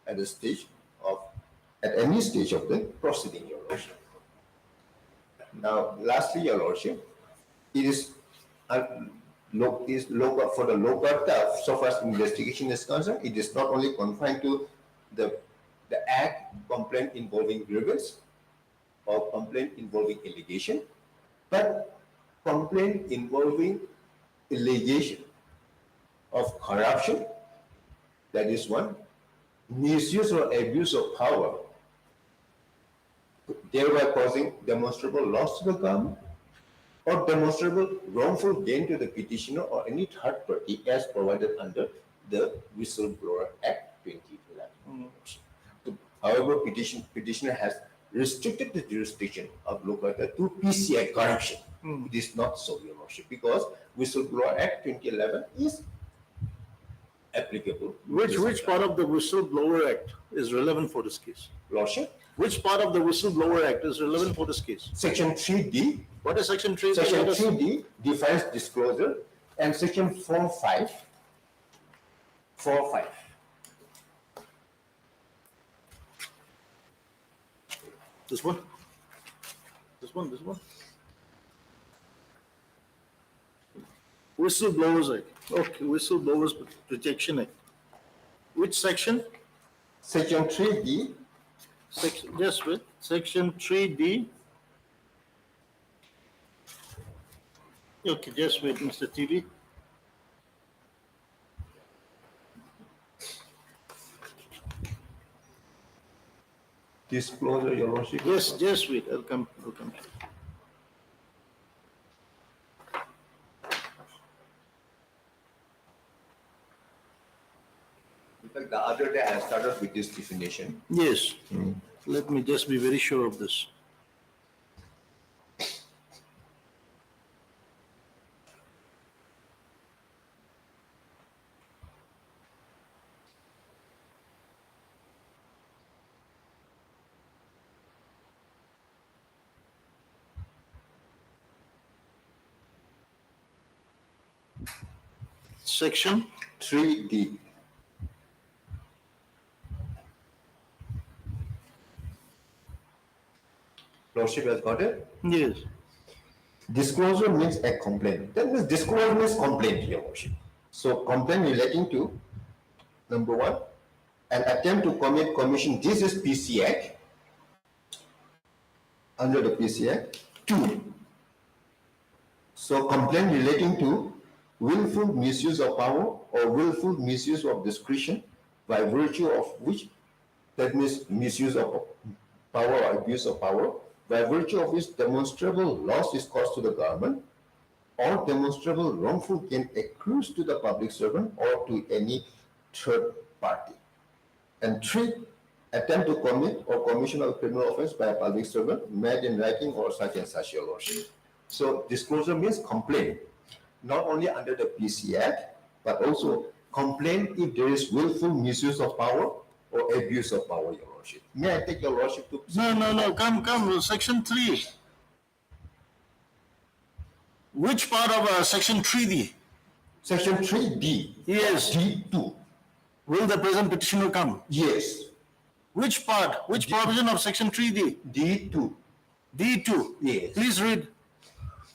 S11: at the stage of, at any stage of the proceeding, Your Lordship. Now, lastly, Your Lordship, it is for the local, so far as investigation is concerned, it is not only confined to the act complaint involving grievance or complaint involving allegation, but complaint involving allegation of corruption, that is one, misuse or abuse of power, thereby causing demonstrable loss to the government, or demonstrable wrongful gain to the petitioner or any third party as provided under the Whistleblower Act 2011. However, petitioner has restricted the jurisdiction of Lokata to PCI corruption. It is not so, Your Lordship, because Whistleblower Act 2011 is applicable.
S3: Which part of the Whistleblower Act is relevant for this case?
S11: Lordship?
S3: Which part of the Whistleblower Act is relevant for this case?
S11: Section 3D.
S3: What is Section 3D?
S11: Section 3D defines disclosure, and Section 4.5.
S3: This one? This one? Whistleblowers Act. Okay, Whistleblowers Protection Act. Which section?
S11: Section 3D.
S3: Just wait. Section 3D. Okay, just wait, Mr. TV.
S11: Disclosure, Your Lordship.
S3: Yes, just wait. I'll come.
S11: In fact, the other day I started with this definition.
S3: Yes. Let me just be very sure of this. Section
S11: 3D. Lordship has got it?
S3: Yes.
S11: Disclosure means a complaint. That means disclosure means complaint, Your Lordship. So complaint relating to, number one, an attempt to commission, this is PC Act, under the PC Act. Two, so complaint relating to willful misuse of power or willful misuse of discretion by virtue of which, that means misuse of power or abuse of power, by virtue of which demonstrable loss is caused to the government or demonstrable wrongful gain accrues to the public servant or to any third party. And three, attempt to commit or commission a criminal offense by a public servant made in writing or such and such, Your Lordship. So disclosure means complaint, not only under the PC Act, but also complaint if there is willful misuse of power or abuse of power, Your Lordship. May I take Your Lordship to...
S3: No, come, Section 3. Which part of Section 3D?
S11: Section 3D.
S3: Yes.
S11: D2.
S3: Will the present petitioner come?
S11: Yes.
S3: Which part? Which provision of Section 3D?
S11: D2.
S3: D2.
S11: Yes.
S3: Please read.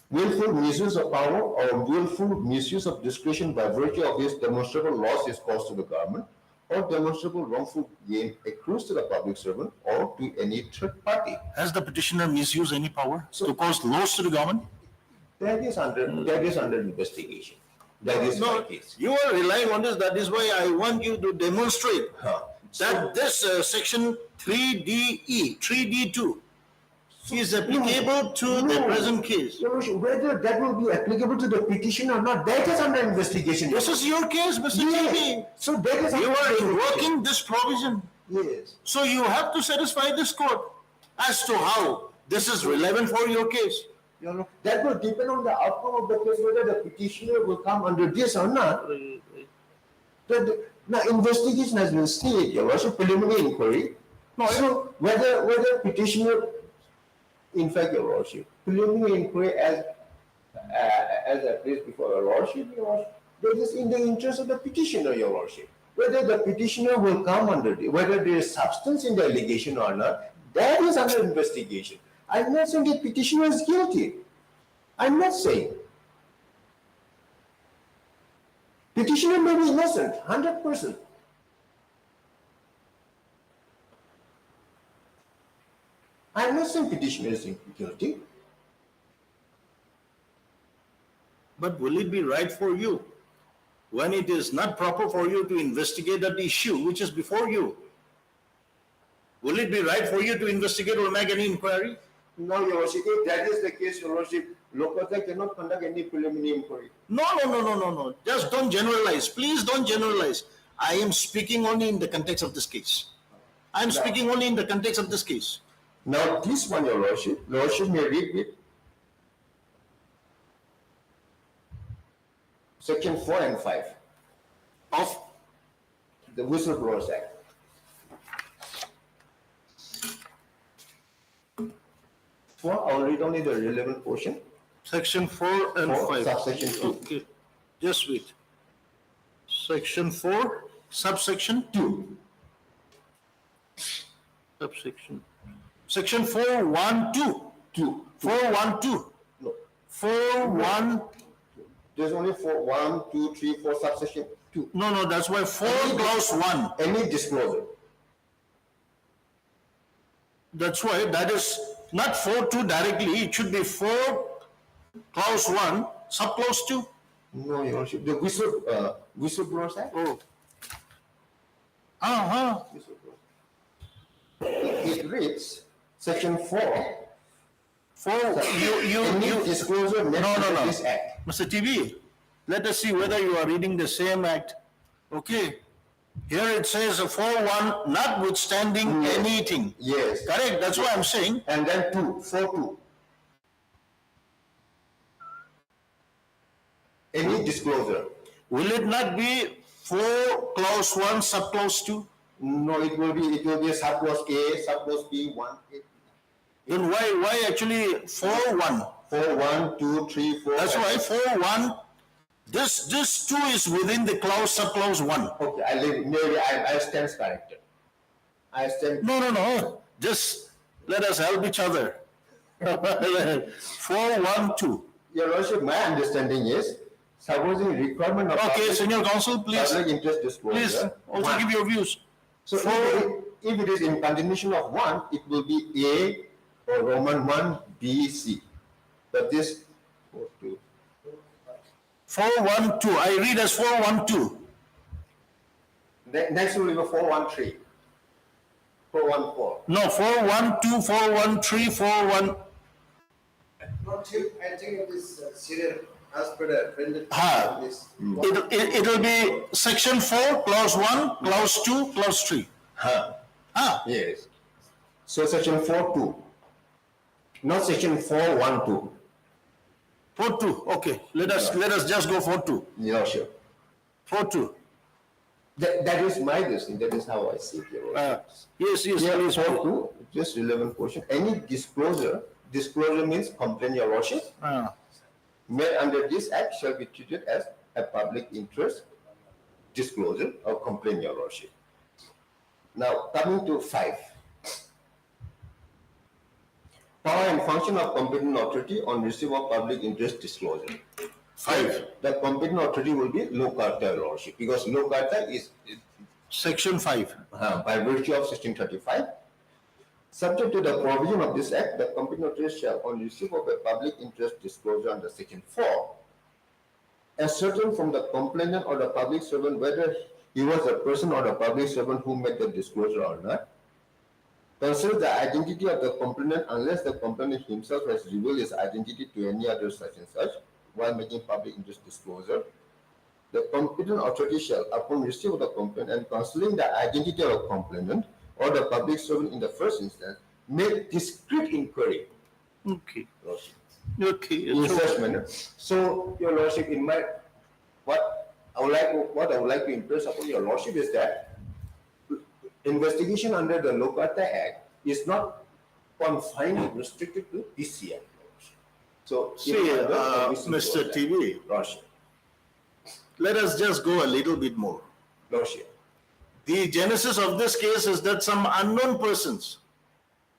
S11: Willful misuse of power or willful misuse of discretion by virtue of which demonstrable loss is caused to the government or demonstrable wrongful gain accrues to the public servant or to any third party.
S3: Has the petitioner misused any power to cause loss to the government?
S11: That is under investigation. That is my case.
S3: You are relying on this. That is why I want you to demonstrate that this Section 3DE, 3D2 is applicable to the present case.
S11: Whether that will be applicable to the petition or not, that is under investigation.
S3: This is your case, Mr. TV.
S11: So that is
S3: you are invoking this provision.
S11: Yes.
S3: So you have to satisfy this court as to how this is relevant for your case.
S11: That will depend on the outcome of the case, whether the petitioner will come under this or not. Now, investigation has been stayed. There was a preliminary inquiry. So whether petitioner, in fact, Your Lordship, preliminary inquiry as a place before Your Lordship, that is in the interest of the petitioner, Your Lordship. Whether the petitioner will come under it, whether there is substance in the allegation or not, that is under investigation. I'm not saying the petitioner is guilty. I'm not saying. Petitioner may be innocent, 100%. I'm not saying petitioner is guilty.
S3: But will it be right for you when it is not proper for you to investigate that issue which is before you? Will it be right for you to investigate or make any inquiry?
S11: No, Your Worship, if that is the case, Your Worship, Lokata cannot conduct any preliminary inquiry.
S3: No. Just don't generalize. Please don't generalize. I am speaking only in the context of this case. I am speaking only in the context of this case.
S11: Now, this one, Your Worship, Lordship may read it. Section 4 and 5
S3: Of
S11: the Whistleblowers Act. 4, I'll read only the relevant portion.
S3: Section 4 and
S11: 4,
S3: 5.
S11: subsection 2.
S3: Okay, just wait. Section 4, subsection
S11: 2.
S3: Subsection. Section 412.
S11: 2.
S3: 412.
S11: No.
S3: 41.
S11: There's only 4, 1, 2, 3, 4, subsection 2.
S3: No, that's why 4 clause 1.
S11: Any disclosure.
S3: That's why that is not 4.2 directly. It should be 4 clause 1, subclause 2.
S11: No, Your Worship. The Whistleblowers Act.
S3: Oh.
S11: It reads, section 4.
S3: 4,
S11: Any disclosure made under this act.
S3: Mr. TV, let us see whether you are reading the same act. Okay. Here it says 4.1, notwithstanding anything.
S11: Yes.
S3: Correct, that's what I'm saying.
S11: And then 4.2. Any disclosure.
S3: Will it not be 4 clause 1, subclause 2?
S11: No, it will be a subclause A, subclause B, 1.
S3: Then why actually 4.1?
S11: 4, 1, 2, 3, 4.
S3: That's why 4.1, this 2 is within the clause, subclause 1.
S11: Okay, I stand corrected. I stand.
S3: No. Just let us help each other. 4.1.2.
S11: Your Lordship, my understanding is, supposing requirement of
S3: Okay, Senior Counsel, please.
S11: public interest disclosure.
S3: Please also give your views.
S11: So if it is in continuation of 1, it will be A or Roman 1, B, C. But this 4.2.
S3: 4.1.2. I read as 4.1.2.
S11: Next will be 4.1.3. 4.1.4.
S3: No, 4.1.2, 4.1.3, 4.1.
S12: Not Chief, I think it is serial as per the printed this.
S3: It'll be section 4, clause 1, clause 2, clause 3.
S11: Yes. So section 4.2. Not section 4.1.2.
S3: 4.2. Okay. Let us just go 4.2.
S11: Yeah, sure.
S3: 4.2.
S11: That is my decision. That is how I see it. Your Lordship.
S3: Yes,
S11: Here,
S3: please.
S11: 4.2, just relevant portion. Any disclosure means complaint, Your Lordship, made under this act shall be treated as a public interest disclosure or complaint, Your Lordship. Now, coming to 5. Power and function of competent authority on receipt of public interest disclosure.
S3: 5.
S11: The competent authority will be Lokata, Your Lordship, because Lokata is
S3: Section 5.
S11: by virtue of 1635. Subject to the provision of this act, the competent authority shall, on receipt of a public interest disclosure under section 4, ascertain from the complainant or the public servant whether he was the person or the public servant who made the disclosure or not. Consider the identity of the complainant unless the complainant himself has revealed his identity to any other such and such while making public interest disclosure. The competent authority shall, upon receipt of the complaint and considering the identity of the complainant or the public servant in the first instance, make discreet inquiry.
S3: Okay.
S11: Lordship.
S3: Okay.
S11: In such manner. So, Your Lordship, what I would like to impress upon Your Lordship is that investigation under the Lokata Act is not confined and restricted to this act. So,
S3: See, Mr. TV,
S11: Lordship.
S3: let us just go a little bit more.
S11: Lordship.
S3: The genesis of this case is that some unknown persons,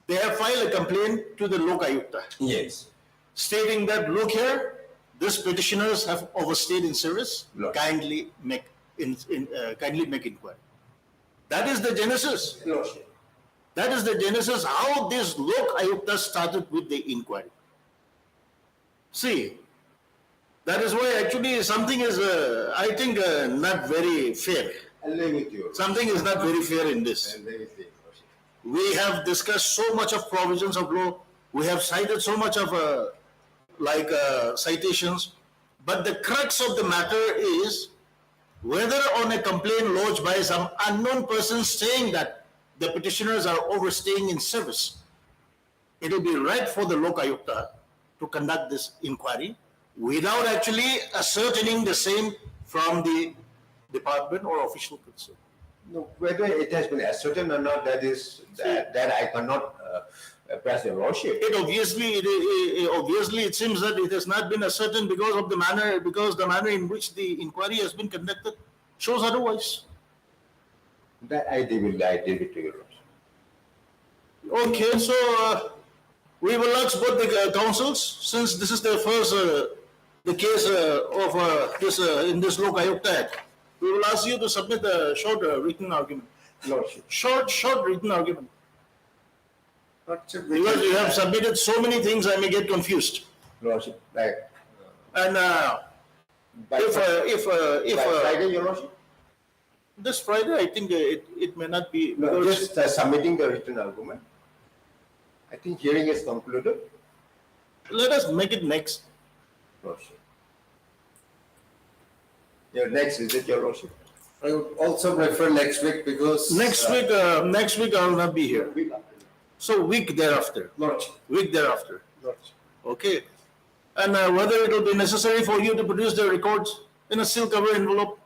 S3: they have filed a complaint to the Lok Ayukta
S9: Yes.
S3: stating that, look here, these petitioners have overstayed in service,
S9: Lord.
S3: kindly make inquiry. That is the genesis.
S9: Lordship.
S3: That is the genesis how this Lok Ayukta started with the inquiry. See, that is why actually something is, I think, not very fair.
S11: I'll lay with you.
S3: Something is not very fair in this.
S11: I'll lay with you, Lordship.
S3: We have discussed so much of provisions of law. We have cited so much of citations. But the crux of the matter is whether on a complaint lodged by some unknown person saying that the petitioners are overstaying in service, it will be right for the Lok Ayukta to conduct this inquiry without actually ascertaining the same from the department or official concern.
S11: No, whether it has been ascertained or not, that I cannot press your Lordship.
S3: Obviously, it seems that it has not been ascertained because the manner in which the inquiry has been conducted shows otherwise.
S11: That I leave it to your Lordship.
S3: Okay, so we will ask both the councils, since this is the first the case of this in this Lok Ayukta Act. We will ask you to submit a short written argument.
S11: Lordship.
S3: Short written argument.
S12: Lordship,
S3: Because you have submitted so many things, I may get confused.
S11: Lordship, like,
S3: And
S11: by Friday, your Lordship?
S3: this Friday, I think it may not be.
S11: No,
S3: Because
S11: just submitting the written argument. I think hearing is concluded.
S3: let us make it next.
S11: Lordship. Your next, is it your Lordship?
S12: I would also prefer next week because.
S3: Next week I will not be here.
S11: Week after.
S3: So week thereafter.
S12: Lordship.
S3: Week thereafter.
S12: Lordship.
S3: Okay. And whether it will be necessary for you to produce the records in a seal cover envelope.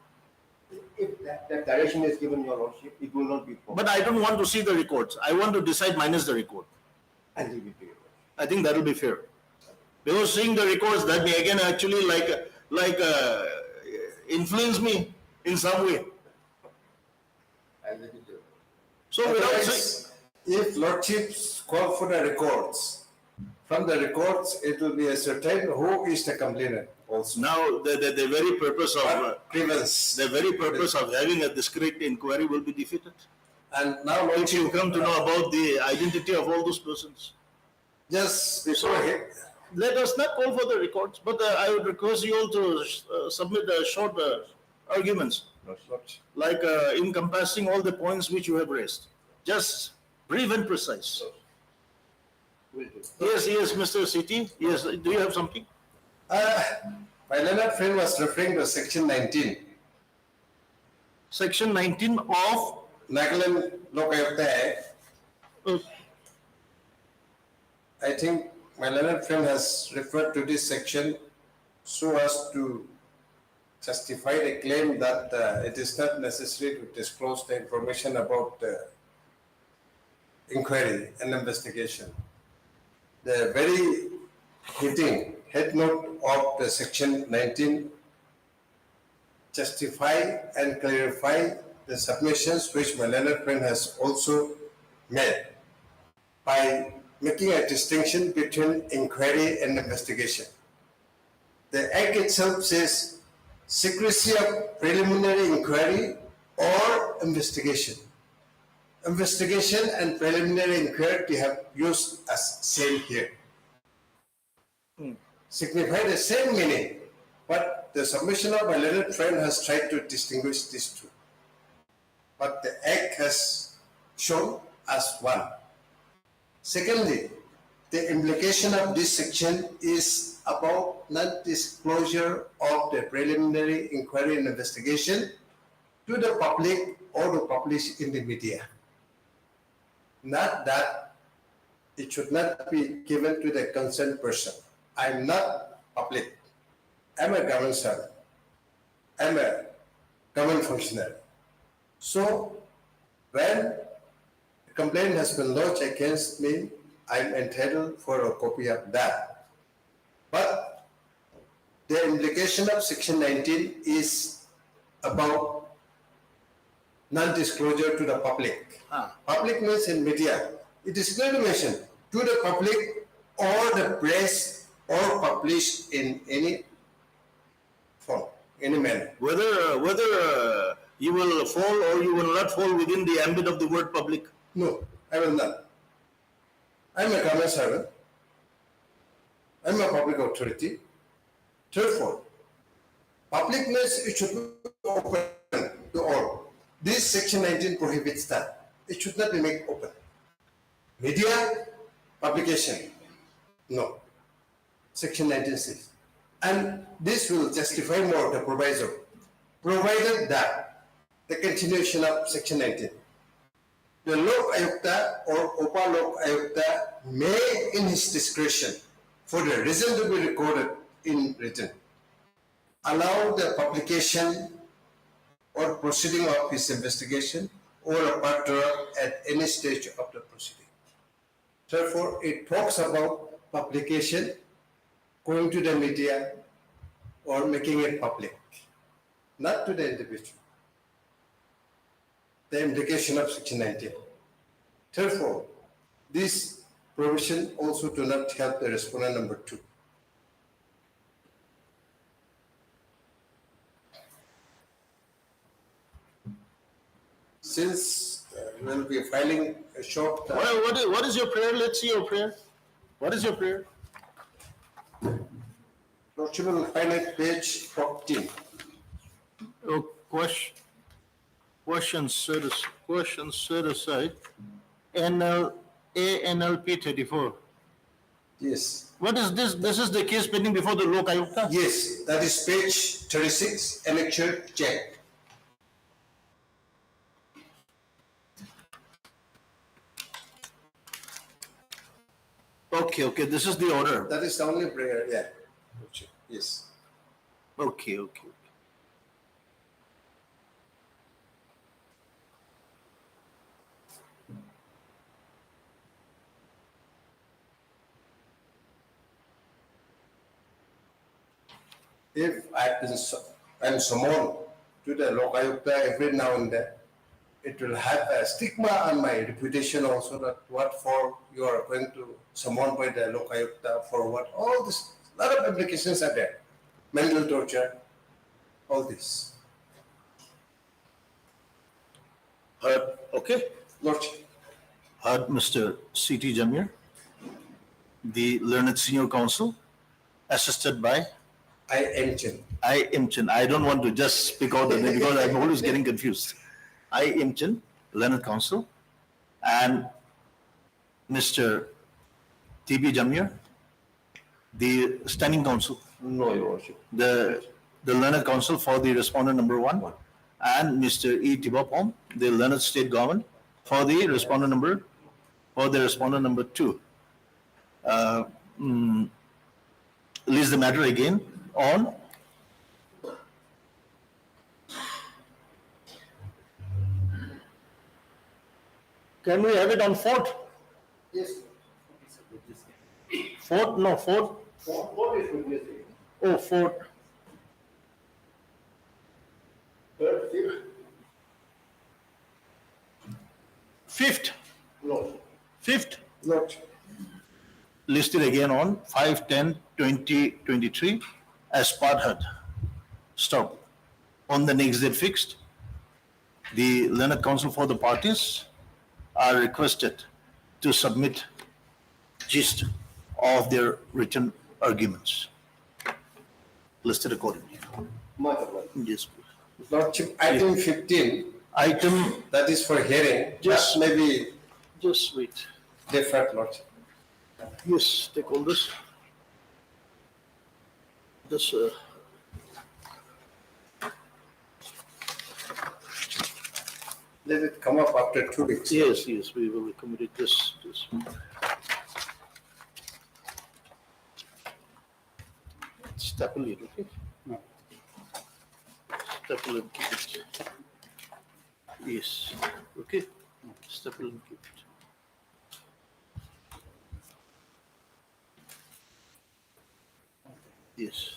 S11: If that direction is given, your Lordship, it will not be possible.
S3: But I don't want to see the records. I want to decide minus the record.
S11: I'll leave it to you.
S3: I think that will be fair. Because seeing the records, that may again actually influence me in some way.
S11: I'll leave it to you.
S3: So without
S12: Otherwise, if Lordships call for the records, from the records, it will be ascertained who is the complainant also.
S3: now the very purpose of
S12: What grievance.
S3: the very purpose of having a discreet inquiry will be defeated.
S12: And now
S3: If you
S12: Lordship,
S3: come to know about the identity of all those persons.
S12: just before
S3: Let us not call for the records, but I would request you all to submit short arguments,
S12: Lordship.
S3: like encompassing all the points which you have raised. Just brief and precise.
S11: Will do.
S3: Yes, Mr. City. Yes, do you have something?
S12: My learned friend was referring to section 19,
S3: Section 19 of
S12: Nagaland Lok Ayukta Act.
S3: uh,
S12: I think my learned friend has referred to this section so as to justify the claim that it is not necessary to disclose the information about the inquiry and investigation. The very head note of the section 19 justify and clarify the submissions which my learned friend has also made by making a distinction between inquiry and investigation. The Act itself says secrecy of preliminary inquiry or investigation. Investigation and preliminary inquiry we have used as same here. Signify the same meaning, but the submission of my learned friend has tried to distinguish these two. But the Act has shown as one. Secondly, the implication of this section is about non-disclosure of the preliminary inquiry and investigation to the public or to publish in the media. Not that it should not be given to the concerned person. I'm not public. I'm a government servant. I'm a government functionary. So when a complaint has been lodged against me, I'm entitled for a copy of that. But the implication of section 19 is about non-disclosure to the public. Public means in media. It is clearly mentioned to the public or the press or published in any form, any manner.
S3: Whether you will fall or you will not fall within the ambit of the word public.
S12: No, I will not. I am a government servant. I am a public authority. Therefore, public means it should be open to all. This section 19 prohibits that. It should not be made open. Media, publication, no. Section 19 says. And this will justify more the proviso, provided that the continuation of section 19. The Lok Ayukta or Upa Lok Ayukta may, in his discretion, for the reason to be recorded in written, allow the publication or proceeding of his investigation or a partner at any stage of the proceeding. Therefore, it talks about publication, going to the media, or making it public, not to the individual. The implication of section 19. Therefore, this provision also do not help the respondent number 2. Since we'll be filing a short.
S3: What is your prayer? Let's see your prayer. What is your prayer?
S12: Lordship will find it page 14.
S3: Oh, question set aside. ANLP 34.
S12: Yes.
S3: What is this? This is the case pending before the Lok Ayukta?
S12: Yes, that is page 36, annexure check.
S3: Okay, this is the order.
S12: That is the only prayer, yeah. Yes.
S3: Okay.
S12: If I'm summoned to the Lok Ayukta every now and then, it will have a stigma on my reputation also that what for you are going to summon by the Lok Ayukta for what? All this, lot of implications are there. Mental torture, all this.
S3: Okay.
S12: Lordship.
S3: Heard Mr. C.T. Jamir, the learned senior counsel, assisted by
S12: I am Chin.
S3: I don't want to just speak out the name because I'm always getting confused. I am Chin, learned counsel, and Mr. T.B. Jamir, the standing counsel.
S11: No, Your Worship.
S3: The learned counsel for the respondent number 1, and Mr. E. Tibapom, the learned state government for the respondent number 2. List the matter again on can we have it on 4th?
S12: Yes.
S3: 4th? No, 4th.
S12: 4 is good.
S3: Oh, 4th.
S12: 3rd,
S3: 5th.
S12: Lord.
S3: 5th.
S12: Lord.
S3: Listed again on 5/10/2023 as part heard. Stop. On the next date fixed, the learned counsel for the parties are requested to submit gist of their written arguments. Listed accordingly. Yes, please.
S12: Lordship, item 15,
S3: Item,
S12: that is for hearing,
S3: Just-
S12: that may be
S3: just wait.
S12: deferred, Lordship.
S3: Yes, take all this. This,
S12: Let it come up after 2 weeks.
S3: yes, we will accommodate this. Staple it, okay?
S10: No.
S3: Staple and keep it. Yes, okay? Staple and keep it. Yes.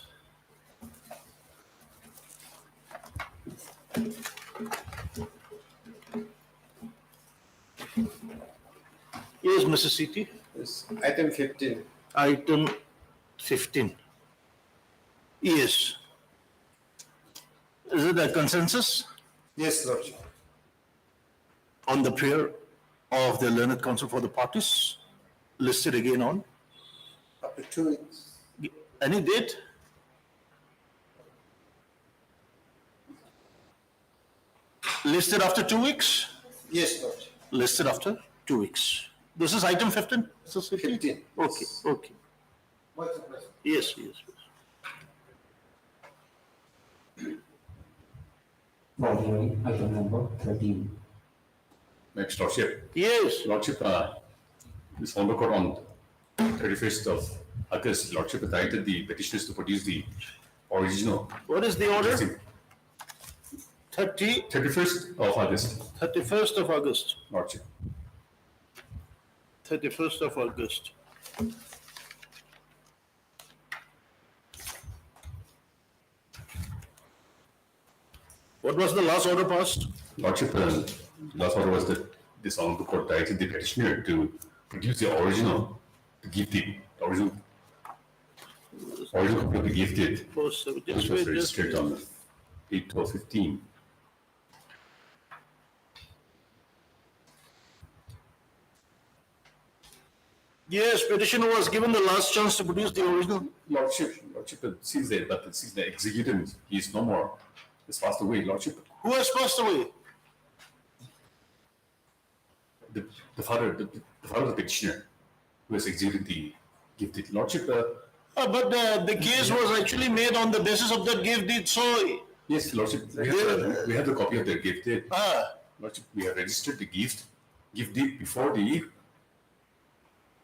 S3: Mr. CT?
S12: Yes. Item 15.
S3: Item 15. Yes. Is it a consensus
S12: Yes, Lordship.
S3: on the prayer of the learned counsel for the parties listed again on?
S12: Up to 2 weeks.
S3: Any date? Listed after 2 weeks?
S12: Yes, Lordship.
S3: Listed after 2 weeks. This is item 15? Mr. CT?
S12: 15.
S3: Okay, okay. Yes, yes, yes.
S1: For hearing, item number 13.
S11: Next, Lordship.
S3: Yes.
S11: Lordship, this Honorable Court on 31st of August, Lordship invited the petitioners to produce the original.
S3: What is the order?
S11: 31st of August,
S3: 31st of August.
S11: Lordship.
S3: 31st of August. What was the last order passed?
S11: Lordship, last order was that this Honorable Court directed the petitioner to produce the original, to give the original copy of the gifted, which was registered on 8/12/15.
S3: Yes, petitioner was given the last chance to produce the original.
S11: Lordship, it seems that, but it seems the executant, he is no more, he's passed away, Lordship.
S3: Who has passed away?
S11: The father of the petitioner, who has executed the gifted, Lordship.
S3: But the case was actually made on the basis of that gift deed, so.
S11: Yes, Lordship, we have the copy of the gift deed. Lordship, we have registered the gift deed before the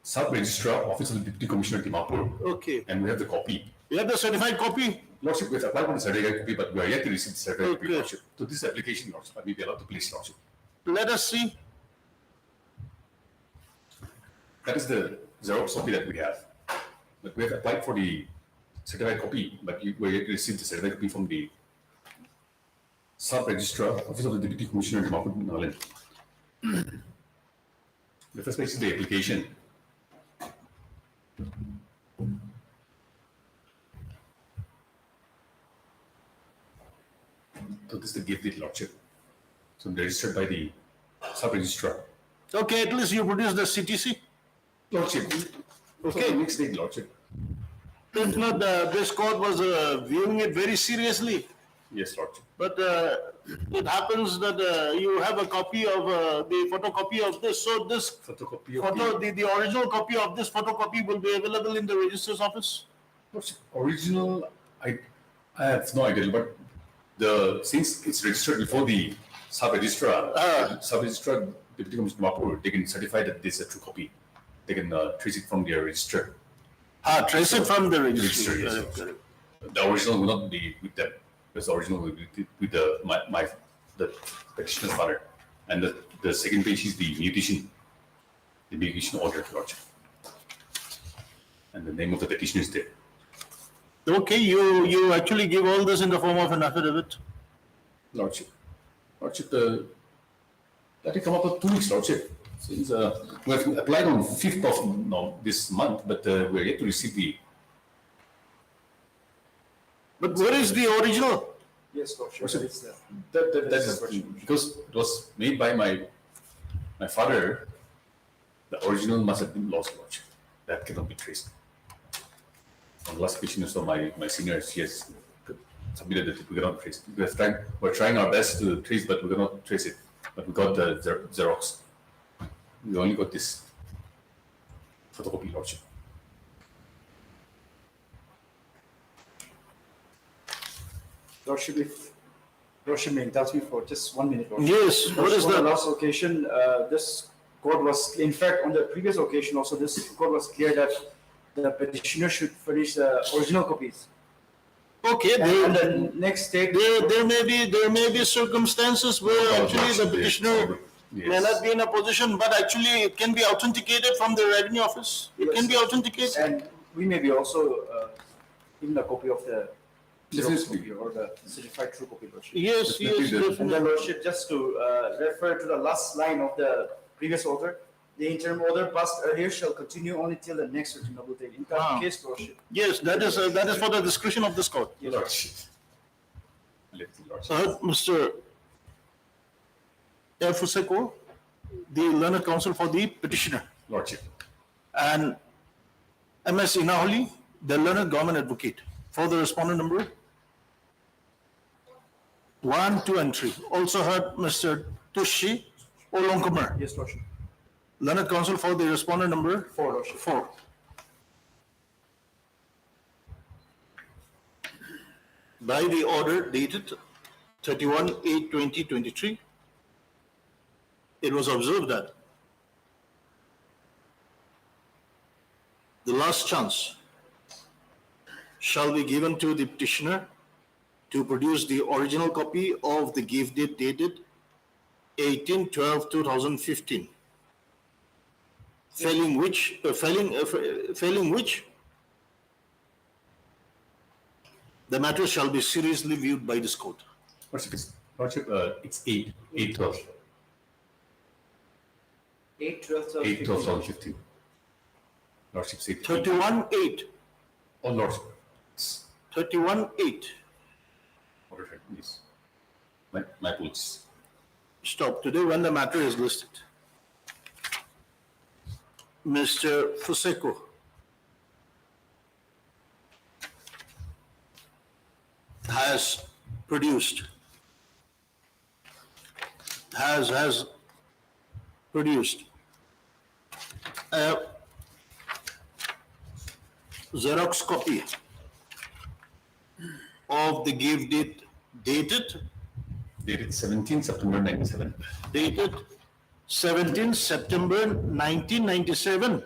S11: Sub-Registrar, Office of the Deputy Commissioner, Dimapur.
S3: Okay.
S11: And we have the copy.
S3: You have the certified copy?
S11: Lordship, we have applied for the certified copy, but we are yet to receive the certified copy,
S3: Okay.
S11: Lordship. So this application, Lordship, I may be allowed to place, Lordship.
S3: Let us see.
S11: That is the Xerox copy that we have. But we have applied for the certified copy, but we are yet to receive the certified copy from the Sub-Registrar, Office of the Deputy Commissioner, Dimapur, Nagaland. The first page is the application. So this is the gift deed, Lordship. So registered by the Sub-Registrar.
S3: Okay, at least you produced the CTC.
S11: Lordship. Okay, next date, Lordship.
S3: If not, this court was viewing it very seriously.
S11: Yes, Lordship.
S3: But it happens that you have a copy of the photocopy of this. So this
S11: photocopy of
S3: the original copy of this photocopy will be available in the registrar's office.
S11: Lordship, original, I have no idea, but since it's registered before the Sub-Registrar, Sub-Registrar, Deputy Commissioner Dimapur, they can certify that this is a true copy. They can trace it from their register.
S3: Trace it from the register.
S11: Yes.
S3: Correct.
S11: The original will not be with them. Because the original will be with the petitioner's father. And the second page is the mutation order, Lordship. And the name of the petitioner is there.
S3: Okay, you actually give all this in the form of an affidavit.
S11: Lordship, let it come up for 2 weeks, Lordship. Since we have applied on 5th of this month, but we are yet to receive the.
S3: But where is the original?
S12: Yes, Lordship.
S11: Lordship, that is because it was made by my father. The original must have been lost, Lordship. That cannot be traced. On the last petition of my senior, she has submitted that we cannot trace it. We're trying our best to trace, but we cannot trace it. But we got the Xerox. We only got this photocopy, Lordship.
S13: Lordship, if Lordship may indulge me for just 1 minute. Lordship.
S3: Yes, what is
S13: On
S3: that?
S13: the last occasion, this court was, in fact, on the previous occasion also, this court was clear that the petitioner should furnish the original copies.
S3: Okay,
S13: And the next stage,
S3: there may be circumstances where actually the petitioner may not be in a position, but actually it can be authenticated from the revenue office. It can be authenticated.
S13: and we may be also given a copy of the Xerox
S11: Definitely.
S13: copy or the certified true copy. Lordship.
S3: Yes, yes,
S11: Definitely.
S13: And the
S3: definitely.
S13: Lordship, just to refer to the last line of the previous order, The interim order passed earlier shall continue only till the next returnable date. In that case, Lordship.
S3: Yes, that is for the discretion of this court.
S5: Lordship. Lordship.
S3: Mr. F. Fuseko, the learned counsel for the petitioner,
S5: Lordship.
S3: and MS Inaholi, the learned government advocate, for the respondent number 1, 2, and 3. Also heard Mr. Tushi Olonkumar,
S13: Yes, Lordship.
S3: learned counsel for the respondent number
S13: 4, Lordship.
S3: 4. By the order dated 31/8/2023, it was observed that the last chance shall be given to the petitioner to produce the original copy of the gift deed dated 18/12/2015, failing which the matter shall be seriously viewed by this court.
S5: Lordship, it's 8/12.
S13: 8/12/2015.
S5: Lordship,
S3: 31/8.
S5: Oh, Lordship.
S3: 31/8.
S5: Order, please. My apologies.
S3: Stop. Today when the matter is listed, Mr. Fuseko has produced a Xerox copy of the gift deed dated
S5: 17 September 97.
S3: dated 17 September 1997.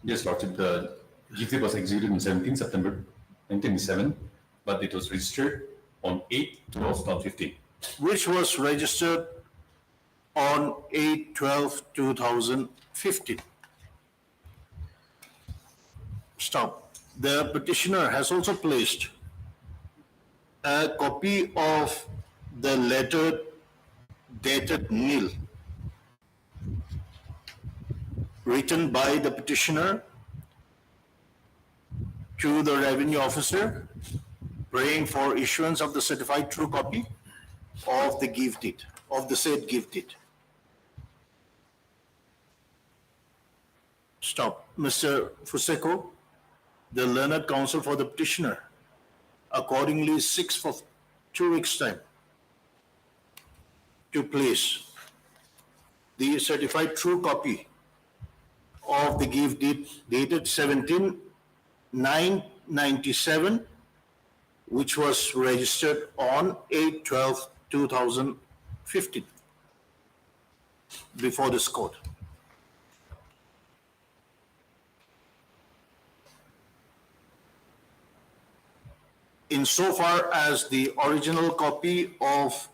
S5: Yes, Lordship, the gift deed was executed on 17 September 1997, but it was registered on 8/12/2015.
S3: Which was registered on 8/12/2015. Stop. The petitioner has also placed a copy of the letter dated nil, written by the petitioner to the revenue officer, praying for issuance of the certified true copy of the gift deed, of the said gift deed. Stop. Mr. Fuseko, the learned counsel for the petitioner, accordingly seeks for 2 weeks' time to place the certified true copy of the gift deed dated 17/9/97, which was registered on 8/12/2015 before this court. Insofar as the original copy of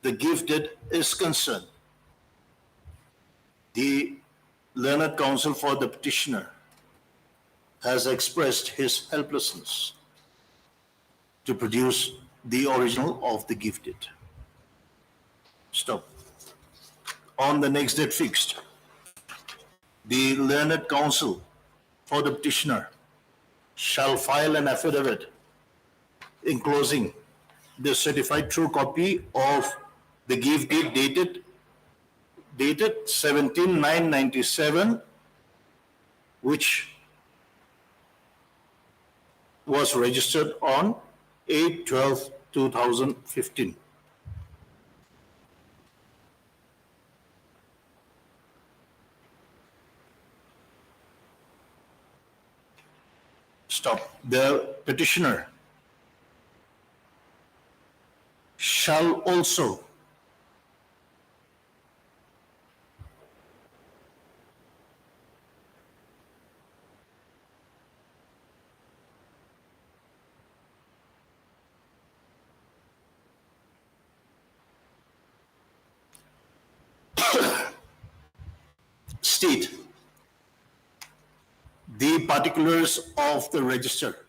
S3: the gift deed is concerned, the learned counsel for the petitioner has expressed his helplessness to produce the original of the gift deed. Stop. On the next date fixed, the learned counsel for the petitioner shall file an affidavit enclosing the certified true copy of the gift deed dated 17/9/97, which was registered on 8/12/2015. Stop. The petitioner shall also state the particulars of the register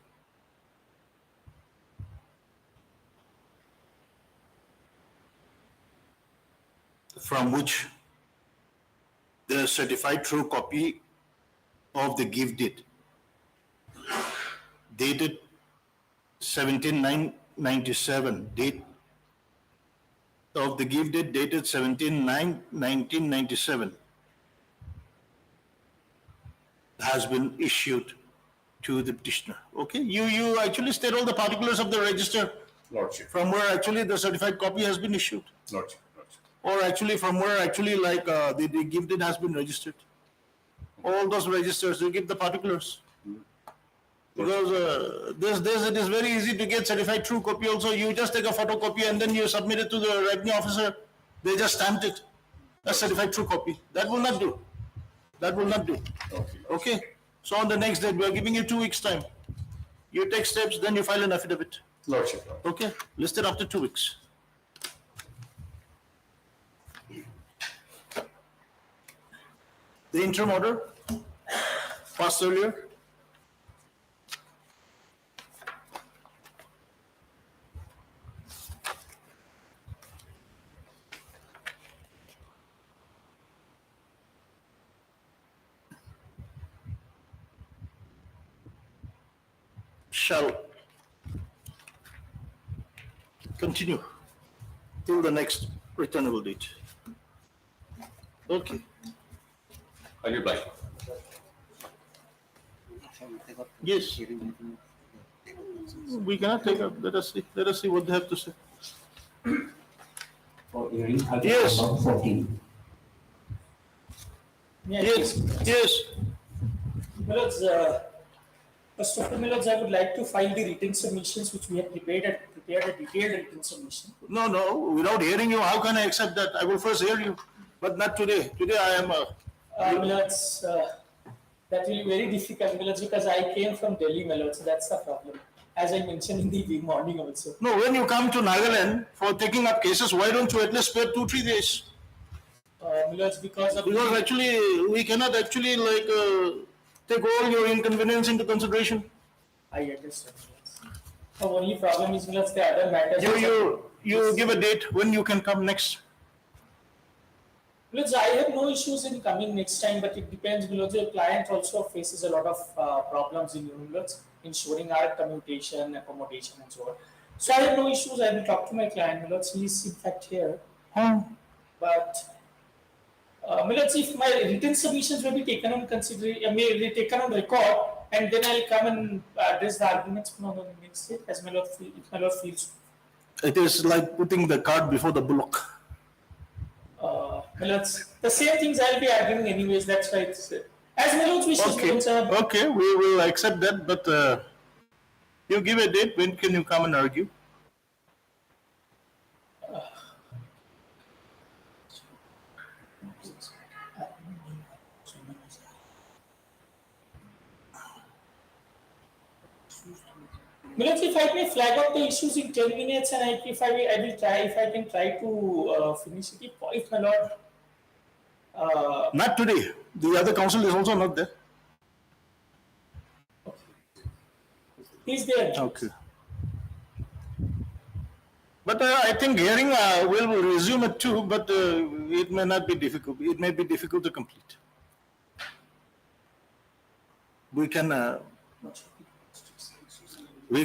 S3: from which the certified true copy of the gift deed dated 17/9/97, date of the gift deed dated 17/9/1997 has been issued to the petitioner. Okay, you actually state all the particulars of the register
S5: Lordship,
S3: from where actually the certified copy has been issued,
S5: Lordship, Lordship.
S3: or actually from where actually like the gift deed has been registered. All those registers, you give the particulars. Because this it is very easy to get certified true copy also. You just take a photocopy and then you submit it to the revenue officer. They just stamped it. A certified true copy. That will not do. That will not do.
S5: Okay.
S3: Okay? So on the next date, we are giving you 2 weeks time. You take steps, then you file an affidavit.
S5: Lordship.
S3: Okay? Listed after 2 weeks. The interim order passed earlier. Shall continue till the next returnable date. Okay.
S5: Are you obliged?
S3: Yes. We cannot take up. Let us see what they have to say.
S1: For hearing item
S3: Yes.
S1: number 14.
S3: Yes, yes.
S4: Milods, first of all, Milods, I would like to file the written submissions which we have prepared a detailed written submission.
S3: No, without hearing you, how can I accept that? I will first hear you, but not today. Today I am
S4: Milods, that will be very difficult, Milods, because I came from Delhi, Milods, so that's the problem. As I mentioned in the morning also.
S3: No, when you come to Nagaland for taking up cases, why don't you at least spare 2-3 days?
S4: Milods, because
S3: actually we cannot actually take all your inconvenience into consideration.
S4: I understand. The only problem is, Milods, the other matters.
S3: You give a date when you can come next.
S4: Milods, I have no issues in coming next time, but it depends. Milods, your client also faces a lot of problems in Milods, ensuring our commutation, accommodation, and so on. So I have no issues. I will talk to my client, Milods. He is in fact here. But Milods, if my written submissions will be taken on consideration, may be taken on record, and then I'll come and address the arguments on the next day, as my Lord feels.
S3: It is like putting the cart before the bullock.
S4: Milods, the same things I'll be arguing anyways. That's why it's as my Lord's wishes.
S3: Okay. Okay, we will accept that, but you give a date. When can you come and argue?
S4: Milods, if I may flag out the issues in 10 minutes, and I will try, if I can try to finish it, if my Lord.
S3: Not today. The other council is also not there.
S4: He's there.
S3: Okay. But I think hearing will resume at 2, but it may not be difficult. It may be difficult to complete. We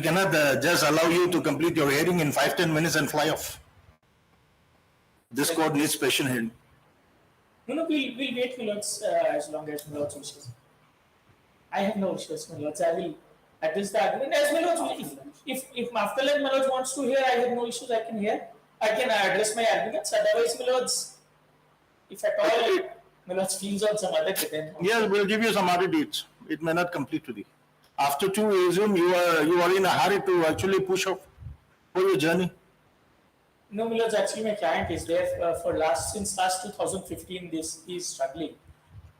S3: cannot just allow you to complete your hearing in 5-10 minutes and fly off. This court needs patient hearing.
S4: No, we'll wait, Milods, as long as Milods wishes. I have no issues, Milods. I will address the argument as Milods. If after Milods wants to hear, I have no issues. I can hear. I can address my arguments. Otherwise, Milods, if at all Milods feels on some other day, then
S3: Yes, we'll give you some other dates. It may not complete today. After 2, we assume you are in a hurry to actually push off for your journey.
S4: no, Milods, actually my client is there since last 2015. This is struggling.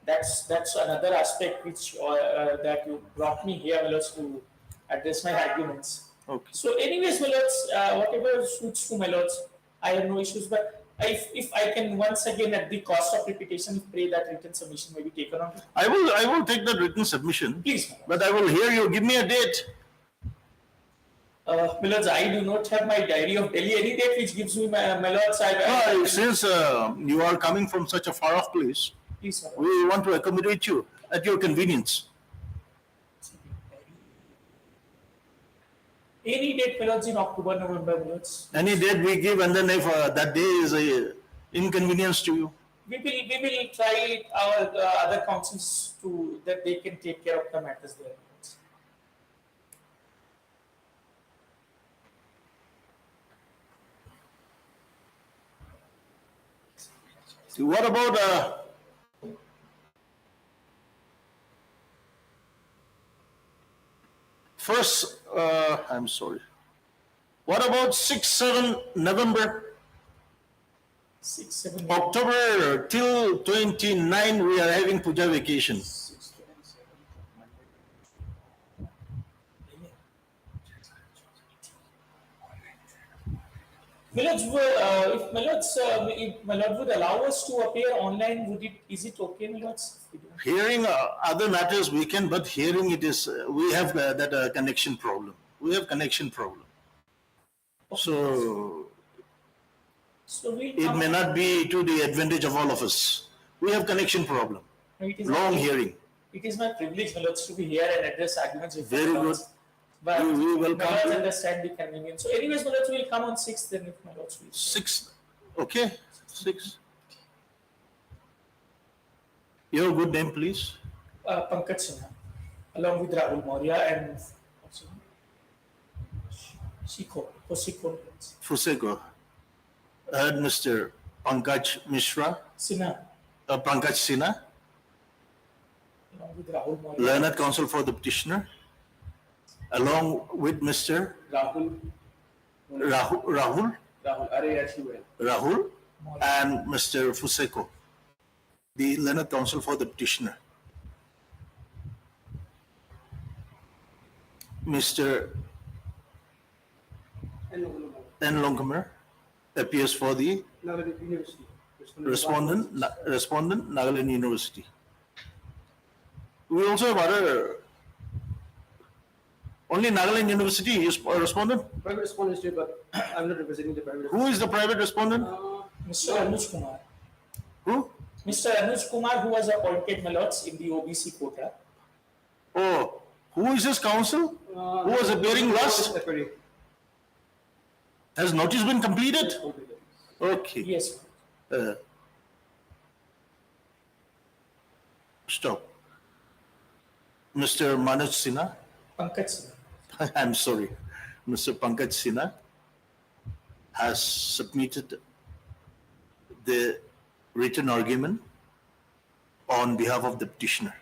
S4: That's another aspect which that you brought me here, Milods, to address my arguments.
S3: Okay.
S4: So, anyways, Milods, whatever suits to Milods, I have no issues. But if I can once again, at the cost of repetition, pray that written submission may be taken on.
S3: I will take that written submission.
S4: Please.
S3: But I will hear you. Give me a date.
S4: My lords, I do not have my diary of Delhi. Any date which gives me my lords,
S3: Since you are coming from such a far off place,
S4: please, my lord.
S3: we want to accommodate you at your convenience.
S4: Any date, my lords, in October, November, my lords.
S3: Any date we give, and then if that day is a inconvenience to you,
S4: We will try our other councils to that they can take care of the matters there.
S3: what about first? I'm sorry. What about 6-7 November?
S4: 6, 7,
S3: October till 29, we are having puja vacation.
S4: 6, 7. My lords, if my lords, if my lord would allow us to appear online, is it okay, my lords?
S3: Hearing other matters we can, but hearing it is, we have that connection problem. We have connection problem. So it may not be to the advantage of all of us. We have connection problem. Long hearing.
S4: It is my privilege, my lords, to be here and address arguments with
S3: Very
S4: my lords.
S3: good.
S4: But
S3: We will
S4: my
S3: come
S4: lords
S3: to-
S4: understand the convenience. So anyways, my lords will come on 6th then if my lords will.
S3: 6. Okay, 6. Your good name, please.
S4: Pankaj Sinha, along with Rahul Maurya and Sikho.
S3: Fuseko. Mr. Pankaj Mishra.
S4: Sinha,
S3: Pankaj Sinha,
S4: along with Rahul Maurya.
S3: Learned Counsel for the petitioner, along with Mr.
S13: Rahul,
S3: Rahul,
S13: Rahul,
S3: and Mr. Fuseko, the Learned Counsel for the petitioner. Mr. N. Longamer appears for the respondent, Nagaland University. We also have other, only Nagaland University is a respondent.
S13: private respondents did, but I'm not representing the private.
S3: Who is the private respondent?
S4: Mr. Anuj Kumar.
S3: Who?
S4: Mr. Anuj Kumar, who was appointed, my lords, in the OBC quota.
S3: Oh, who is his counsel? Who was appearing last? Has notice been completed? Okay.
S4: Yes.
S3: Stop. Mr. Manoj Sinha.
S4: Pankaj Sinha.
S3: I'm sorry. Mr. Pankaj Sinha has submitted the written argument on behalf of the petitioner.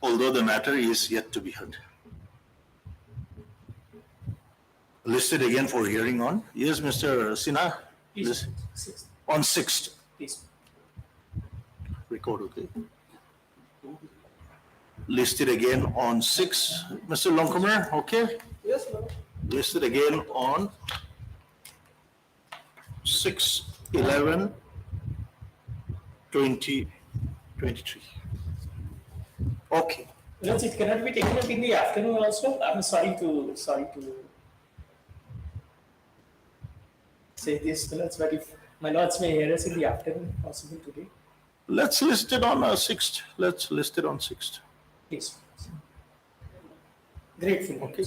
S3: Although the matter is yet to be heard. Listed again for hearing on. Yes, Mr. Sinha.
S4: Please.
S3: On 6th.
S4: Please.
S3: Record, okay. Listed again on 6. Mr. Longamer, okay.
S13: Yes, ma'am.
S3: Listed again on 6/11/2023. Okay.
S4: Lords, it cannot be taken up in the afternoon also. I'm sorry to say this, lords, but if my lords may hear us in the afternoon, possible today,
S3: Let's list it on 6th. Let's list it on 6th.
S4: please. Grateful.
S3: Okay.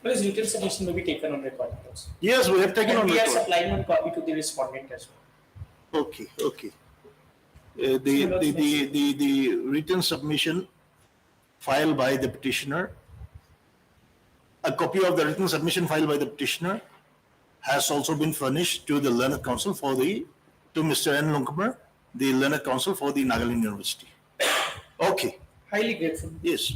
S4: Please, written submission may be taken on record. Also.
S3: Yes, we have taken
S4: And
S3: on
S4: we are
S3: record.
S4: supplying one copy to the respondent as well.
S3: Okay, okay. The written submission filed by the petitioner, a copy of the written submission filed by the petitioner has also been furnished to the Learned Counsel to Mr. N. Longamer, the Learned Counsel for the Nagaland University. Okay,
S4: Highly grateful.
S3: yes.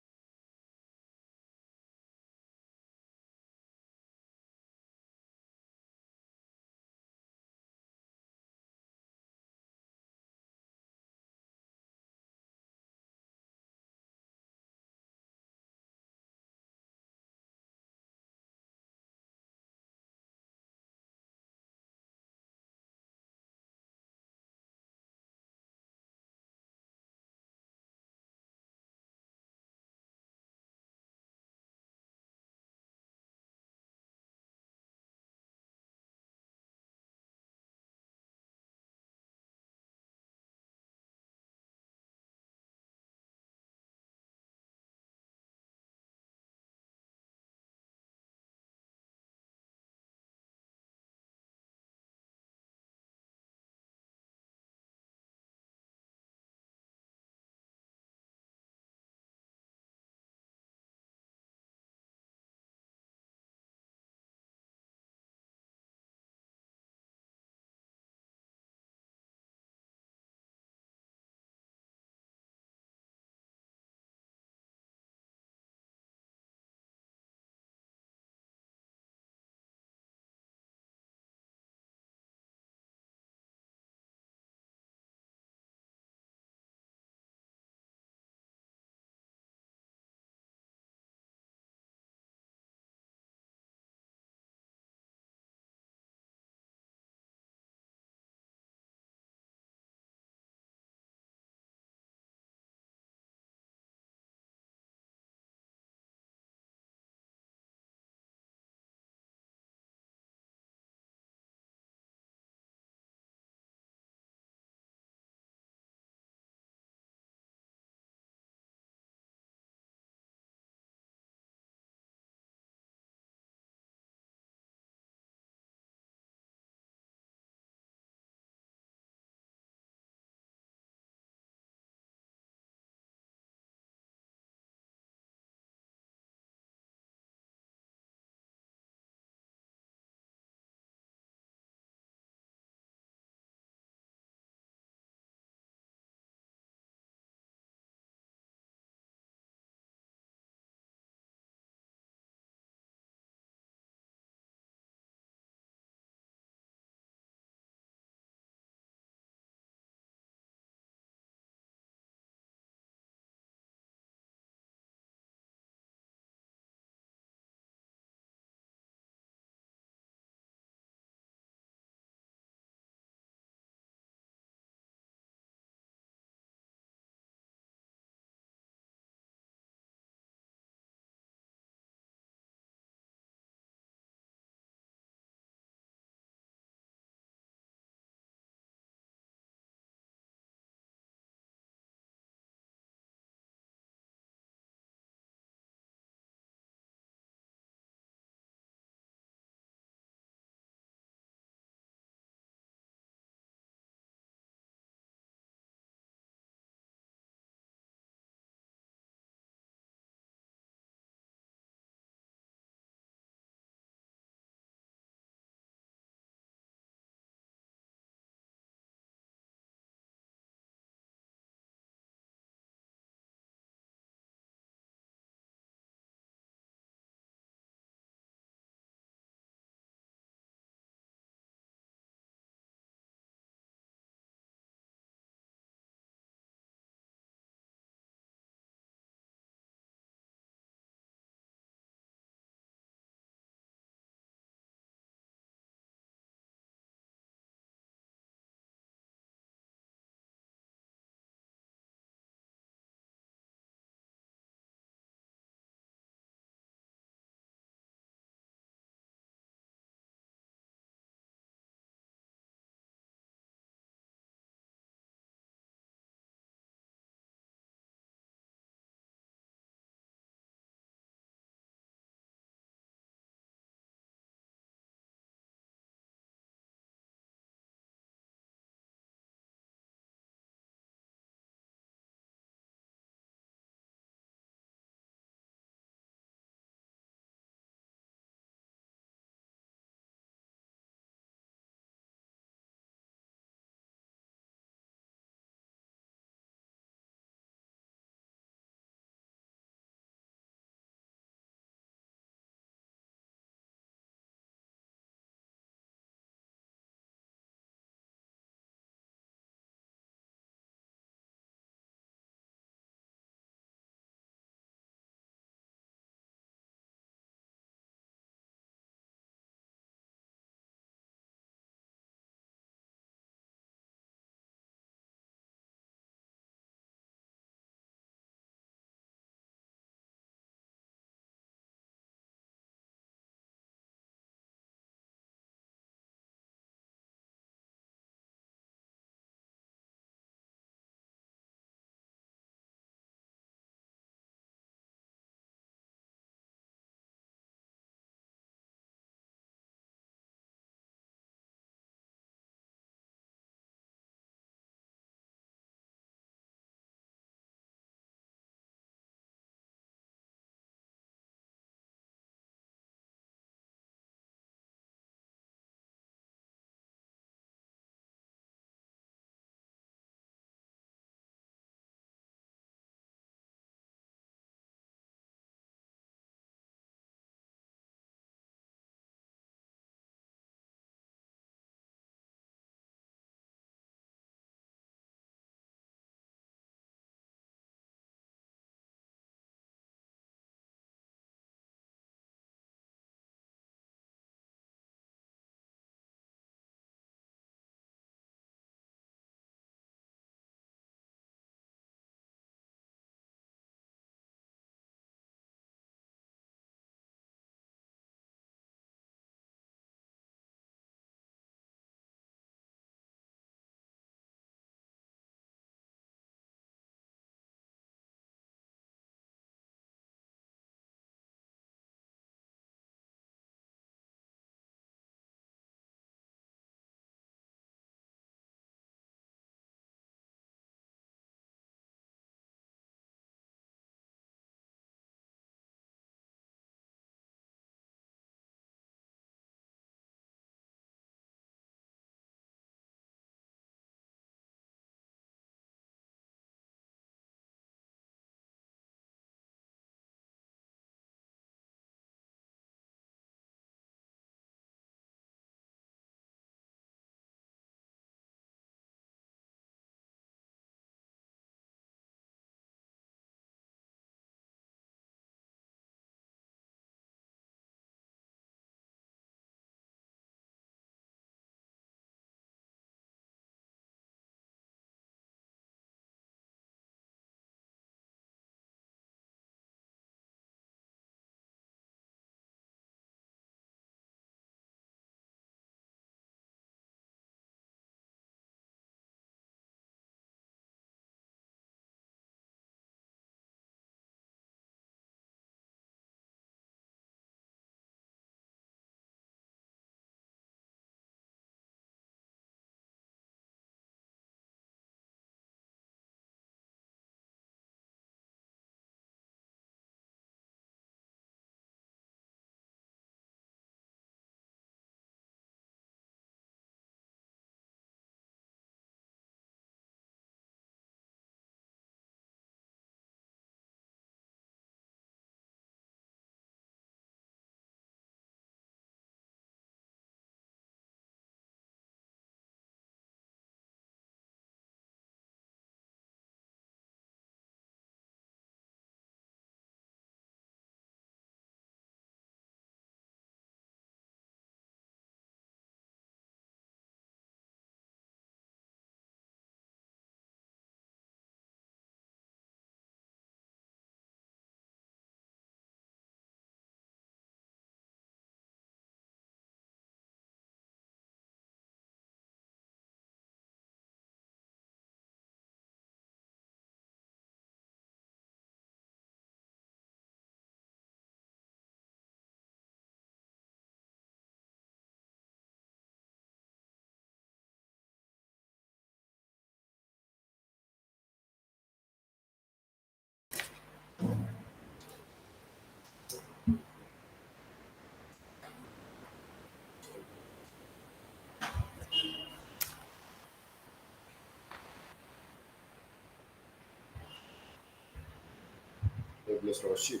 S11: Yes, Lordship.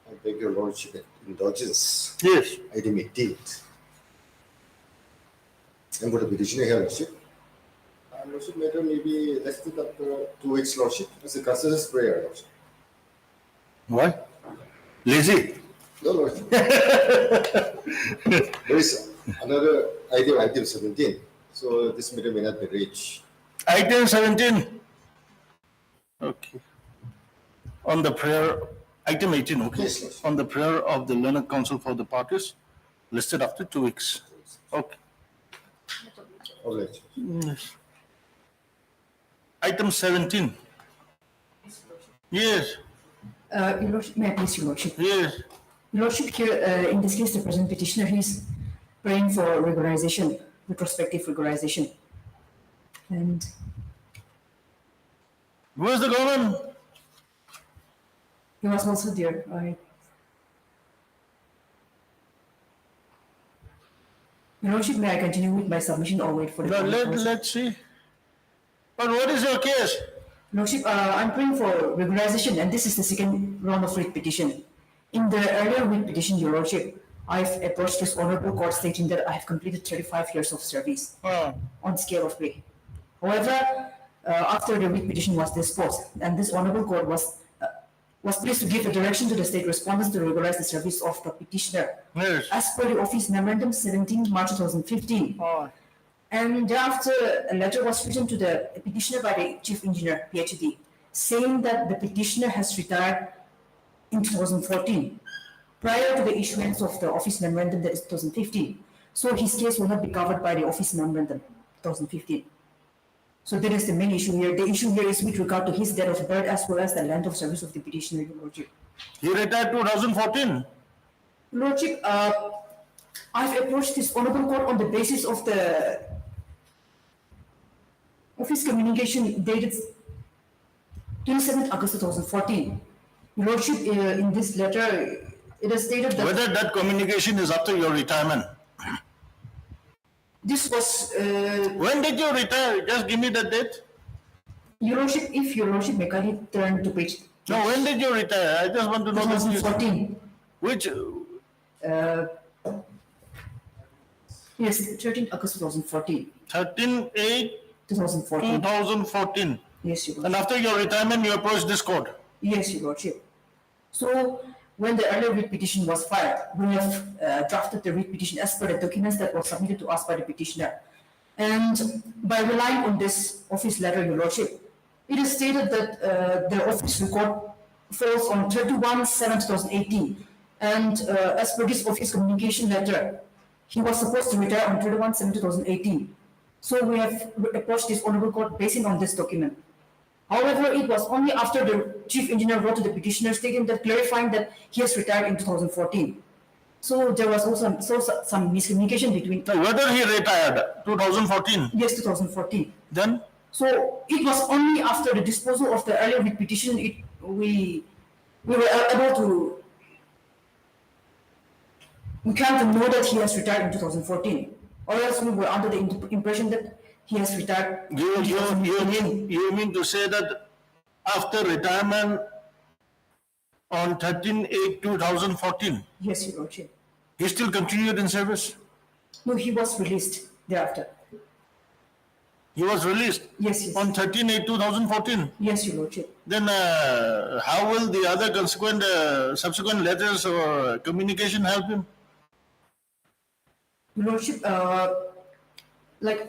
S11: I beg your Lordship indulgence.
S3: Yes.
S11: Item 18. I'm going to petitioner here, Lordship. Lordship, matter maybe let's take up 2 weeks, Lordship. It's a consensus prayer, Lordship.
S3: Why? Lazy?
S11: No, Lordship. There is another item 17. So this matter may not be reached.
S3: Item 17. Okay. On the prayer, item 18, okay?
S11: Yes, yes.
S3: On the prayer of the learned council for the parties, listed after 2 weeks. Okay.
S11: All right.
S3: Yes. Item 17. Yes,
S8: Your Lordship, may I please, Your Lordship?
S3: yes.
S8: Your Lordship, here, in this case, the present petitioner, he's praying for regularization, retrospective regularization. And
S3: Where's the government?
S8: he was also there. Your Lordship, may I continue with my submission or wait for the government?
S3: Let's see. But what is your case?
S8: Lordship, I'm praying for regularization, and this is the second round of writ petition. In the earlier writ petition, Your Lordship, I've approached this honorable court stating that I have completed 35 years of service on scale of pay. However, after the writ petition was disposed, and this honorable court was pleased to give a direction to the state respondents to regularize the service of the petitioner,
S3: Yes.
S8: as per the office memorandum 17 March 2015. And thereafter, a letter was written to the petitioner by the chief engineer, PhD, saying that the petitioner has retired in 2014, prior to the issuance of the office memorandum, that is 2015. So his case will not be covered by the office memorandum 2015. So that is the main issue here. The issue here is with regard to his date of birth as well as the length of service of the petitioner, Your Lordship.
S3: He retired 2014.
S8: Lordship, I've approached this honorable court on the basis of the office communication dated 27th August 2014. Your Lordship, in this letter, it is stated that
S3: Whether that communication is after your retirement.
S8: this was,
S3: When did you retire? Just give me the date.
S8: Your Lordship, if Your Lordship may kindly turn to page
S3: No, when did you retire? I just want to know the
S8: 2014.
S3: Which,
S8: Yes, 13th August 2014.
S3: 13/8/2014.
S8: 2014. Yes, Your Lordship.
S3: And after your retirement, you approached this court.
S8: Yes, Your Lordship. So, when the earlier writ petition was filed, we have drafted the writ petition as per the documents that were submitted to us by the petitioner. And by relying on this office letter, Your Lordship, it is stated that the office record falls on 31/7/2018. And as per this office communication letter, he was supposed to retire on 31/7/2018. So we have approached this honorable court based on this document. However, it was only after the chief engineer wrote to the petitioner stating that clarifying that he has retired in 2014. So there was also some miscommunication between.
S3: Now, whether he retired 2014,
S8: Yes, 2014.
S3: then
S8: So it was only after the disposal of the earlier writ petition we were able to. We came to know that he has retired in 2014, or else we were under the impression that he has retired.
S3: you mean to say that after retirement on 13/8/2014,
S8: Yes, Your Lordship.
S3: he still continued in service?
S8: No, he was released thereafter.
S3: He was released
S8: Yes, yes.
S3: on 13/8/2014.
S8: Yes, Your Lordship.
S3: Then how will the other subsequent letters or communication help him?
S8: Your Lordship, like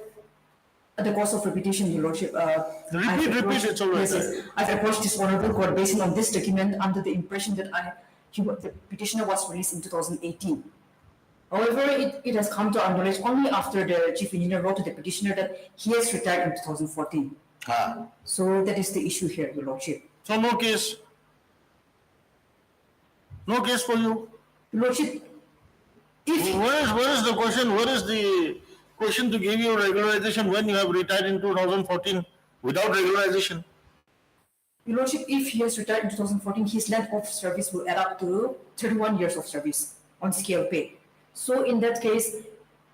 S8: at the course of repetition, Your Lordship.
S3: Repeat, it's all right.
S8: Yes, yes. I've approached this honorable court based on this document under the impression that the petitioner was released in 2018. However, it has come to our knowledge only after the chief engineer wrote to the petitioner that he has retired in 2014. So that is the issue here, Your Lordship.
S3: So no case? No case for you?
S8: Your Lordship,
S3: Where is the question? Where is the question to give you regularization when you have retired in 2014 without regularization?
S8: Your Lordship, if he has retired in 2014, his length of service will add up to 31 years of service on scale pay. So in that case,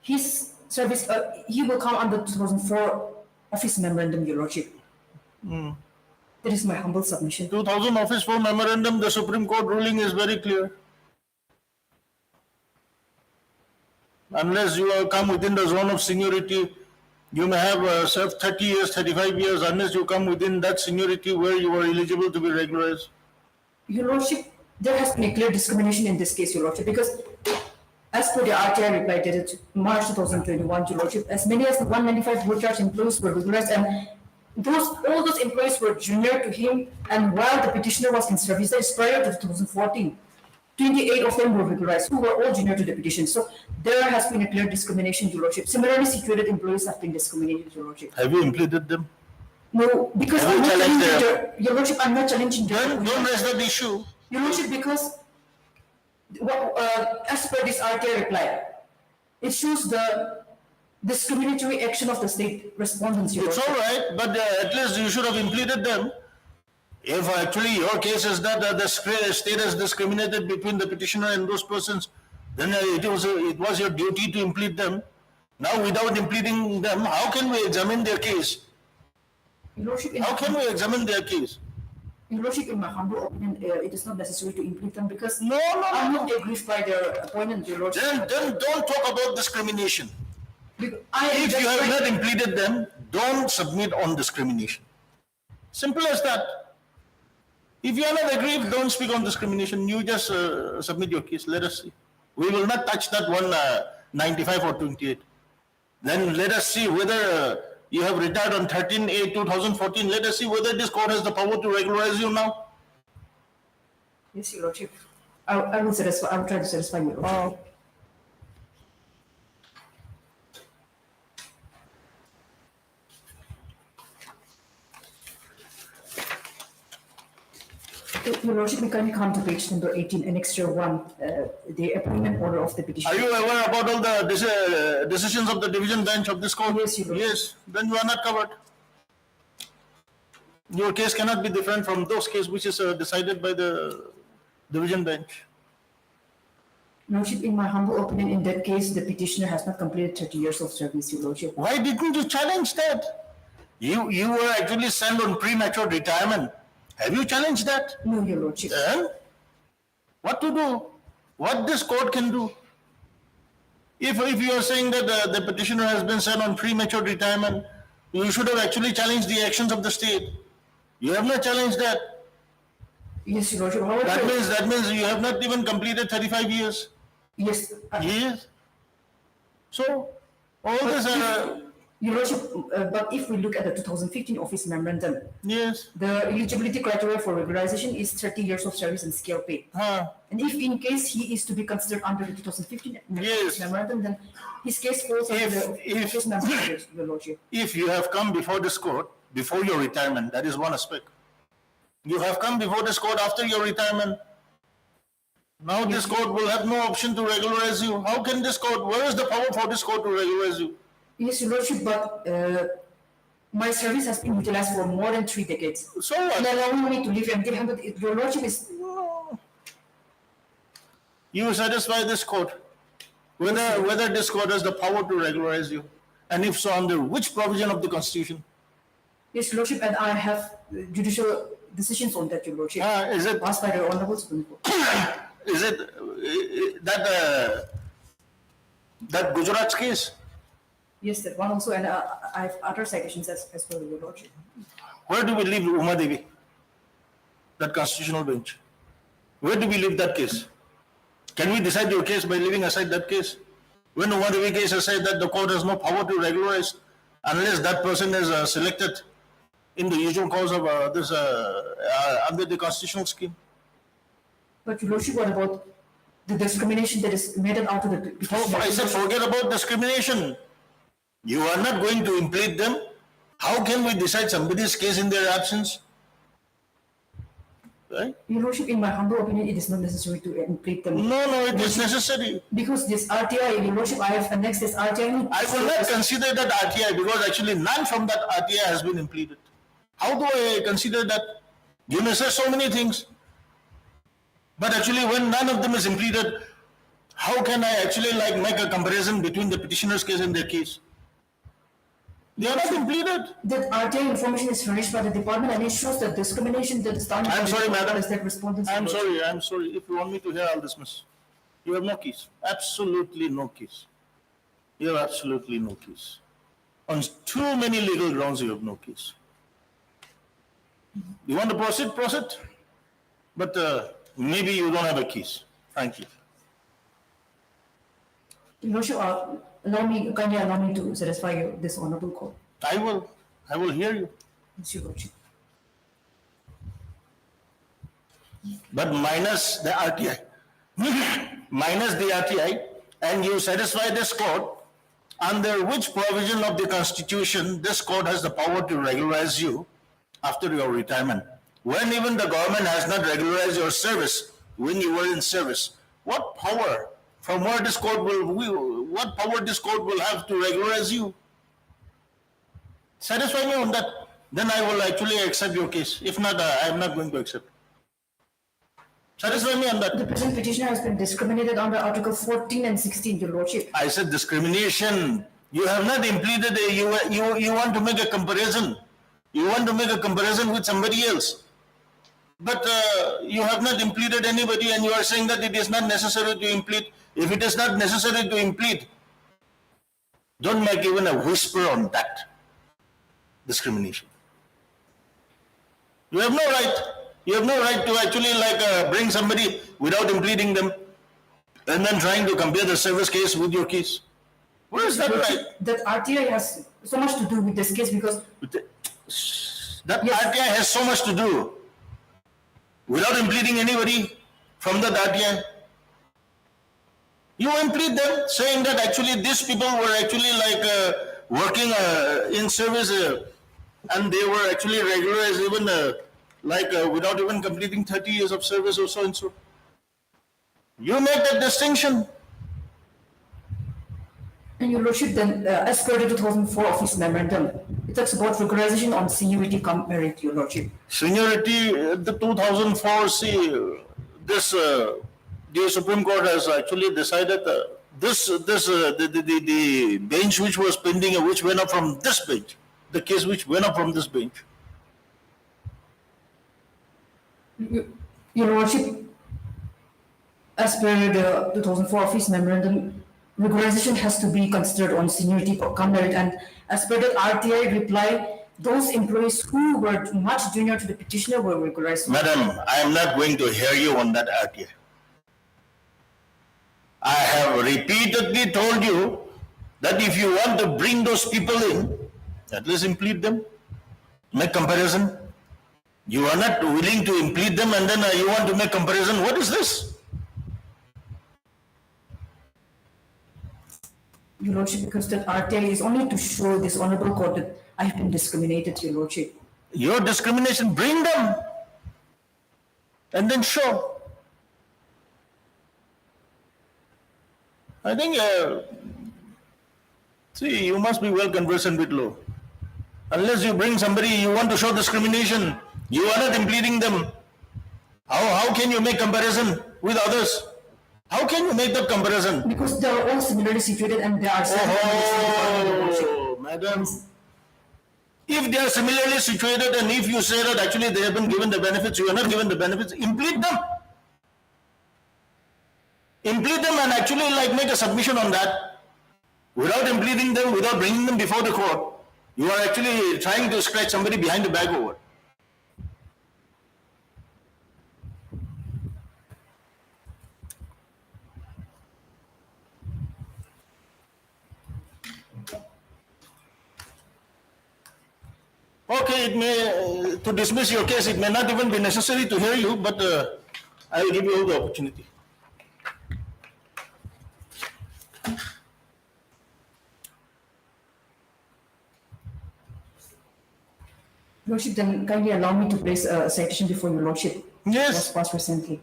S8: his service, he will come under 2004 office memorandum, Your Lordship. That is my humble submission.
S3: 2000 Office 4 Memorandum, the Supreme Court ruling is very clear. Unless you have come within the zone of seniority, you may have served 30 years, 35 years, unless you come within that seniority where you are eligible to be regularized.
S8: Your Lordship, there has been a clear discrimination in this case, Your Lordship, because as per the RTI reply dated March 2021, Your Lordship, as many as 195 board charge employees were regularized, and all those employees were junior to him, and while the petitioner was in service, that is prior to 2014, 28 of them were regularized, who were all junior to the petition. So there has been a clear discrimination, Your Lordship. Similarly situated employees have been discriminated, Your Lordship.
S3: Have you implemented them?
S8: No, because
S3: Have
S8: I'm
S3: you
S8: not
S3: challenged
S8: challenging Your Lordship, I'm not challenging
S3: Then don't raise that issue.
S8: Your Lordship, because as per this RTI reply, it shows the discriminatory action of the state respondents, Your
S3: It's
S8: Lordship.
S3: all right, but at least you should have implemented them. If actually your case is that the state has discriminated between the petitioner and those persons, then it was your duty to implement them. Now, without implementing them, how can we examine their case?
S8: Your Lordship,
S3: How can we examine their case?
S8: Your Lordship, in my humble opinion, it is not necessary to implement them because
S3: No,
S8: I'm not aggrieved by their appointment, Your Lordship.
S3: Then don't talk about discrimination. If you have not implemented them, don't submit on discrimination. Simple as that. If you are not aggrieved, don't speak on discrimination. You just submit your case. Let us see. We will not touch that 195 or 28. Then let us see whether you have retired on 13/8/2014. Let us see whether this court has the power to regularize you now.
S8: Yes, Your Lordship. I will try to satisfy Your Lordship. Your Lordship, we kindly come to page number 18, annexure 1, the appointment order of the petitioner.
S3: Are you aware about all the decisions of the division bench of this court?
S8: Yes, Your Lordship.
S3: Yes, then you are not covered. Your case cannot be different from those cases which is decided by the division bench.
S8: Lordship, in my humble opinion, in that case, the petitioner has not completed 30 years of service, Your Lordship.
S3: Why didn't you challenge that? You were actually sent on premature retirement. Have you challenged that?
S8: No, Your Lordship.
S3: Then, what to do? What this court can do? If you are saying that the petitioner has been sent on premature retirement, you should have actually challenged the actions of the state. You have not challenged that.
S8: Yes, Your Lordship. However,
S3: That means you have not even completed 35 years.
S8: yes.
S3: Yes. So, all this
S8: Your Lordship, but if we look at the 2015 office memorandum,
S3: yes.
S8: the eligibility criteria for regularization is 30 years of service and scale pay. And if in case he is to be considered under the 2015
S3: Yes.
S8: memorandum, then his case falls under the office memorandum, Your Lordship.
S3: If you have come before this court, before your retirement, that is one aspect. You have come before this court after your retirement. Now this court will have no option to regularize you. How can this court, where is the power for this court to regularize you?
S8: Yes, Your Lordship, but my service has been utilized for more than 3 decades.
S3: So what?
S8: And allowing me to live empty handed, Your Lordship is...
S3: You satisfy this court, whether this court has the power to regularize you, and if so, under which provision of the Constitution?
S8: Yes, Your Lordship, and I have judicial decisions on that, Your Lordship.
S3: Is it
S8: passed by the Honorable Supreme Court?
S3: Is it that Gujarat's case?
S8: Yes, that one also, and I have other citations as well, Your Lordship.
S3: Where do we leave Uma Devi? That constitutional bench. Where do we leave that case? Can we decide your case by leaving aside that case? When Uma Devi case has said that the court has no power to regularize unless that person is selected in the usual course of under the constitutional scheme.
S8: But Your Lordship, what about the discrimination that is meted out to the petitioner?
S3: I said forget about discrimination. You are not going to implement them. How can we decide somebody's case in their absence? Right?
S8: Your Lordship, in my humble opinion, it is not necessary to implement them.
S3: No, it is necessary.
S8: Because this RTI, Your Lordship, I have annexed this RTI.
S3: I will not consider that RTI because actually none from that RTI has been implemented. How do I consider that? You may say so many things. But actually when none of them is implemented, how can I actually make a comparison between the petitioner's case and their case? They are not impleted.
S8: That RTI information is furnished by the department and it shows the discrimination that is done.
S3: I'm sorry, madam.
S8: Is that respondents?
S3: I'm sorry. If you want me to hear, I'll dismiss. You have no keys. Absolutely no keys. You have absolutely no keys. On too many legal grounds, you have no keys. You want to proceed? Proceed. But maybe you don't have a keys. Frankly.
S8: Your Lordship, kindly allow me to satisfy this honorable court.
S3: I will hear you.
S8: Yes, Your Lordship.
S3: But minus the RTI. Minus the RTI, and you satisfy this court, under which provision of the Constitution this court has the power to regularize you after your retirement, when even the government has not regularized your service when you were in service. What power from where this court what power this court will have to regularize you? Satisfy me on that, then I will actually accept your case. If not, I am not going to accept. Satisfy me on that.
S8: The present petitioner has been discriminated under Article 14 and 16, Your Lordship.
S3: I said discrimination. You have not implemented you want to make a comparison. You want to make a comparison with somebody else. But you have not implemented anybody and you are saying that it is not necessary to implement. If it is not necessary to implement, don't make even a whisper on that. Discrimination. You have no right. You have no right to actually bring somebody without implementing them and then trying to compare the service case with your case. Where is that right?
S8: That RTI has so much to do with this case because...
S3: That RTI has so much to do without implementing anybody from that RTI. You implement them saying that actually these people were actually working in service and they were actually regularized even without even completing 30 years of service or so and so. You make that distinction.
S8: And Your Lordship, then, as per the 2004 office memorandum, it talks about regularization on seniority cum merit, Your Lordship.
S3: Seniority, the 2004, the Supreme Court has actually decided the bench which was pending, which went up from this bench, the case which went up from this bench.
S8: Your Lordship, as per the 2004 office memorandum, regularization has to be considered on seniority cum merit, and as per the RTI reply, those employees who were much junior to the petitioner were regularized.
S3: Madam, I am not going to hear you on that RTI. I have repeatedly told you that if you want to bring those people in, at least implement them, make comparison. You are not willing to implement them and then you want to make comparison. What is this?
S8: Your Lordship, because that RTI is only to show this honorable court that I have been discriminated, Your Lordship.
S3: Your discrimination, bring them and then show. I think, see, you must be well conversant with law. Unless you bring somebody, you want to show discrimination, you are not implementing them. How can you make comparison with others? How can you make that comparison?
S8: Because they are all similarly situated and they are...
S3: Oh, madam. If they are similarly situated and if you say that actually they have been given the benefits, you are not given the benefits, implement them. Implement them and actually make a submission on that. Without implementing them, without bringing them before the court, you are actually trying to scratch somebody behind the back over. Okay, it may, to dismiss your case, it may not even be necessary to hear you, but I will give you all the opportunity.
S8: Lordship, then kindly allow me to place a citation before Your Lordship.
S3: Yes.
S8: Was passed recently.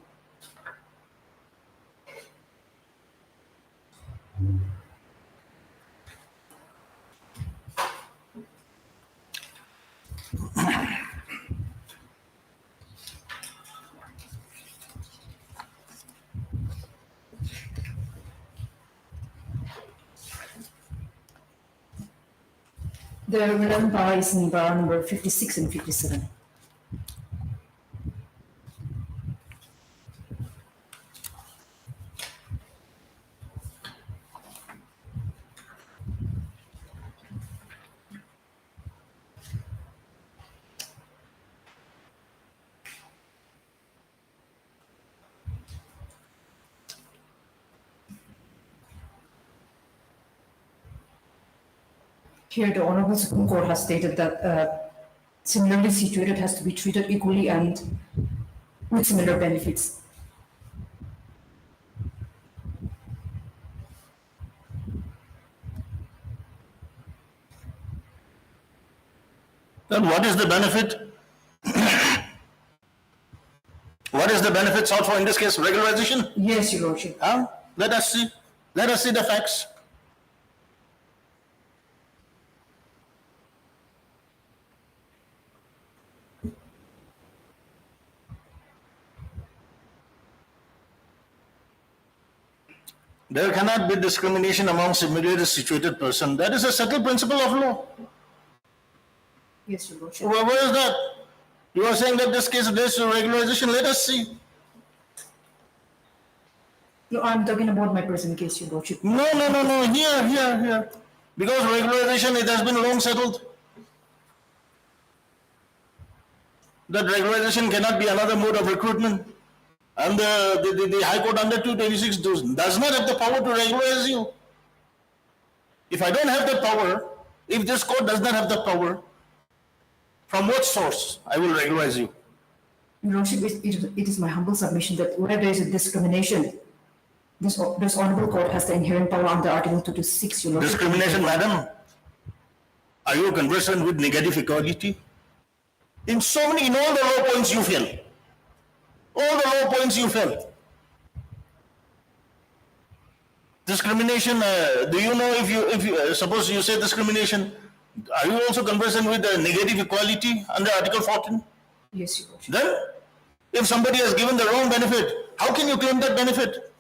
S8: The relevant para is in para number 56 and 57. Here, the Honorable Supreme Court has stated that similarly situated has to be treated equally and with similar benefits.
S3: Then what is the benefit? What is the benefit sought for in this case? Regularization?
S8: Yes, Your Lordship.
S3: Huh? Let us see. Let us see the facts. There cannot be discrimination among similarly situated persons. That is a settled principle of law.
S8: Yes, Your Lordship.
S3: Where is that? You are saying that this case leads to regularization. Let us see.
S8: No, I'm talking about my present case, Your Lordship.
S3: No. Here. Because regularization, it has been long settled. That regularization cannot be another mode of recruitment. And the High Court under 226 does not have the power to regularize you. If I don't have the power, if this court does not have the power, from what source I will regularize you?
S8: Your Lordship, it is my humble submission that where there is a discrimination, this Honorable Court has the inherent power under Article 226, Your Lordship.
S3: Discrimination, madam? Are you conversant with negative equality? In all the law points you fail. All the law points you fail. Discrimination, do you know if you suppose you say discrimination, are you also conversant with negative equality under Article 14?
S8: Yes, Your Lordship.
S3: Then, if somebody has given the wrong benefit, how can you claim that benefit?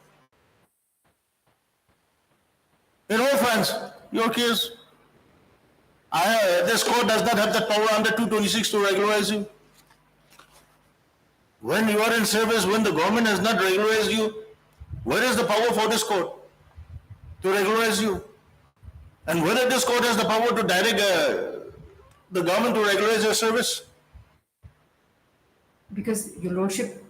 S3: In all friends, your case, this court does not have the power under 226 to regularize you. When you are in service, when the government has not regularized you, where is the power for this court to regularize you? And whether this court has the power to direct the government to regularize your service?
S8: Because, Your Lordship,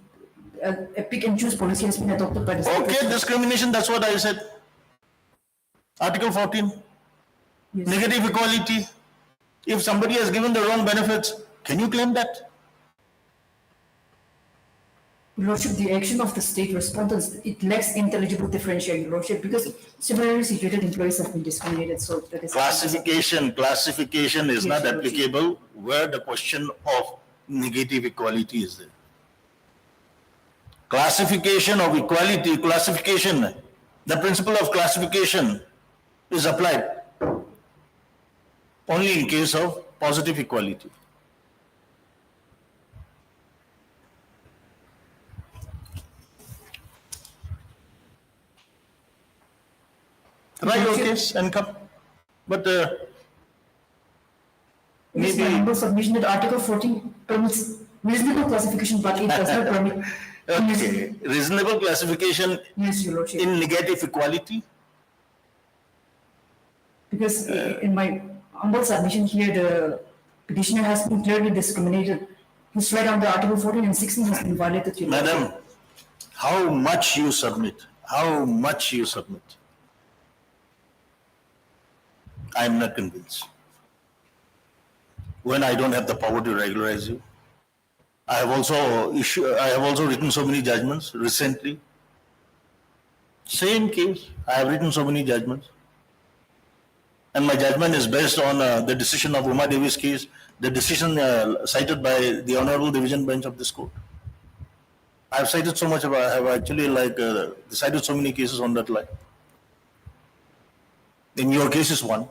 S8: a pick and choose policy has been adopted by the state.
S3: Okay, discrimination, that's what I said. Article 14.
S8: Yes.
S3: Negative equality. If somebody has given the wrong benefits, can you claim that?
S8: Your Lordship, the action of the state respondents, it lacks intelligible differentiation, Your Lordship, because similarly situated employees have been discriminated, so that is...
S3: Classification is
S8: Yes,
S3: not
S8: Your Lordship.
S3: applicable where the question of negative equality is there. Classification of equality, the principle of classification is applied only in case of positive equality. Try your case and come. But
S8: It is my
S3: maybe,
S8: humble submission that Article 14 permits reasonable classification, but it does not permit...
S3: okay, reasonable classification
S8: Yes, Your Lordship.
S3: in negative equality.
S8: Because in my humble submission here, the petitioner has been clearly discriminated. His right under Article 14 and 16 has been violated, Your Lordship.
S3: Madam, how much you submit, I am not convinced. When I don't have the power to regularize you, I have also written so many judgments recently. Same case, I have written so many judgments. And my judgment is based on the decision of Uma Devi's case, the decision cited by the Honorable Division Bench of this court. I have cited so much, I have actually decided so many cases on that line. In your case is one.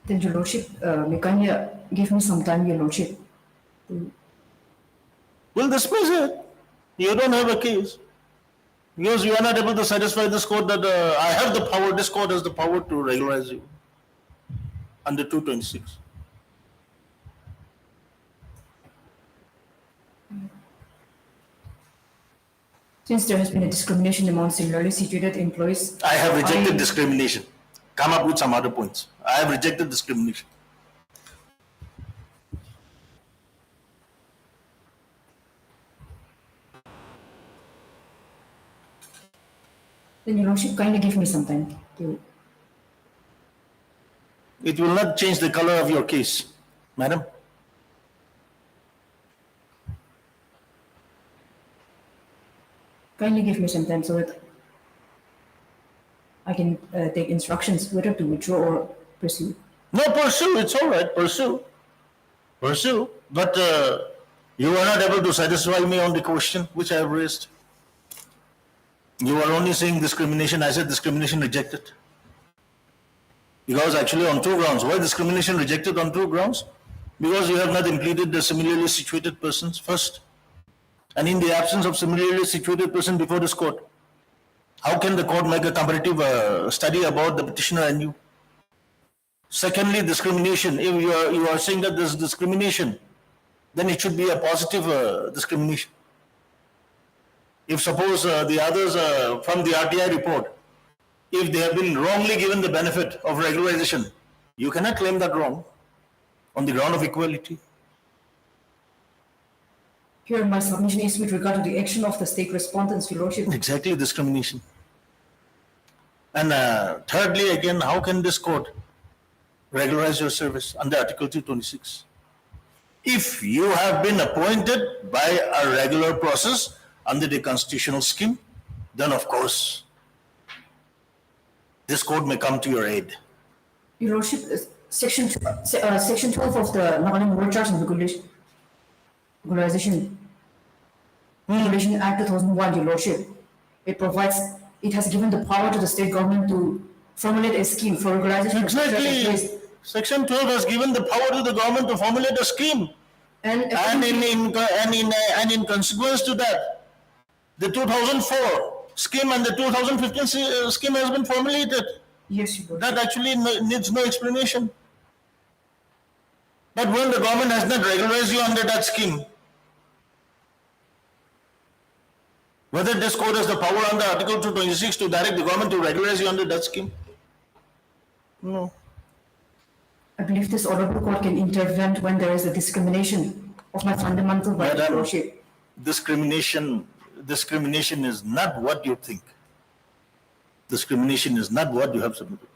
S8: Then, Your Lordship, may kindly give me some time, Your Lordship.
S3: We'll dismiss it. You don't have a case. Because you are not able to satisfy this court that I have the power, this court has the power to regularize you. under 226.
S8: Since there has been a discrimination among similarly situated employees,
S3: I have rejected discrimination. Come up with some other points. I have rejected discrimination.
S8: then Your Lordship kindly give me some time to.
S3: It will not change the color of your case, madam.
S8: Kindly give me some time so that I can take instructions whether to withdraw or pursue.
S3: No, pursue. It's all right. Pursue. Pursue. But you are not able to satisfy me on the question which I have raised. You are only saying discrimination. I said discrimination rejected. Because actually on two grounds. Why discrimination rejected on two grounds? Because you have not implemented the similarly situated persons first. And in the absence of similarly situated person before this court, how can the court make a comparative study about the petitioner and you? Secondly, discrimination. If you are saying that there is discrimination, then it should be a positive discrimination. If suppose the others from the RTI report, if they have been wrongly given the benefit of regularization, you cannot claim that wrong on the ground of equality.
S8: Here, my submission is with regard to the action of the state respondents, Your Lordship.
S3: Exactly, discrimination. And thirdly, again, how can this court regularize your service under Article 226? If you have been appointed by a regular process under the constitutional scheme, then of course, this court may come to your aid.
S8: Your Lordship, Section 12 of the Nagaland World Charge and Regularization Act 2001, Your Lordship, it has given the power to the state government to formulate a scheme for regularization.
S3: Exactly. Section 12 has given the power to the government to formulate a scheme. And in consequence to that, the 2004 scheme and the 2015 scheme has been formulated.
S8: Yes, Your Lordship.
S3: That actually needs no explanation. But when the government has not regularized you under that scheme, whether this court has the power under Article 226 to direct the government to regularize you under that scheme? No.
S8: I believe this honorable court can intervene when there is a discrimination of my fundamental right, Your Lordship.
S3: Discrimination is not what you think. Discrimination is not what you have submitted.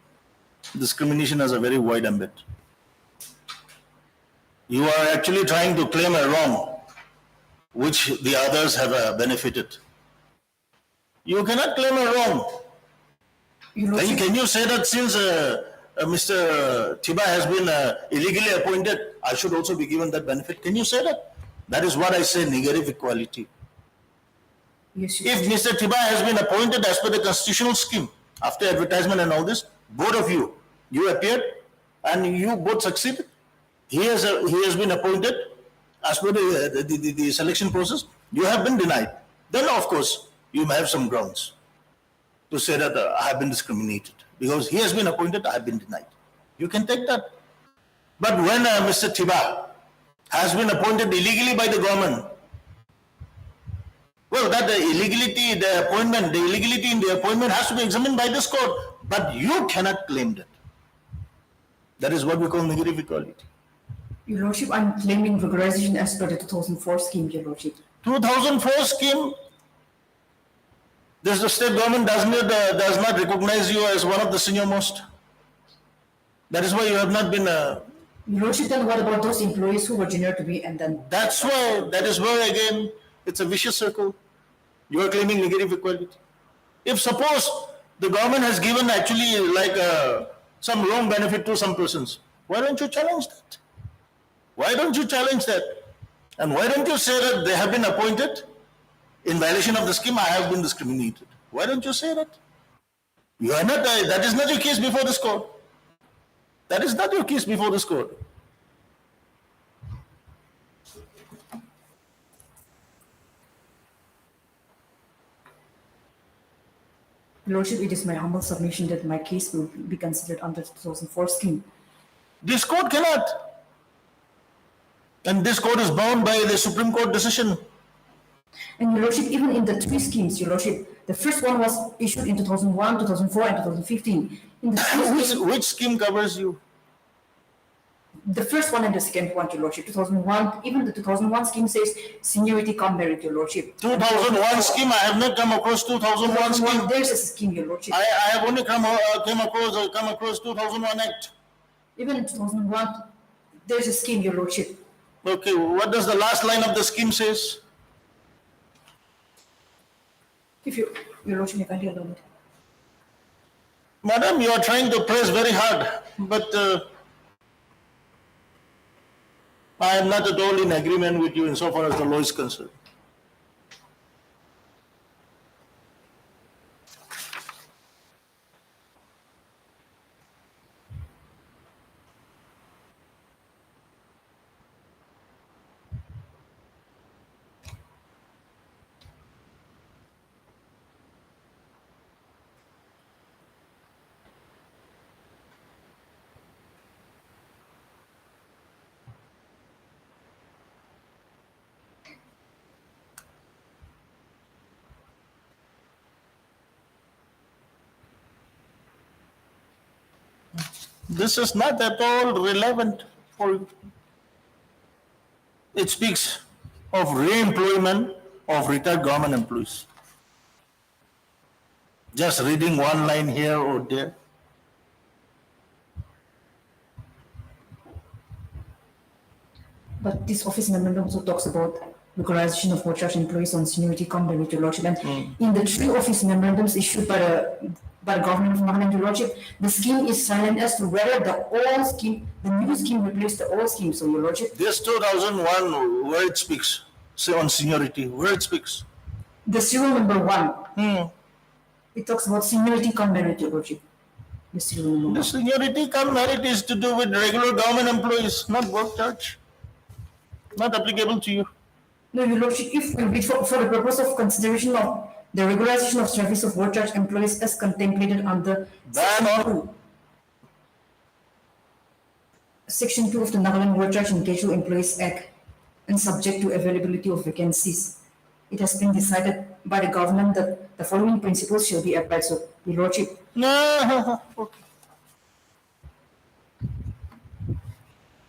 S3: Discrimination has a very wide ambit. You are actually trying to claim a wrong which the others have benefited. You cannot claim a wrong. Can you say that since Mr. Thiba has been illegally appointed, I should also be given that benefit? Can you say that? That is what I say, negative equality.
S8: Yes,
S3: if Mr. Thiba has been appointed as per the constitutional scheme, after advertisement and all this, both of you, you appeared and you both succeeded. He has been appointed as per the selection process. You have been denied. Then, of course, you may have some grounds to say that I have been discriminated. Because he has been appointed, I have been denied. You can take that. But when Mr. Thiba has been appointed illegally by the government, well, that the illegality in the appointment has to be examined by this court. But you cannot claim that. That is what we call negative equality.
S8: Your Lordship, I'm claiming regularization as per the 2004 scheme, Your Lordship.
S3: 2004 scheme? The state government does not recognize you as one of the senior most. That is why you have not been.
S8: Your Lordship, then what about those employees who were junior to me and then?
S3: That is why again, it's a vicious circle. You are claiming negative equality. If suppose the government has given actually like some wrong benefit to some persons, why don't you challenge that? Why don't you challenge that? And why don't you say that they have been appointed in violation of the scheme, I have been discriminated? Why don't you say that? You are not, that is not your case before this court. That is not your case before this court.
S8: Your Lordship, it is my humble submission that my case will be considered under the 2004 scheme.
S3: This court cannot. And this court is bound by the Supreme Court decision.
S8: And Your Lordship, even in the three schemes, Your Lordship, the first one was issued in 2001, 2004, and 2015. In the
S3: Which scheme covers you?
S8: The first one and the second one, Your Lordship, 2001, even the 2001 scheme says seniority cum merit, Your Lordship.
S3: 2001 scheme, I have not come across 2001 scheme.
S8: There's a scheme, Your Lordship.
S3: I have only come across 2001 Act.
S8: Even in 2001, there's a scheme, Your Lordship.
S3: Okay, what does the last line of the scheme says?
S8: If Your Lordship, may kindly allow me.
S3: Madam, you are trying to press very hard, but I am not at all in agreement with you insofar as the law is concerned. This is not at all relevant for you. It speaks of re-employment of retired government employees. Just reading one line here or there.
S8: But this office memorandum also talks about regularization of work-charge employees on seniority cum merit, Your Lordship. And in the three office memorandums issued by the government of Nagaland, Your Lordship, the scheme is silent as to whether the new scheme replaced the old scheme. So, Your Lordship,
S3: This 2001, where it speaks, say on seniority, where it speaks.
S8: the serial number 1, it talks about seniority cum merit, Your Lordship. The serial number 1.
S3: The seniority cum merit is to do with regular government employees, not work charge. Not applicable to you.
S8: No, Your Lordship, if we read for the purpose of consideration of the regularization of service of work charge employees as contemplated under Section 2 of the Nagaland Work Charge and Casual Employees Act, and subject to availability of vacancies, it has been decided by the government that the following principles shall be applied. So, Your Lordship.
S3: No, okay.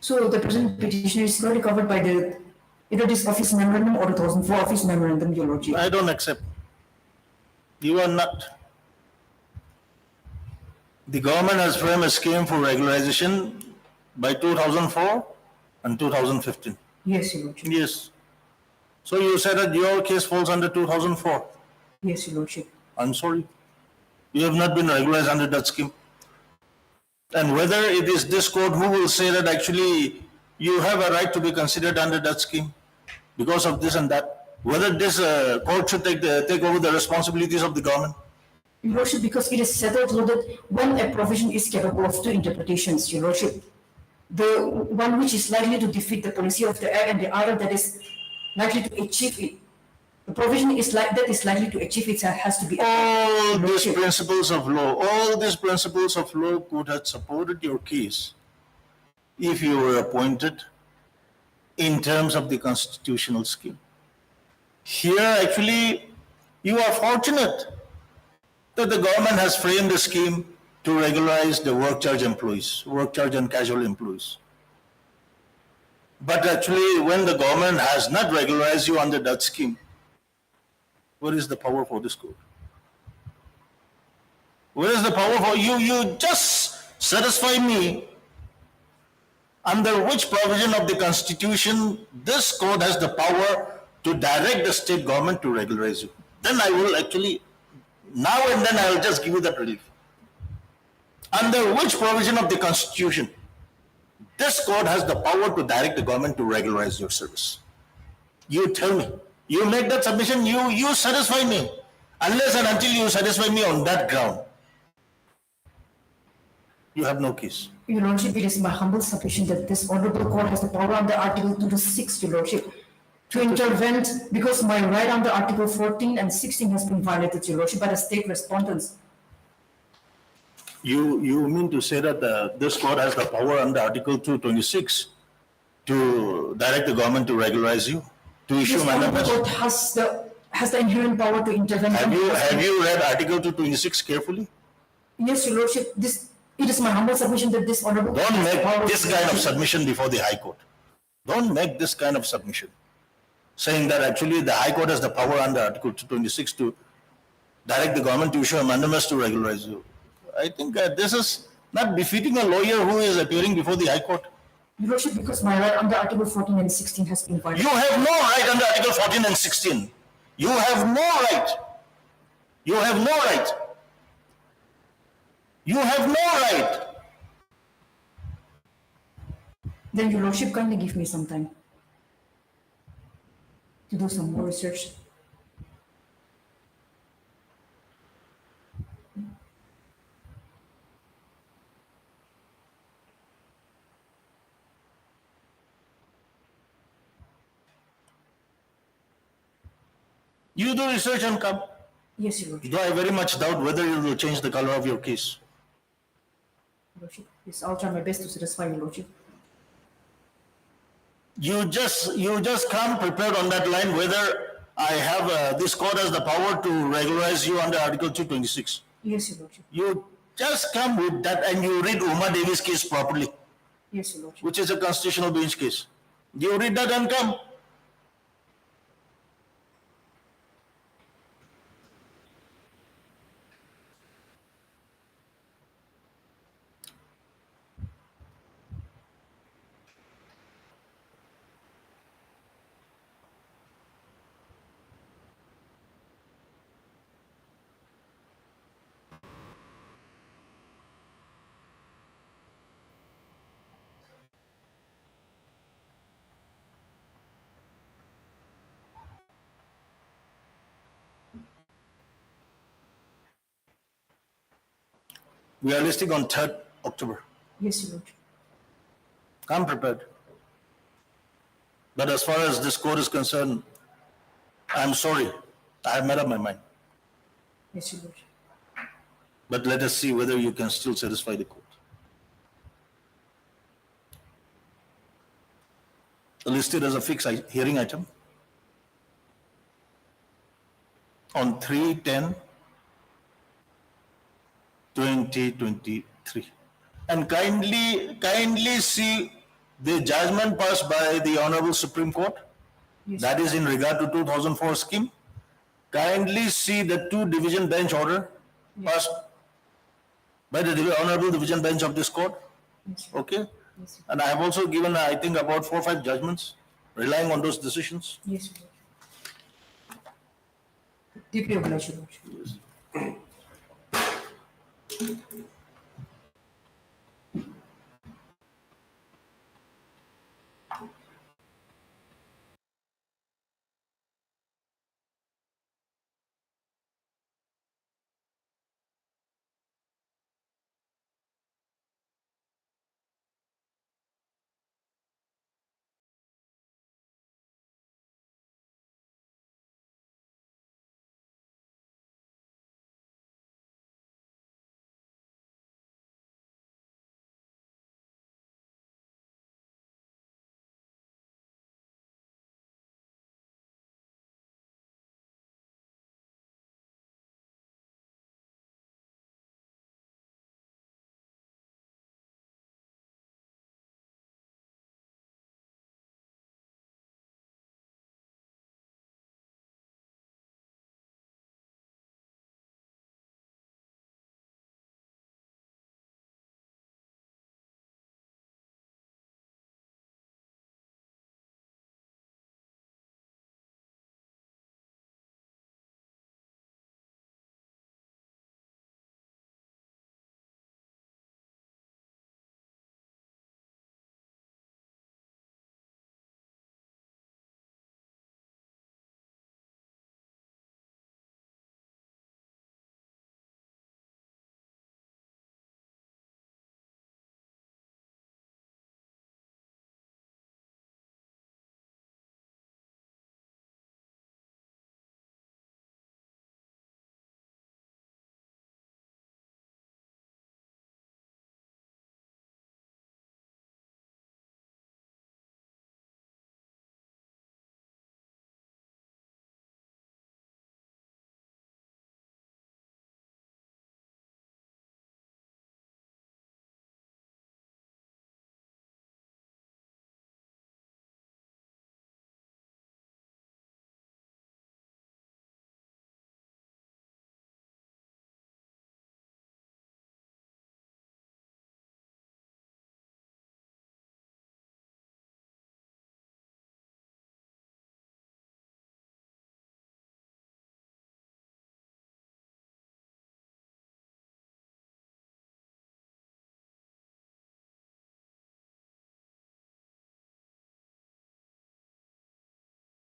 S8: So the present petitioner is not covered by either this office memorandum or the 2004 office memorandum, Your Lordship.
S3: I don't accept. You are not. The government has framed a scheme for regularization by 2004 and 2015.
S8: Yes, Your Lordship.
S3: Yes. So you said that your case falls under 2004.
S8: Yes, Your Lordship.
S3: I'm sorry. You have not been regularized under that scheme. And whether it is this court who will say that actually you have a right to be considered under that scheme because of this and that, whether this court should take over the responsibilities of the government.
S8: Your Lordship, because it is settled that when a provision is capable of two interpretations, Your Lordship, the one which is likely to defeat the policy of the Act and the other that is likely to achieve it. The provision is that is likely to achieve it has to be.
S3: All these principles of law could have supported your case if you were appointed in terms of the constitutional scheme. Here, actually, you are fortunate that the government has framed a scheme to regularize the work charge employees, work charge and casual employees. But actually, when the government has not regularized you under that scheme, where is the power for this court? Where is the power for you? You just satisfy me under which provision of the Constitution this court has the power to direct the state government to regularize you. Then I will actually, now and then I will just give you that relief. Under which provision of the Constitution this court has the power to direct the government to regularize your service? You tell me. You make that submission, you satisfy me. Unless and until you satisfy me on that ground, you have no case.
S8: Your Lordship, it is my humble submission that this honorable court has the power under Article 226, Your Lordship, to intervene because my right under Article 14 and 16 has been violated, Your Lordship, by the state respondents.
S3: You mean to say that this court has the power under Article 226 to direct the government to regularize you, to issue
S8: Yes, Honorable
S3: mandamus?
S8: Court has the inherent power to intervene.
S3: Have you read Article 226 carefully?
S8: Yes, Your Lordship, it is my humble submission that this Honorable Court
S3: Don't
S8: has the
S3: make
S8: power
S3: this
S8: to
S3: kind of
S8: intervene.
S3: submission before the High Court. Don't make this kind of submission, saying that actually the High Court has the power under Article 226 to direct the government to issue a mandamus to regularize you. I think this is not befitting a lawyer who is appearing before the High Court.
S8: Your Lordship, because my right under Article 14 and 16 has been violated.
S3: You have no right under Article 14 and 16. You have no right. You have no right. You have no right.
S8: Then Your Lordship kindly give me some time to do some more research.
S3: You do research and come.
S8: Yes, Your Lordship.
S3: Though I very much doubt whether you will change the color of your case.
S8: Your Lordship, yes, I'll try my best to satisfy Your Lordship.
S3: You just come prepared on that line whether I have this court has the power to regularize you under Article 226.
S8: Yes, Your Lordship.
S3: You just come with that and you read Uma Devi's case properly,
S8: Yes, Your Lordship.
S3: which is a constitutional bench case. You read that and come. We are listing on 3rd October.
S8: Yes, Your Lordship.
S3: I'm prepared. But as far as this court is concerned, I'm sorry. I have made up my mind.
S8: Yes, Your Lordship.
S3: But let us see whether you can still satisfy the court. Listed as a fixed hearing item on 3/10/2023. And kindly see the judgment passed by the Honorable Supreme Court.
S8: Yes.
S3: That is in regard to 2004 scheme. Kindly see the 2 division bench order passed by the Honorable Division Bench of this court.
S8: Yes.
S3: Okay?
S8: Yes.
S3: And I have also given, I think, about 4 or 5 judgments relying on those decisions.
S8: Yes, Your Lordship. Deeply obliged, Your Lordship.